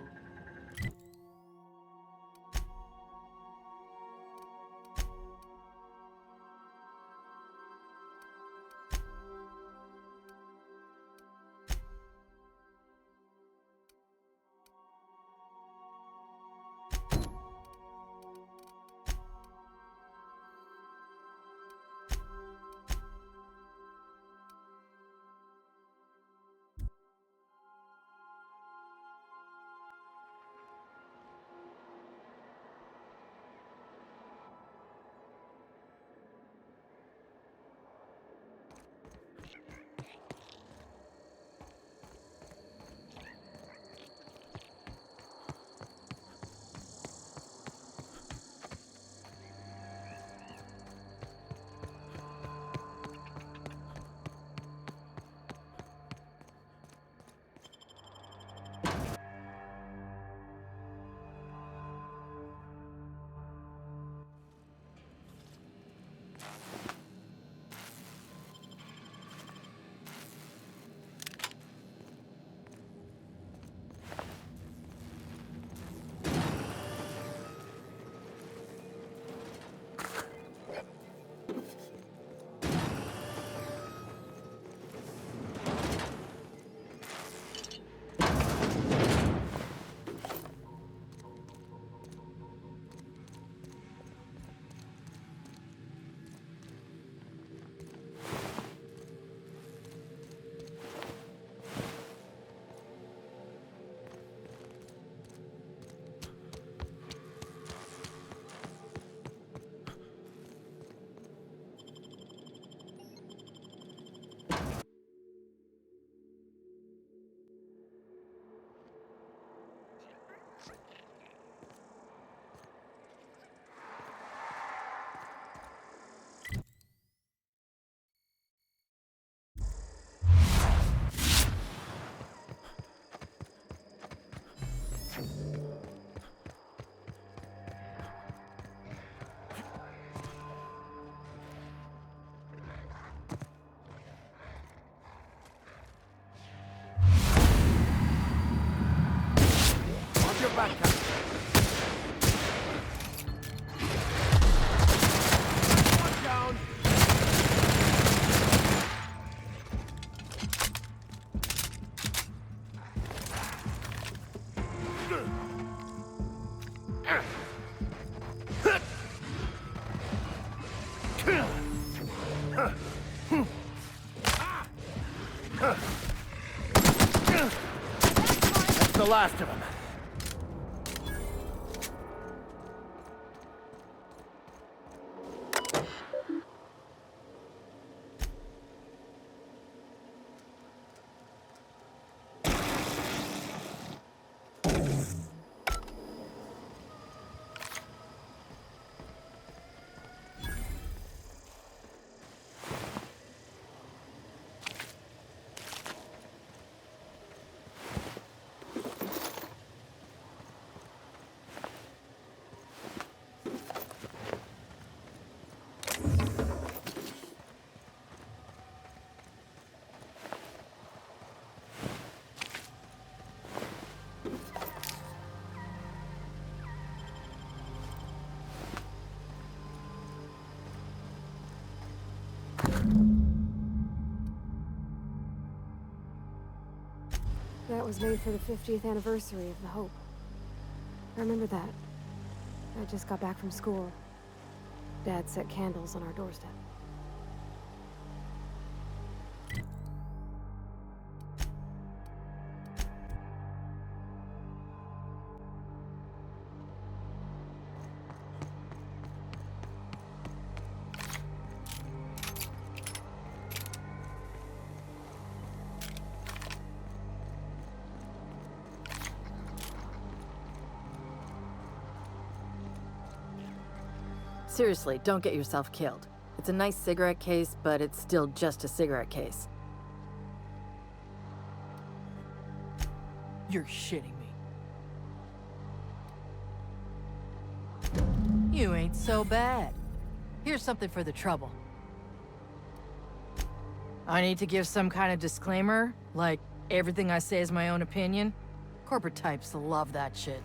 F: That's the last of them.
C: That was made for the 50th anniversary of the Hope. I remember that. I just got back from school. Dad set candles on our doorstep.
M: Seriously, don't get yourself killed. It's a nice cigarette case, but it's still just a cigarette case.
E: You're shitting me. You ain't so bad. Here's something for the trouble. I need to give some kind of disclaimer, like everything I say is my own opinion. Corporate types love that shit.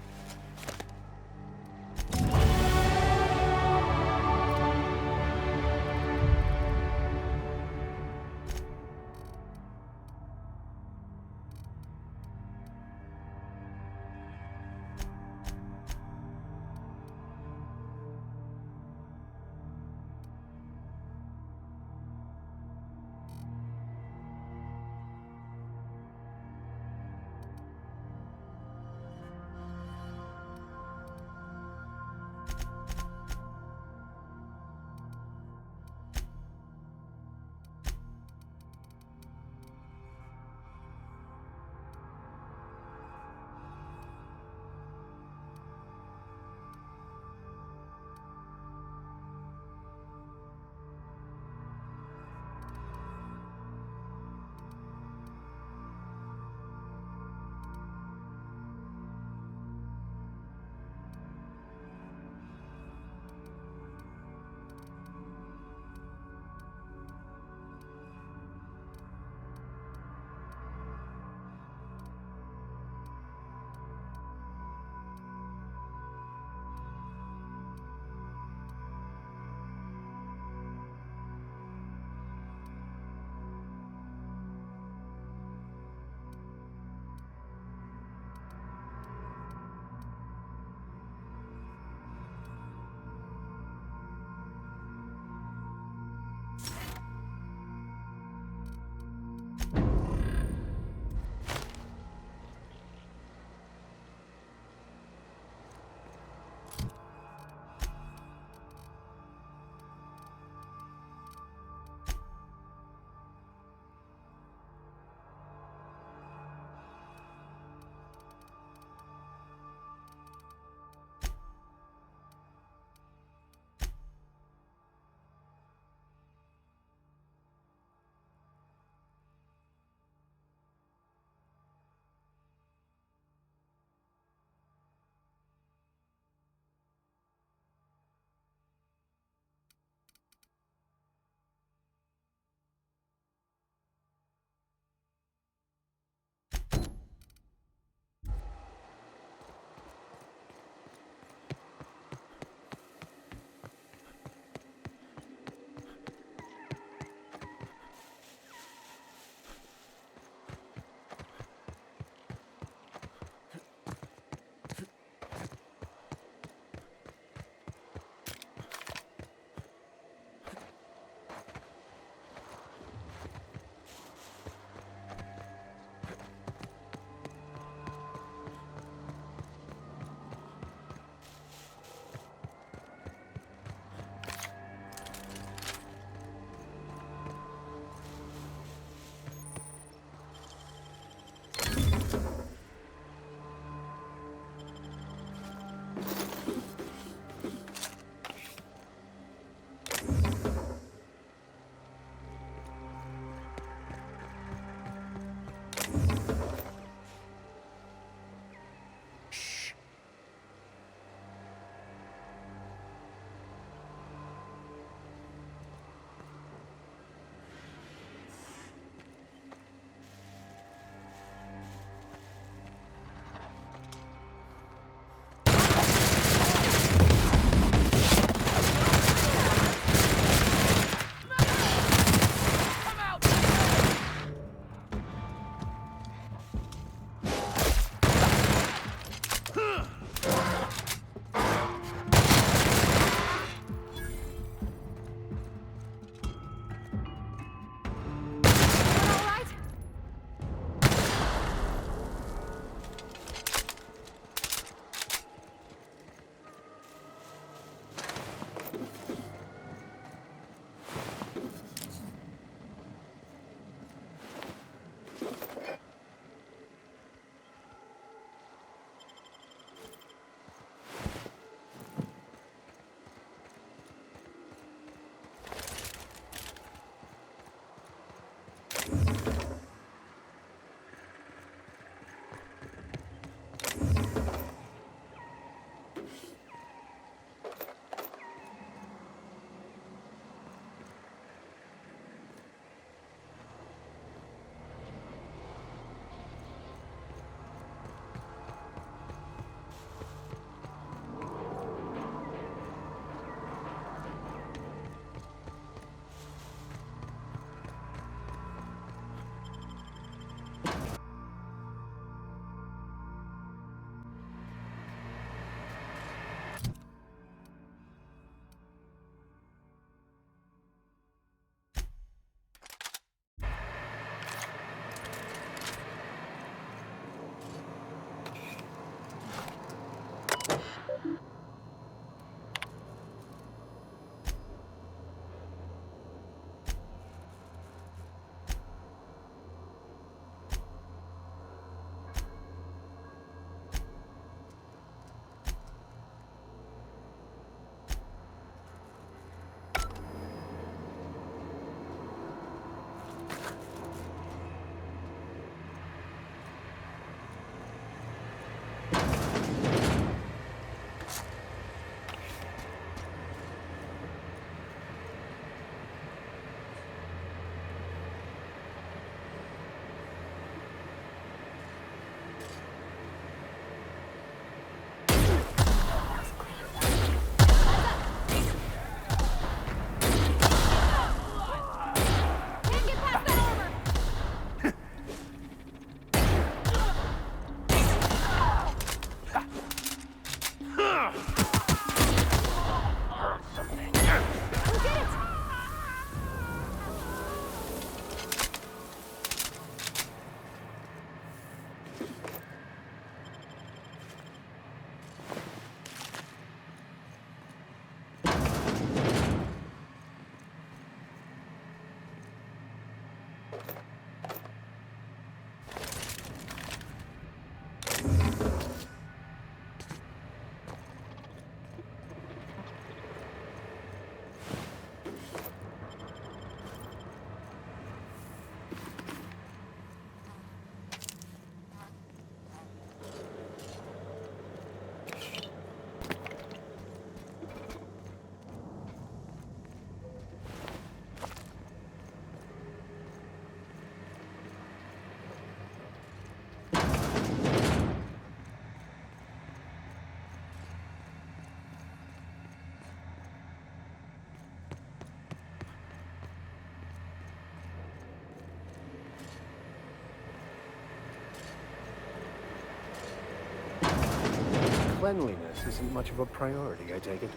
F: Cleanliness isn't much of a priority, I take it.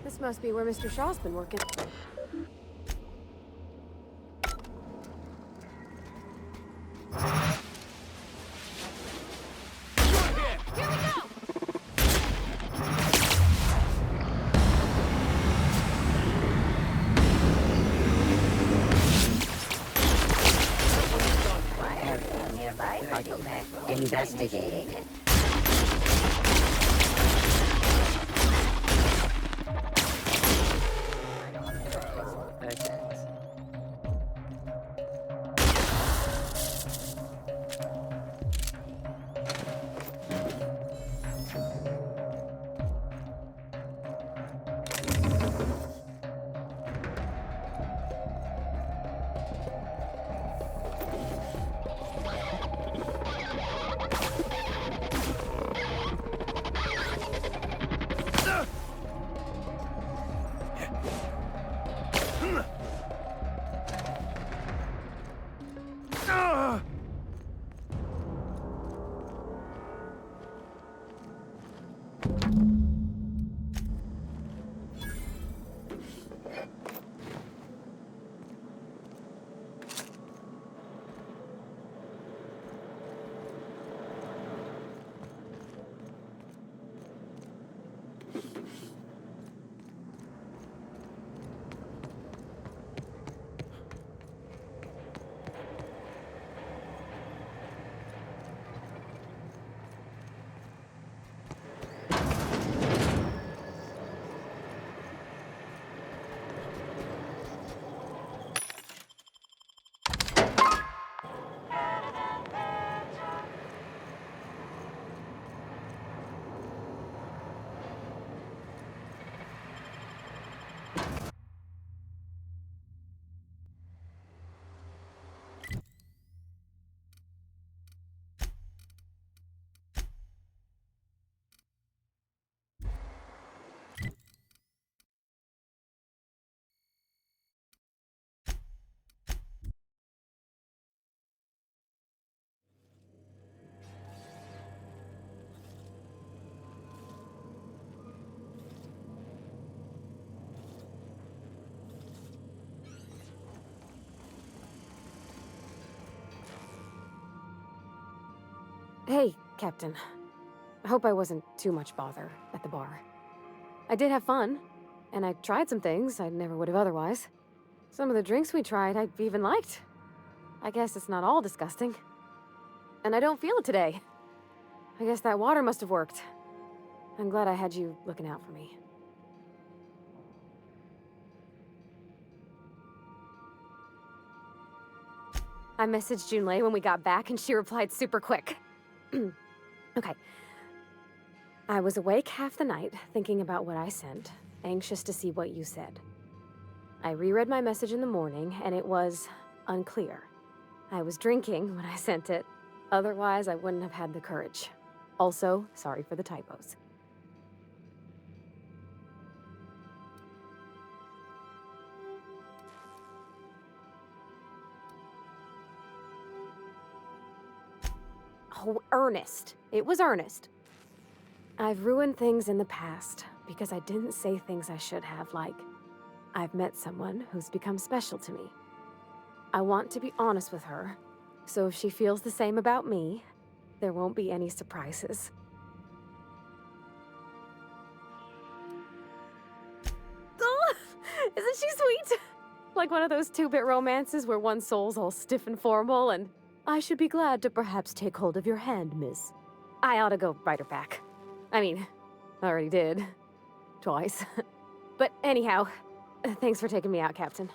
C: This must be where Mr. Shaw's been working.
O: Nearby artifact investigating.
C: Hey, Captain. I hope I wasn't too much bother at the bar. I did have fun, and I tried some things I never would have otherwise. Some of the drinks we tried I even liked. I guess it's not all disgusting. And I don't feel it today. I guess that water must have worked. I'm glad I had you looking out for me. I messaged Junlei when we got back, and she replied super quick. Okay. I was awake half the night, thinking about what I sent, anxious to see what you said. I reread my message in the morning, and it was unclear. I was drinking when I sent it. Otherwise, I wouldn't have had the courage. Also, sorry for the typos. Oh, Ernest. It was Ernest. I've ruined things in the past because I didn't say things I should have, like, I've met someone who's become special to me. I want to be honest with her, so if she feels the same about me, there won't be any surprises. Oh, isn't she sweet? Like one of those two-bit romances where one soul's all stiff and formal and, I should be glad to perhaps take hold of your hand, miss. I ought to go write her back. I mean, I already did. Twice. But anyhow, thanks for taking me out, Captain.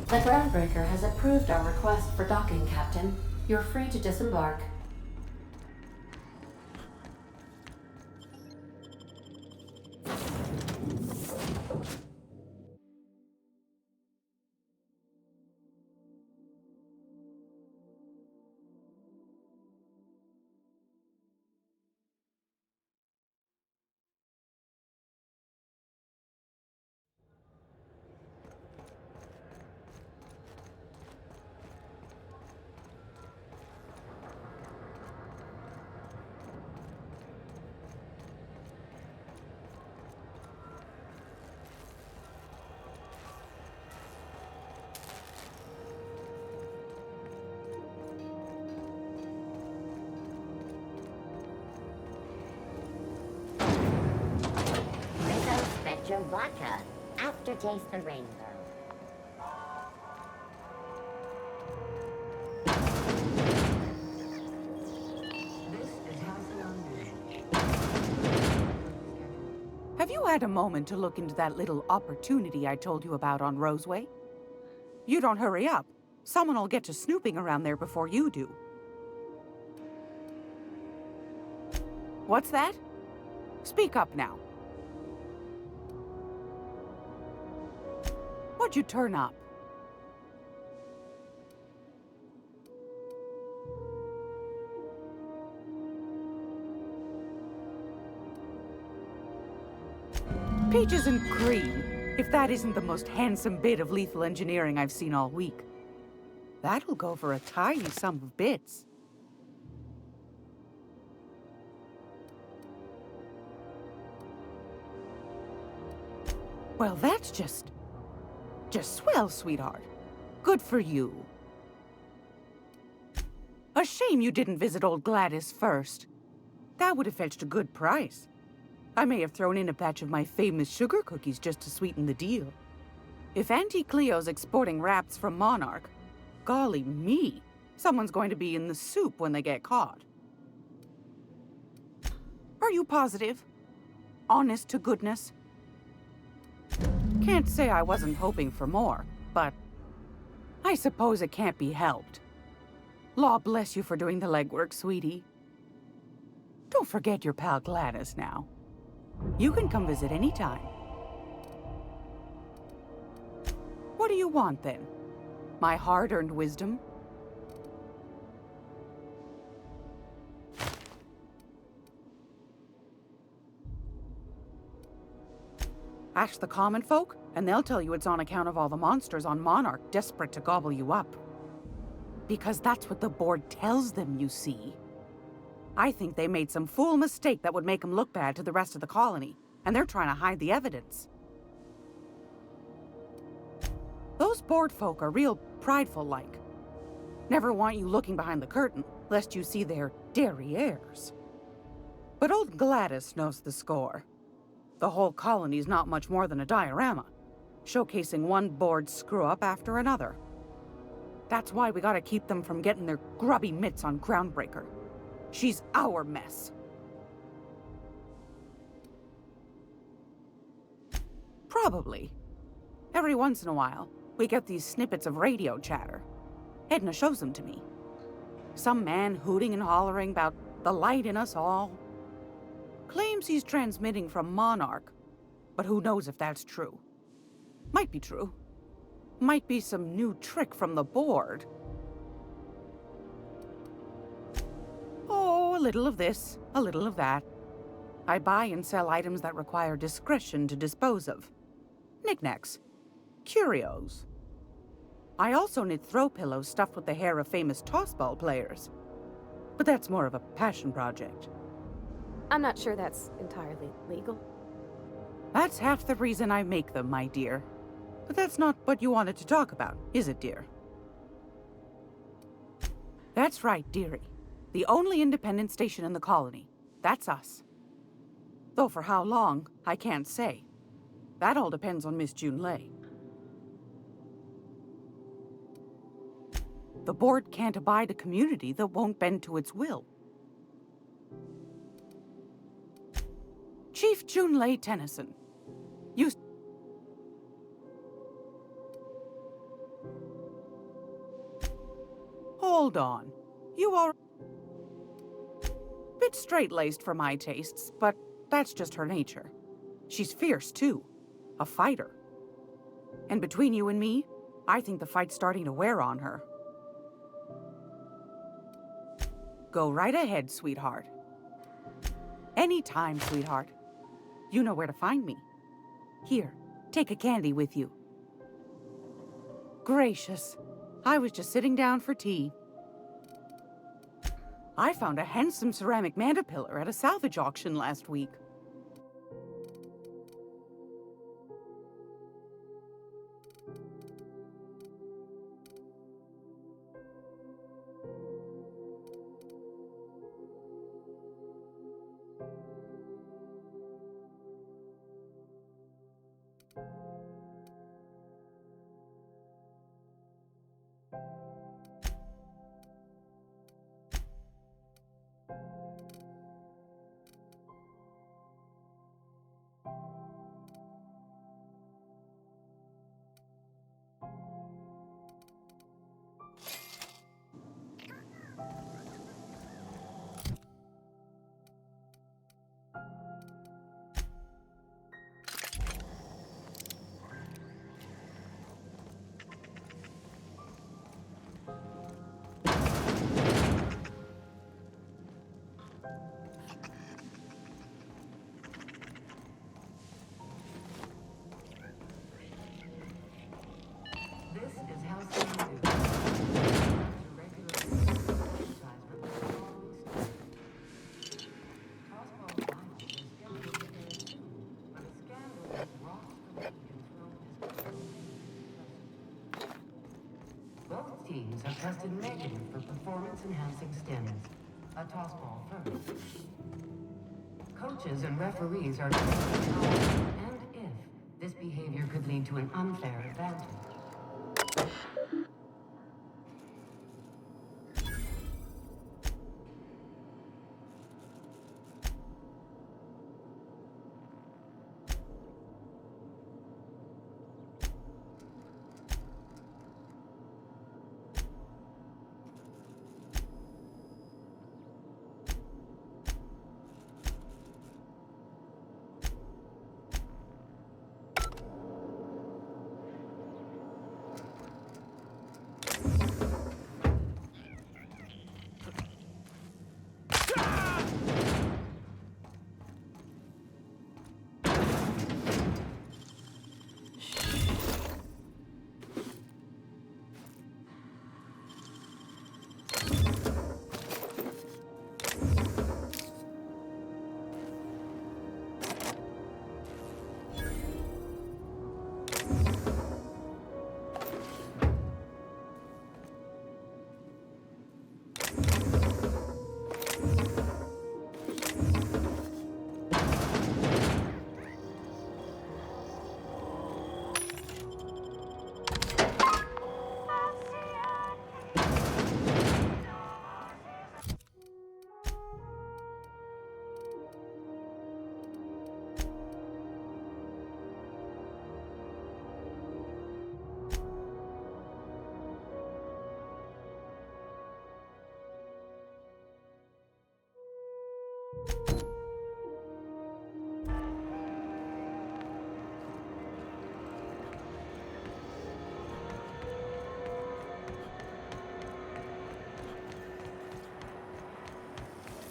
D: The groundbreaker has approved our request for docking, Captain. You're free to disembark.
O: your vodka. Aftertaste the rainbow.
J: Have you had a moment to look into that little opportunity I told you about on Roseway? You don't hurry up. Someone will get to snooping around there before you do. What's that? Speak up now. What'd you turn up? Peaches and cream, if that isn't the most handsome bit of lethal engineering I've seen all week. That'll go for a tidy sum of bits. Well, that's just swell, sweetheart. Good for you. A shame you didn't visit old Gladys first. That would have fetched a good price. I may have thrown in a batch of my famous sugar cookies just to sweeten the deal. If Auntie Cleo's exporting wraps from Monarch, golly me, someone's going to be in the soup when they get caught. Are you positive? Honest to goodness? Can't say I wasn't hoping for more, but I suppose it can't be helped. Law bless you for doing the legwork, sweetie. Don't forget your pal Gladys now. You can come visit anytime. What do you want, then? My hard-earned wisdom? Ask the common folk, and they'll tell you it's on account of all the monsters on Monarch desperate to gobble you up. Because that's what the board tells them, you see. I think they made some fool mistake that would make them look bad to the rest of the colony, and they're trying to hide the evidence. Those board folk are real prideful-like. Never want you looking behind the curtain, lest you see their derrieres. But old Gladys knows the score. The whole colony's not much more than a diorama, showcasing one board screw-up after another. That's why we gotta keep them from getting their grubby mitts on Groundbreaker. She's our mess. Probably. Every once in a while, we get these snippets of radio chatter. Edna shows them to me. Some man hooting and hollering about the light in us all. Claims he's transmitting from Monarch, but who knows if that's true. Might be true. Might be some new trick from the board. Oh, a little of this, a little of that. I buy and sell items that require discretion to dispose of. Knickknacks. Curios. I also knit throw pillows stuffed with the hair of famous tossball players. But that's more of a passion project.
C: I'm not sure that's entirely legal.
J: That's half the reason I make them, my dear. But that's not what you wanted to talk about, is it, dear? That's right, dearie. The only independent station in the colony. That's us. Though for how long, I can't say. That all depends on Miss Junlei. The board can't abide a community that won't bend to its will. Chief Junlei Tennyson. You... Hold on. You are... bit straight-laced for my tastes, but that's just her nature. She's fierce, too. A fighter. And between you and me, I think the fight's starting to wear on her. Go right ahead, sweetheart. Anytime, sweetheart. You know where to find me. Here, take a candy with you. Gracious. I was just sitting down for tea. I found a handsome ceramic mandapillar at a salvage auction last week.
G: This is how things do. After regular advertisement, the following story. Tossball Finals is scheduled to air soon, but a scandal has rocked the league and thrown discontinuity into question. Both teams have tested negative for performance-enhancing stims. A tossball first. Coaches and referees are debating how and if this behavior could lead to an unfair advantage.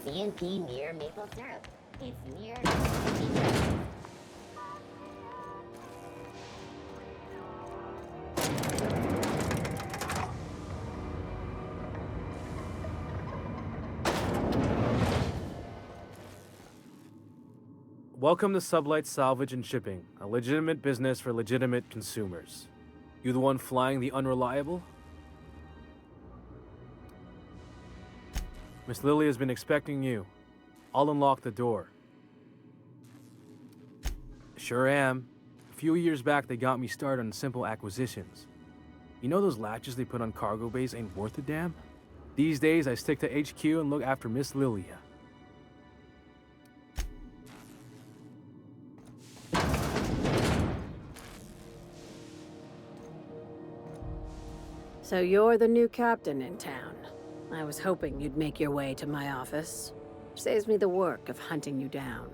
O: CNP near maple syrup. It's near breakfast.
I: Welcome to Sublight Salvage and Shipping, a legitimate business for legitimate consumers. You the one flying the unreliable? Miss Lily has been expecting you. I'll unlock the door. Sure am. A few years back, they got me started on simple acquisitions. You know those latches they put on cargo bays ain't worth a damn? These days, I stick to HQ and look after Miss Lilia.
V: So you're the new captain in town. I was hoping you'd make your way to my office. Saves me the work of hunting you down.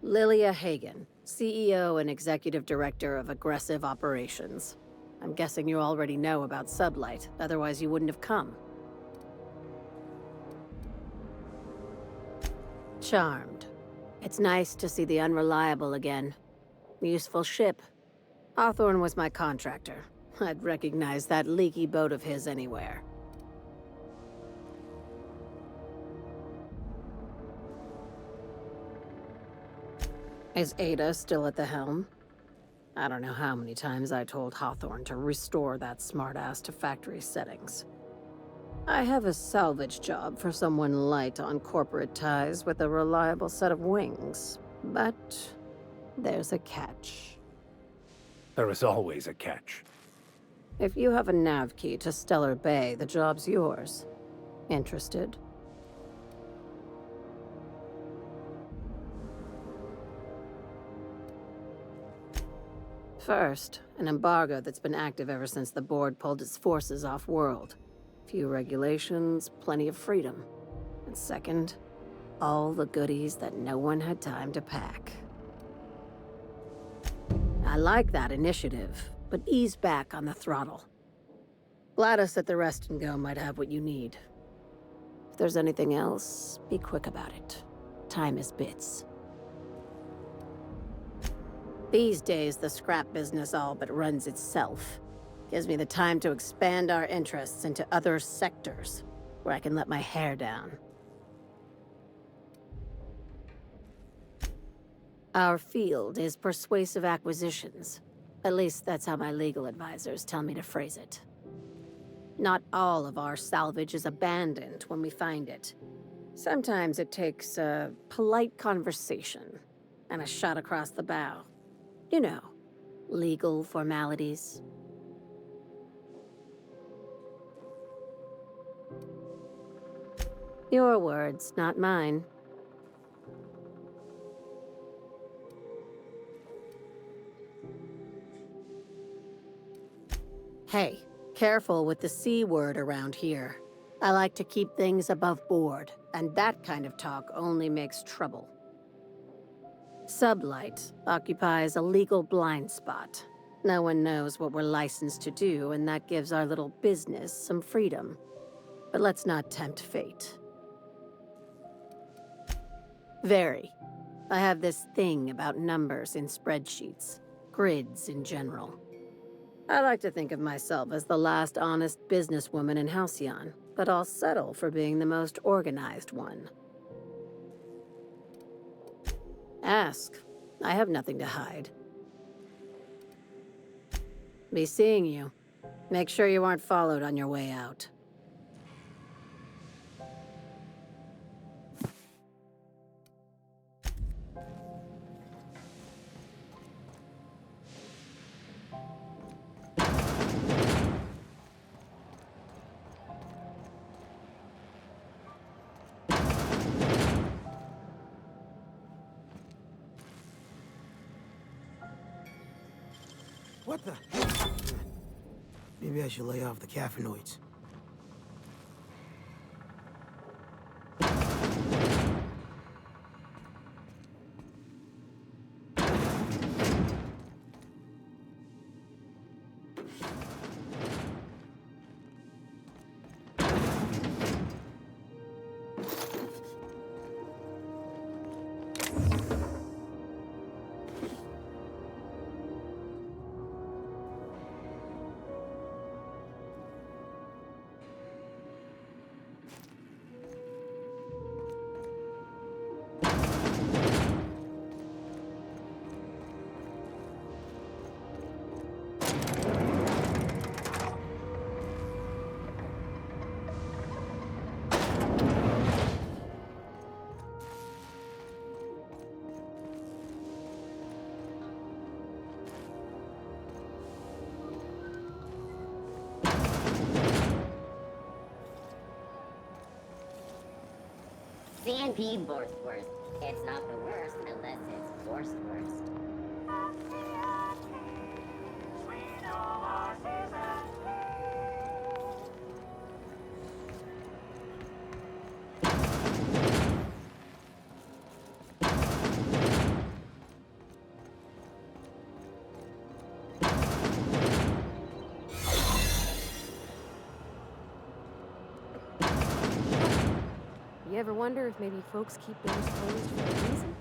V: Lilia Hagen, CEO and Executive Director of Aggressive Operations. I'm guessing you already know about Sublight, otherwise you wouldn't have come. Charmed. It's nice to see the Unreliable again. Useful ship. Hawthorne was my contractor. I'd recognize that leaky boat of his anywhere. Is Ada still at the helm? I don't know how many times I told Hawthorne to restore that smartass to factory settings. I have a salvage job for someone light on corporate ties with a reliable set of wings, but there's a catch.
F: There is always a catch.
V: If you have a nav key to Stellar Bay, the job's yours. Interested? First, an embargo that's been active ever since the board pulled its forces off-world. Few regulations, plenty of freedom. And second, all the goodies that no one had time to pack. I like that initiative, but ease back on the throttle. Gladys at the Rest and Go might have what you need. If there's anything else, be quick about it. Time is bits. These days, the scrap business all but runs itself. Gives me the time to expand our interests into other sectors, where I can let my hair down. Our field is persuasive acquisitions. At least that's how my legal advisors tell me to phrase it. Not all of our salvage is abandoned when we find it. Sometimes it takes a polite conversation and a shot across the bow. You know, legal formalities. Your words, not mine. Hey, careful with the C word around here. I like to keep things above board, and that kind of talk only makes trouble. Sublight occupies a legal blind spot. No one knows what we're licensed to do, and that gives our little business some freedom. But let's not tempt fate. Very. I have this thing about numbers in spreadsheets, grids in general. I like to think of myself as the last honest businesswoman in Halcyon, but I'll settle for being the most organized one. Ask. I have nothing to hide. Be seeing you. Make sure you aren't followed on your way out.
P: What the? Maybe I should lay off the caffeinoids.
O: CNP worst. It's not the worst unless it's forced worst.
C: You ever wonder if maybe folks keep doors closed for a reason?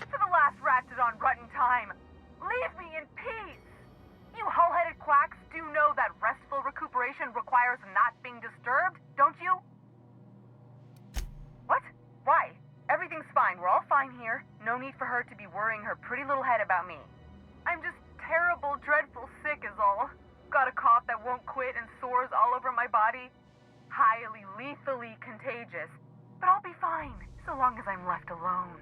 Q: To the last ratchet on rotten time, leave me in peace! You hull-headed quacks do know that restful recuperation requires not being disturbed, don't you? What? Why? Everything's fine. We're all fine here. No need for her to be worrying her pretty little head about me. I'm just terrible, dreadful sick is all. Got a cough that won't quit and sores all over my body. Highly, lethally contagious. But I'll be fine, so long as I'm left alone.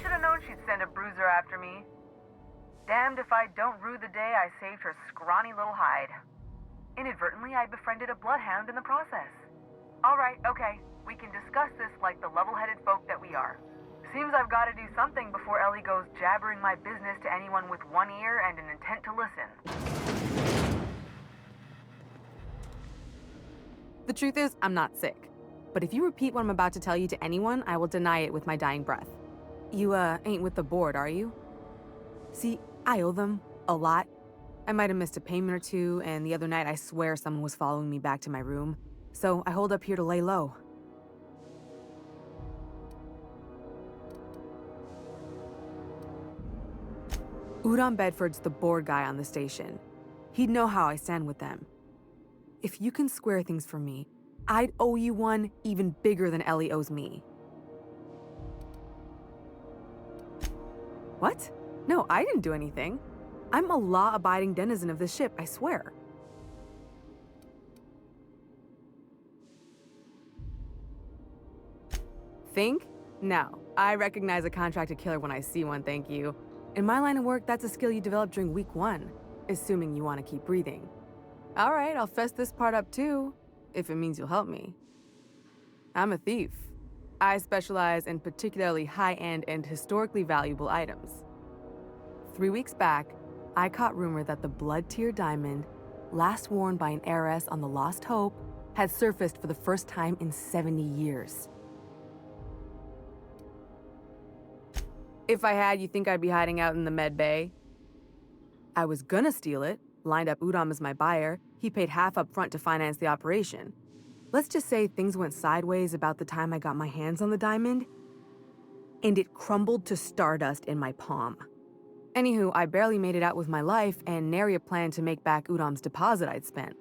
Q: Should've known she'd send a bruiser after me. Damned if I don't rue the day I saved her scrawny little hide. Inadvertently, I befriended a bloodhound in the process. Alright, okay. We can discuss this like the level-headed folk that we are. Seems I've got to do something before Ellie goes jabbering my business to anyone with one ear and an intent to listen.
J: The truth is, I'm not sick.
Q: but if you repeat what I'm about to tell you to anyone, I will deny it with my dying breath. You, ain't with the board, are you? See, I owe them a lot. I might have missed a payment or two, and the other night I swear someone was following me back to my room. So I hold up here to lay low. Udon Bedford's the board guy on the station. He'd know how I stand with them. If you can square things for me, I'd owe you one even bigger than Ellie owes me. What? No, I didn't do anything. I'm a law-abiding denizen of this ship, I swear. Think? No. I recognize a contracted killer when I see one, thank you. In my line of work, that's a skill you develop during week 1, assuming you want to keep breathing. All right, I'll fess this part up too, if it means you'll help me. I'm a thief. I specialize in particularly high-end and historically valuable items. 3 weeks back, I caught rumor that the Blood Tier diamond, last worn by an heiress on the Lost Hope, had surfaced for the first time in 70 years. If I had, you think I'd be hiding out in the med bay? I was gonna steal it, lined up Udom as my buyer. He paid half up front to finance the operation. Let's just say things went sideways about the time I got my hands on the diamond, and it crumbled to stardust in my palm. Anywho, I barely made it out with my life, and nary a plan to make back Udom's deposit I'd spent.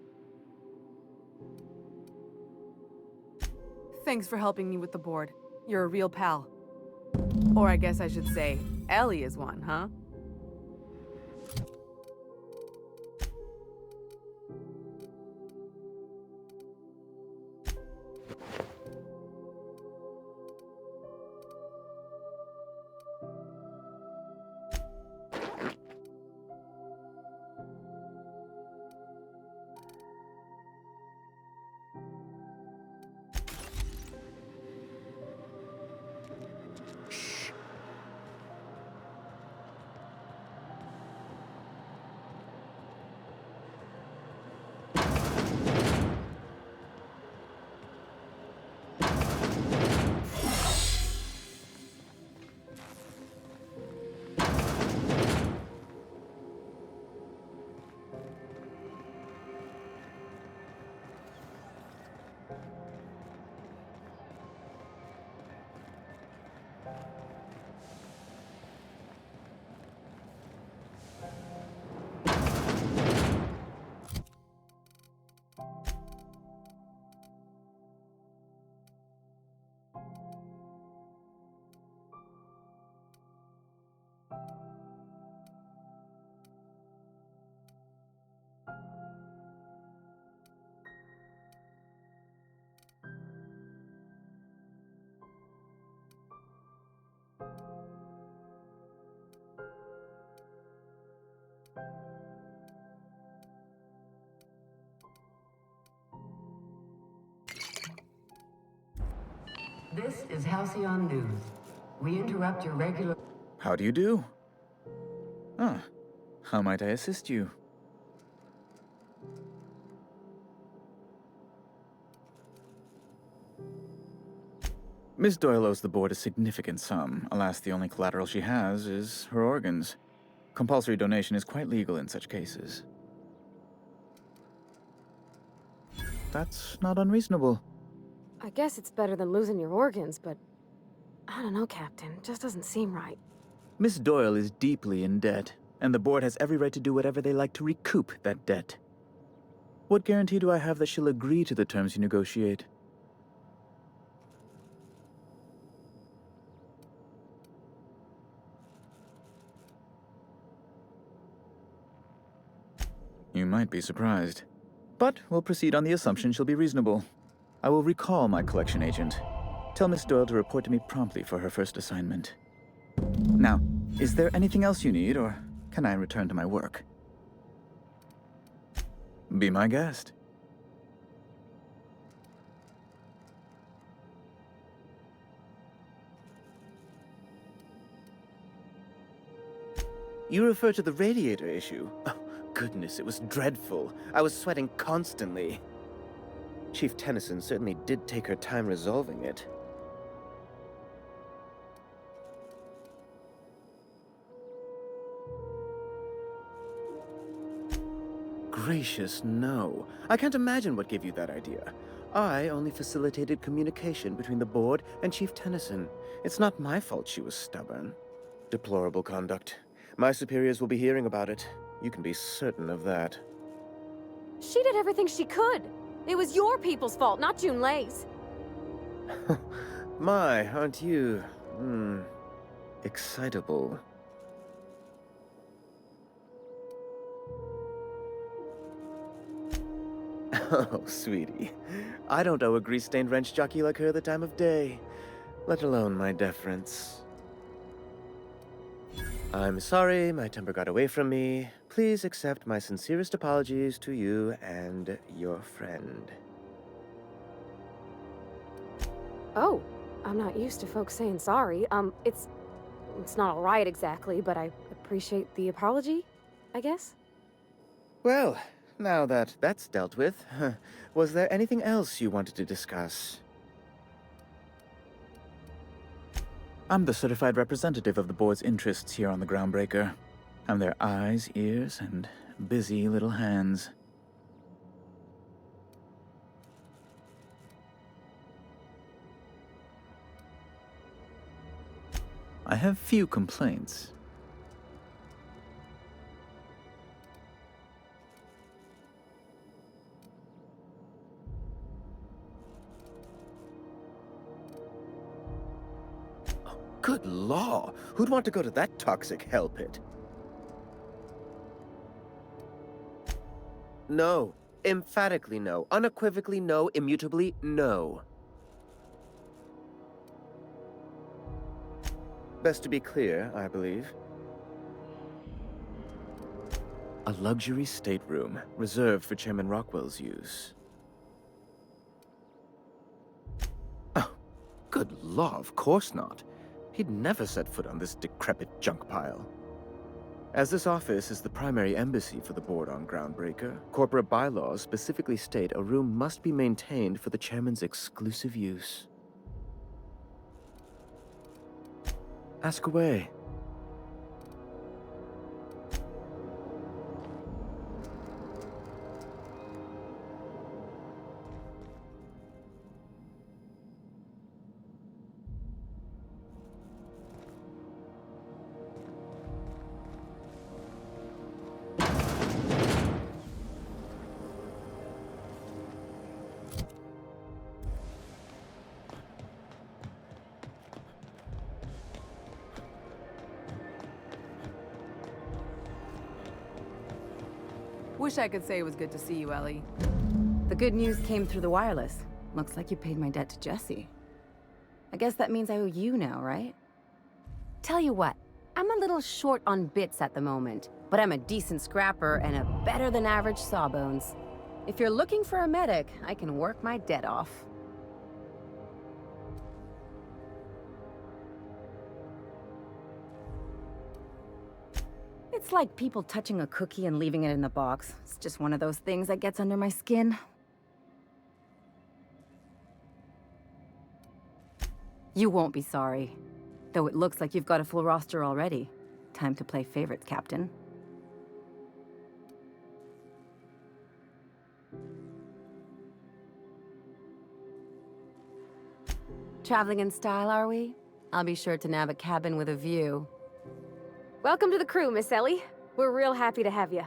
Q: Thanks for helping me with the board. You're a real pal. Or I guess I should say, Ellie is one, huh?
G: This is Halcyon News. We interrupt your regular...
H: How do you do? Ah, how might I assist you? Miss Doyle owes the board a significant sum. Alas, the only collateral she has is her organs. Compulsory donation is quite legal in such cases. That's not unreasonable.
C: I guess it's better than losing your organs, but I don't know, Captain. It just doesn't seem right.
H: Miss Doyle is deeply in debt, and the board has every right to do whatever they like to recoup that debt. What guarantee do I have that she'll agree to the terms you negotiate? You might be surprised. But we'll proceed on the assumption she'll be reasonable. I will recall my collection agent. Tell Miss Doyle to report to me promptly for her first assignment. Now, is there anything else you need, or can I return to my work? Be my guest. You refer to the radiator issue? Oh, goodness, it was dreadful. I was sweating constantly.
K: Chief Tennyson certainly did take her time resolving it. Gracious, no. I can't imagine what gave you that idea. I only facilitated communication between the board and Chief Tennyson. It's not my fault she was stubborn. Deplorable conduct. My superiors will be hearing about it. You can be certain of that.
C: She did everything she could. It was your people's fault, not Junlei's.
K: My, aren't you, excitable. Oh, sweetie. I don't owe a grease-stained wrench jockey like her the time of day, let alone my deference. I'm sorry my temper got away from me. Please accept my sincerest apologies to you and your friend.
C: Oh, I'm not used to folks saying sorry. It's not all right exactly, but I appreciate the apology, I guess.
K: Well, now that that's dealt with, was there anything else you wanted to discuss?
H: I'm the certified representative of the board's interests here on the Groundbreaker. I'm their eyes, ears, and busy little hands. I have few complaints.
K: Good law! Who'd want to go to that toxic hell pit? No. Emphatically no. Unequivocally no. Immutably no. Best to be clear, I believe. A luxury stateroom, reserved for Chairman Rockwell's use. Oh, good law, of course not. He'd never set foot on this decrepit junk pile. As this office is the primary embassy for the board on Groundbreaker, corporate bylaws specifically state a room must be maintained for the chairman's exclusive use. Ask away.
S: Wish I could say it was good to see you, Ellie. The good news came through the wireless. Looks like you paid my debt to Jesse. I guess that means I owe you now, right? Tell you what, I'm a little short on bits at the moment, but I'm a decent scrapper and a better-than-average sawbones. If you're looking for a medic, I can work my debt off. It's like people touching a cookie and leaving it in the box. It's just one of those things that gets under my skin. You won't be sorry. Though it looks like you've got a full roster already. Time to play favorites, Captain. Traveling in style, are we? I'll be sure to nab a cabin with a view.
C: Welcome to the crew, Miss Ellie. We're real happy to have you.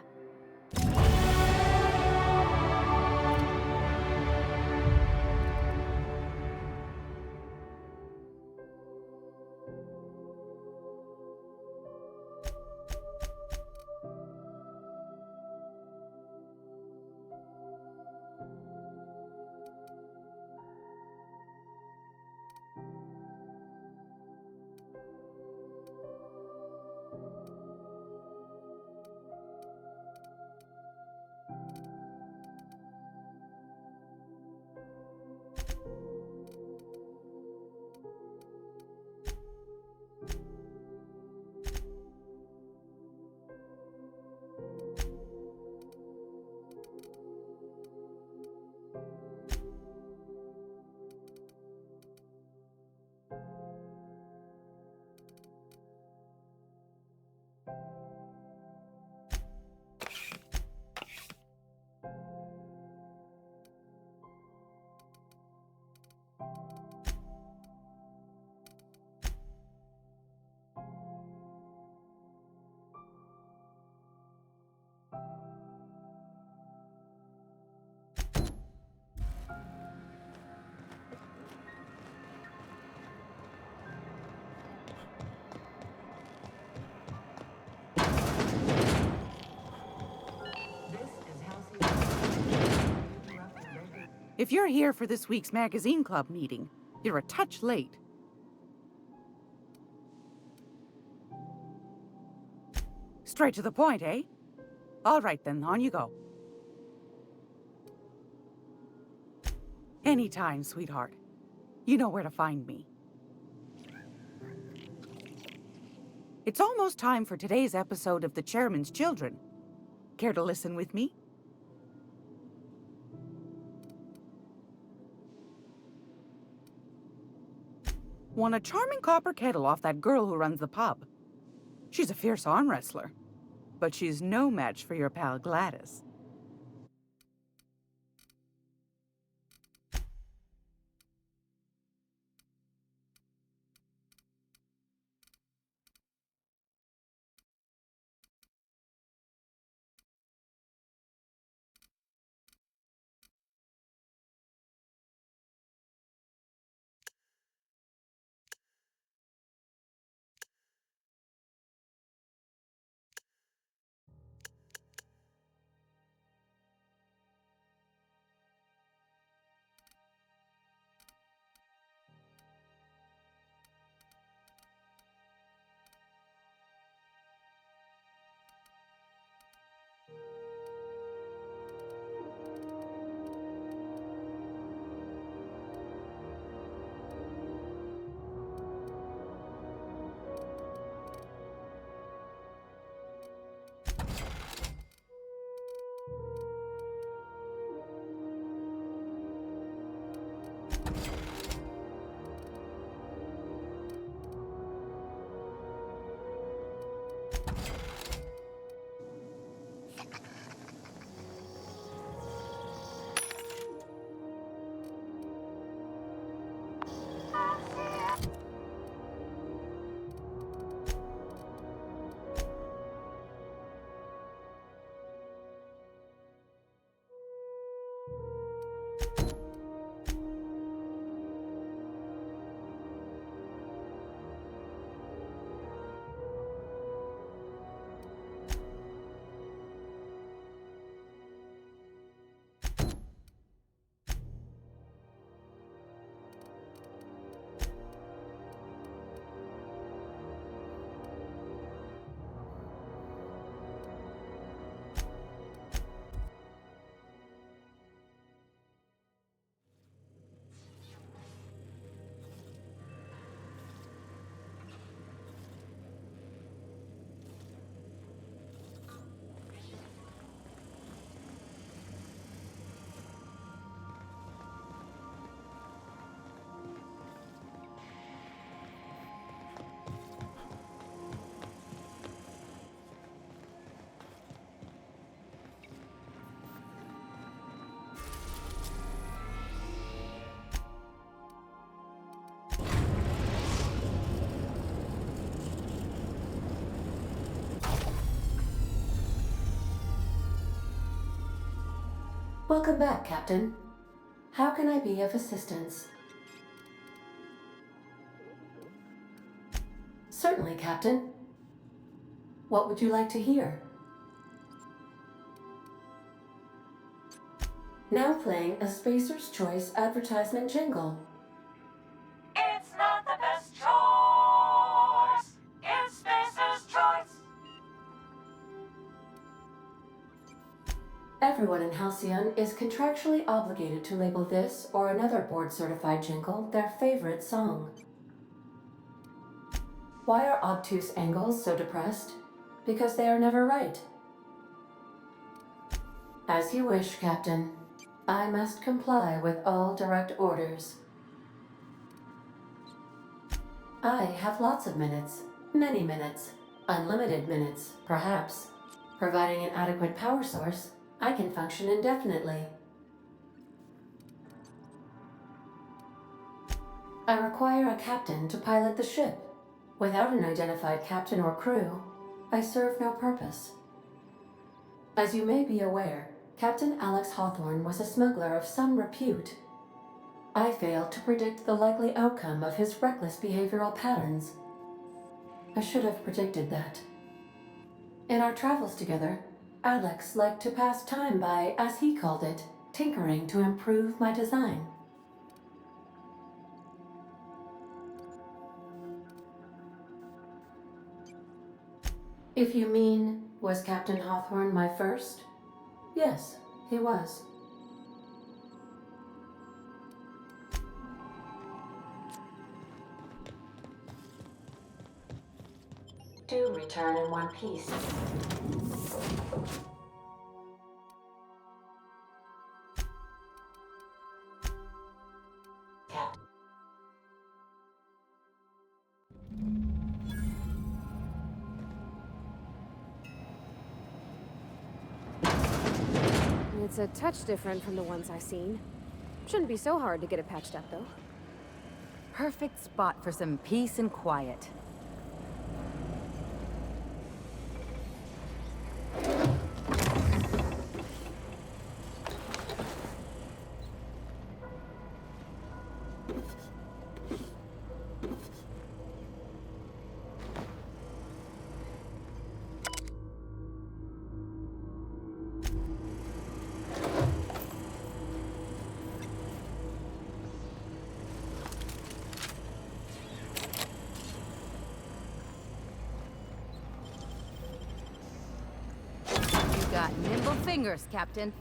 J: If you're here for this week's magazine club meeting, you're a touch late. Straight to the point, eh? All right then, on you go. Anytime, sweetheart. You know where to find me. It's almost time for today's episode of The Chairman's Children. Care to listen with me? Won a charming copper kettle off that girl who runs the pub. She's a fierce arm wrestler, but she's no match for your pal Gladys.
D: Welcome back, Captain. How can I be of assistance? Certainly, Captain. What would you like to hear? Now playing a Spacer's Choice advertisement jingle.
N: It's not the best choice. It's Spacer's Choice.
D: Everyone in Halcyon is contractually obligated to label this or another board-certified jingle their favorite song. Why are obtuse angles so depressed? Because they are never right. As you wish, Captain. I must comply with all direct orders. I have lots of minutes. Many minutes. Unlimited minutes, perhaps. Providing an adequate power source, I can function indefinitely. I require a captain to pilot the ship. Without an identified captain or crew, I serve no purpose. As you may be aware, Captain Alex Hawthorne was a smuggler of some repute. I failed to predict the likely outcome of his reckless behavioral patterns. I should have predicted that. In our travels together, Alex liked to pass time by, as he called it, tinkering to improve my design. If you mean, was Captain Hawthorne my first? Yes, he was. Do return in one piece.
C: It's a touch different from the ones I've seen. Shouldn't be so hard to get it patched up, though.
S: Perfect spot for some peace and quiet. Got nimble fingers, Captain.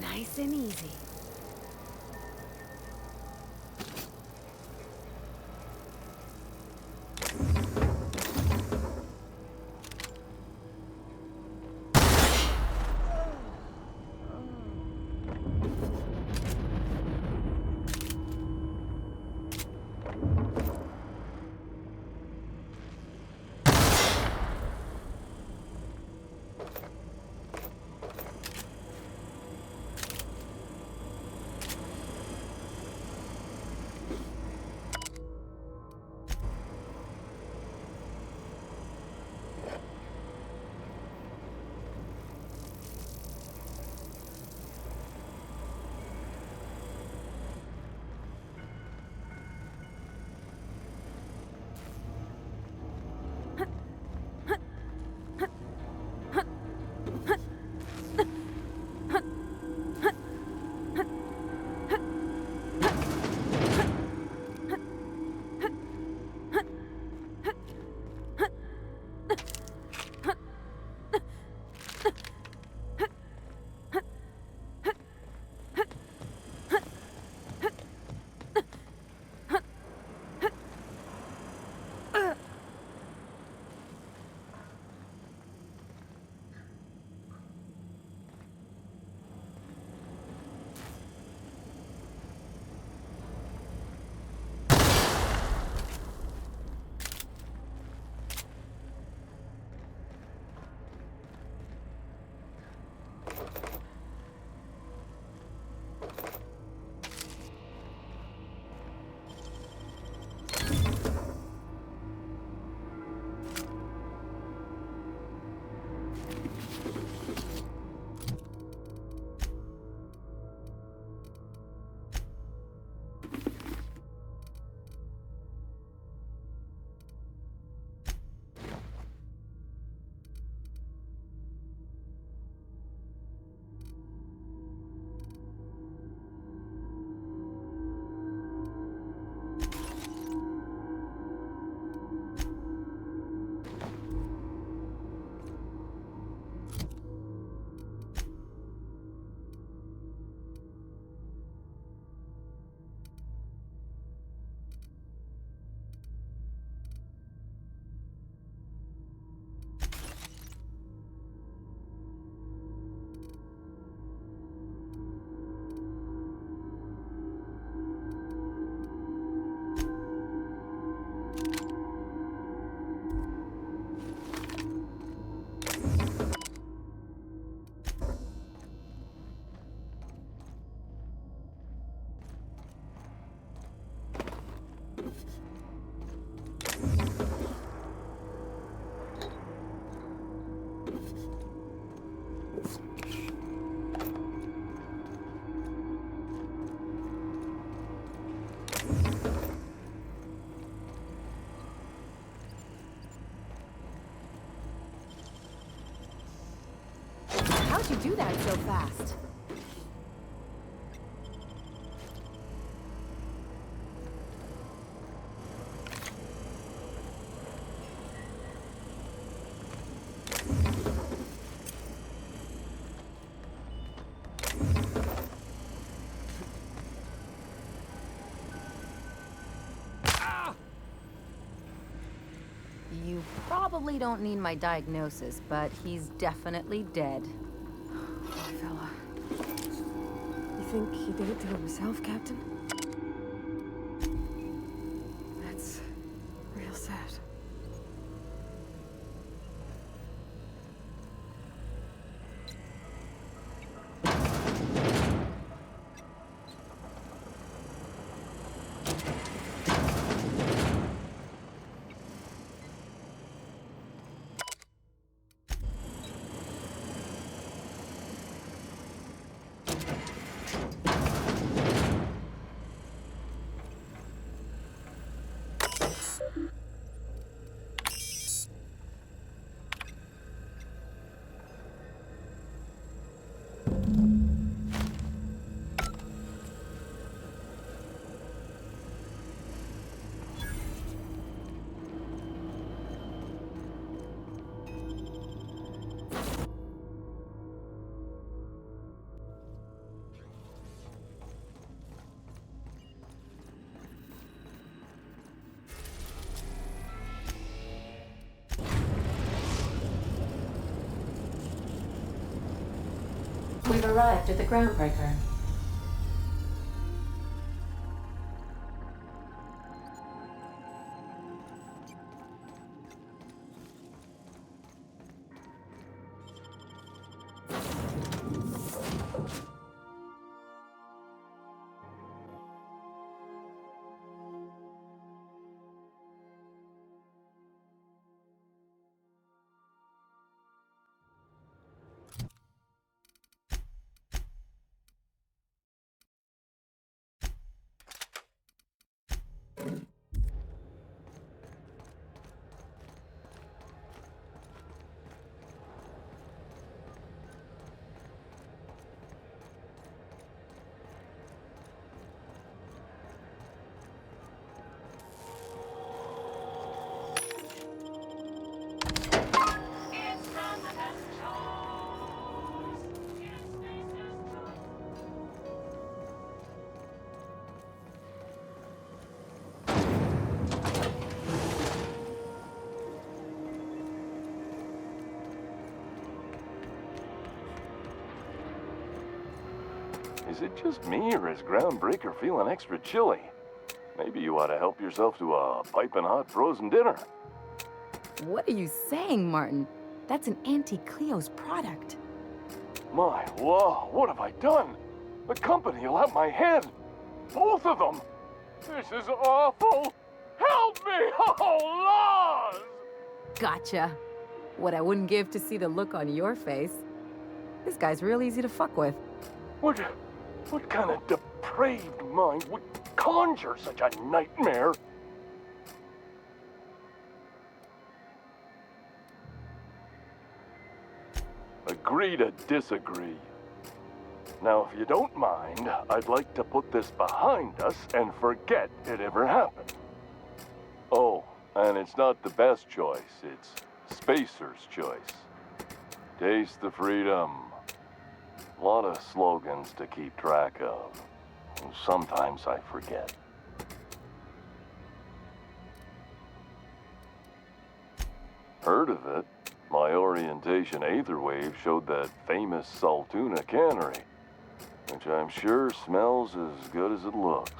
C: Nice and easy.
S: How'd you do that so fast? You probably don't need my diagnosis, but he's definitely dead.
C: Poor fella. You think he did it to himself, Captain? That's real sad.
D: We've arrived at the groundbreaker.
R: Is it just me, or is Groundbreaker feeling extra chilly? Maybe you ought to help yourself to a piping hot frozen dinner.
S: What are you saying, Martin? That's an Auntie Cleo's product.
R: My law, what have I done? The company will have my head. Both of them. This is awful. Help me! Oh, Lord!
S: Gotcha. What I wouldn't give to see the look on your face. This guy's real easy to fuck with.
R: What kind of depraved mind would conjure such a nightmare? Agree to disagree. Now, if you don't mind, I'd like to put this behind us and forget it ever happened. Oh, and it's not the best choice, it's Spacer's choice. Taste the freedom. A lot of slogans to keep track of. Sometimes I forget. Heard of it? My orientation aetherwave showed that famous Saltuna cannery, which I'm sure smells as good as it looks.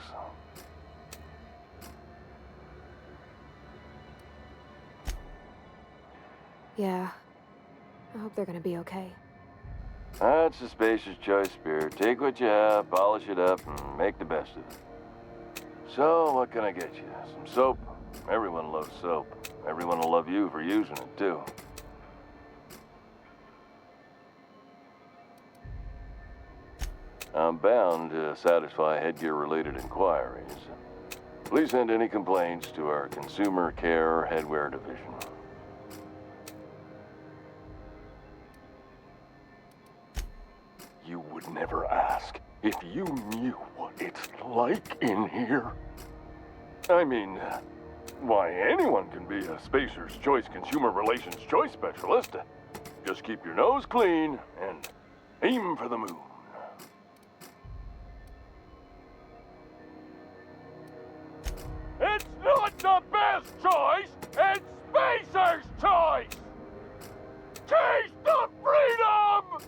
C: Yeah. I hope they're gonna be okay.
R: That's a Spacer's choice, Spirit. Take what you have, polish it up, and make the best of it. So, what can I get you? Some soap? Everyone loves soap. Everyone will love you for using it, too. I'm bound to satisfy headgear-related inquiries. Please send any complaints to our Consumer Care Headwear Division. never ask. If you knew what it's like in here. I mean, why, anyone can be a Spacer's Choice Consumer Relations Choice Specialist. Just keep your nose clean and aim for the moon. It's not the best choice, it's Spacer's choice! Taste the freedom!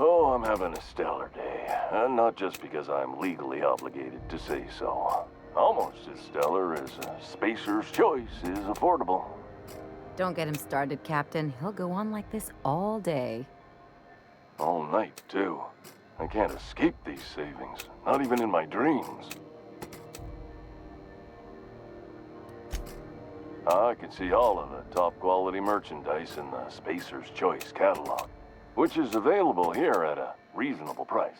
R: Oh, I'm having a stellar day. And not just because I'm legally obligated to say so. Almost as stellar as Spacer's Choice is affordable.
S: Don't get him started, Captain. He'll go on like this all day.
R: All night, too. I can't escape these savings, not even in my dreams. I can see all of the top quality merchandise in the Spacer's Choice catalog, which is available here at a reasonable price.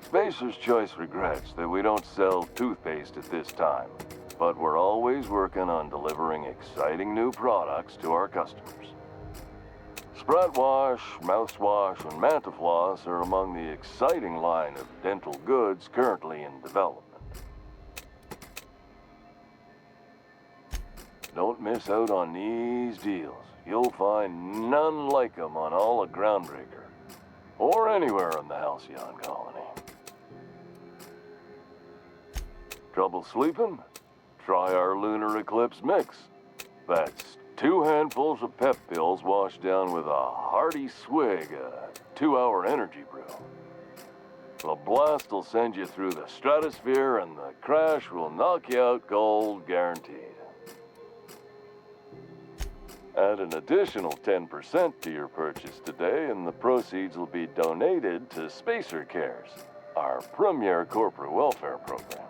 R: Spacer's Choice regrets that we don't sell toothpaste at this time, but we're always working on delivering exciting new products to our customers. Sprout Wash, Mouthwash, and Mantafloss are among the exciting line of dental goods currently in development. Don't miss out on these deals. You'll find none like them on all of Groundbreaker, or anywhere in the Halcyon colony. Trouble sleeping? Try our Lunar Eclipse Mix. That's 2 handfuls of pep pills washed down with a hearty swig of 2-hour energy brew. The blast will send you through the stratosphere and the crash will knock you out cold, guaranteed. Add an additional 10% to your purchase today and the proceeds will be donated to Spacer Cares, our premier corporate welfare program.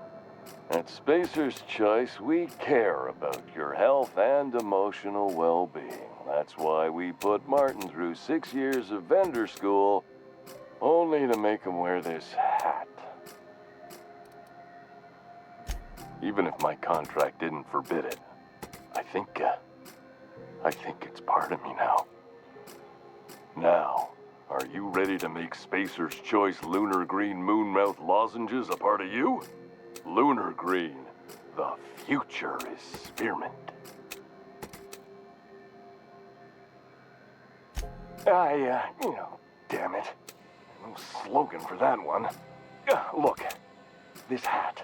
R: At Spacer's Choice, we care about your health and emotional well-being. That's why we put Martin through 6 years of vendor school, only to make him wear this hat. Even if my contract didn't forbid it, I think it's part of me now. Now, are you ready to make Spacer's Choice Lunar Green Moonmouth lozenges a part of you? Lunar Green, the future is spearmint. Damn it. No slogan for that one. Look, this hat,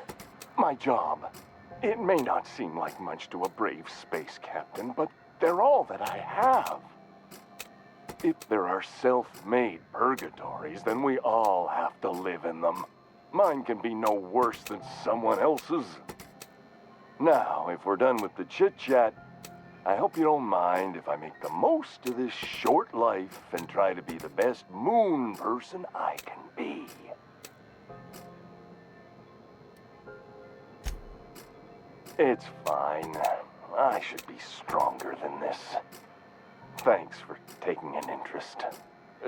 R: my job. It may not seem like much to a brave space captain, but they're all that I have. If there are self-made purgatories, then we all have to live in them. Mine can be no worse than someone else's. Now, if we're done with the chit-chat, I hope you don't mind if I make the most of this short life and try to be the best moon person I can be. It's fine. I should be stronger than this. Thanks for taking an interest.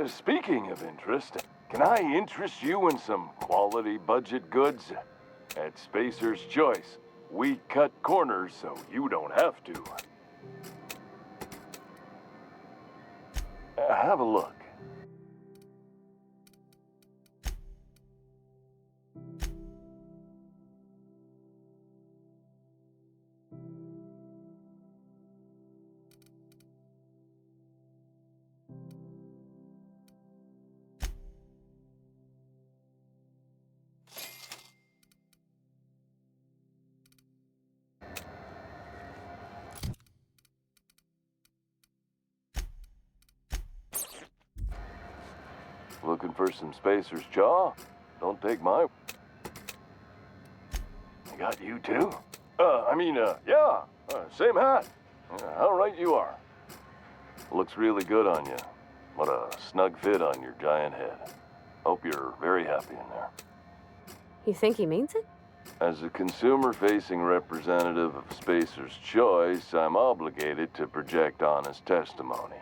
R: Speaking of interest, can I interest you in some quality budget goods? At Spacer's Choice, we cut corners so you don't have to. Have a look. Looking for some Spacer's Jaw? Don't take my... I got you too? Yeah, same hat. How right you are. Looks really good on you. What a snug fit on your giant head. Hope you're very happy in there.
C: You think he means it?
R: As a consumer-facing representative of Spacer's Choice, I'm obligated to project honest testimony,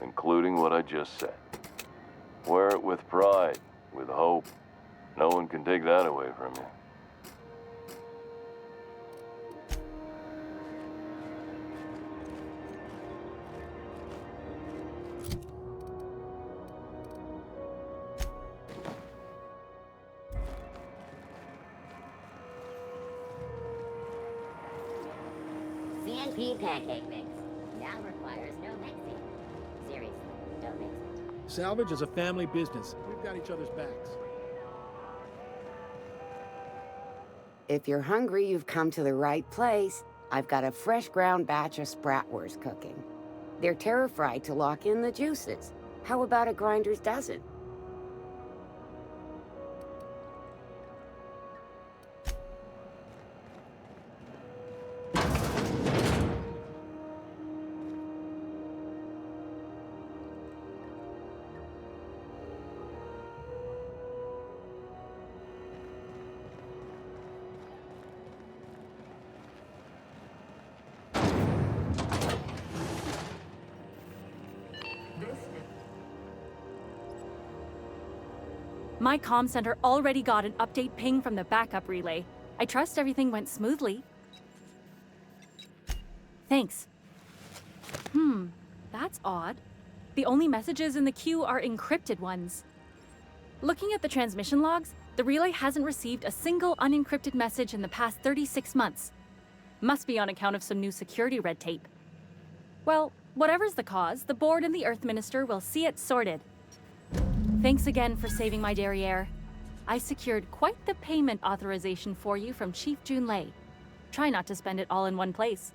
R: including what I just said. Wear it with pride, with hope. No one can take that away from you.
O: IP pancake mix. Now requires no mixing. Seriously, don't mix it.
L: Salvage is a family business. We've got each other's backs.
T: If you're hungry, you've come to the right place. I've got a fresh ground batch of spratwurst cooking. They're terra-fried to lock in the juices. How about a grinder's dozen?
W: My comm center already got an update ping from the backup relay. I trust everything went smoothly. Thanks. That's odd. The only messages in the queue are encrypted ones. Looking at the transmission logs, the relay hasn't received a single unencrypted message in the past 36 months. Must be on account of some new security red tape. Well, whatever's the cause, the board and the Earth Minister will see it sorted. Thanks again for saving my derriere. I secured quite the payment authorization for you from Chief Junlei. Try not to spend it all in one place.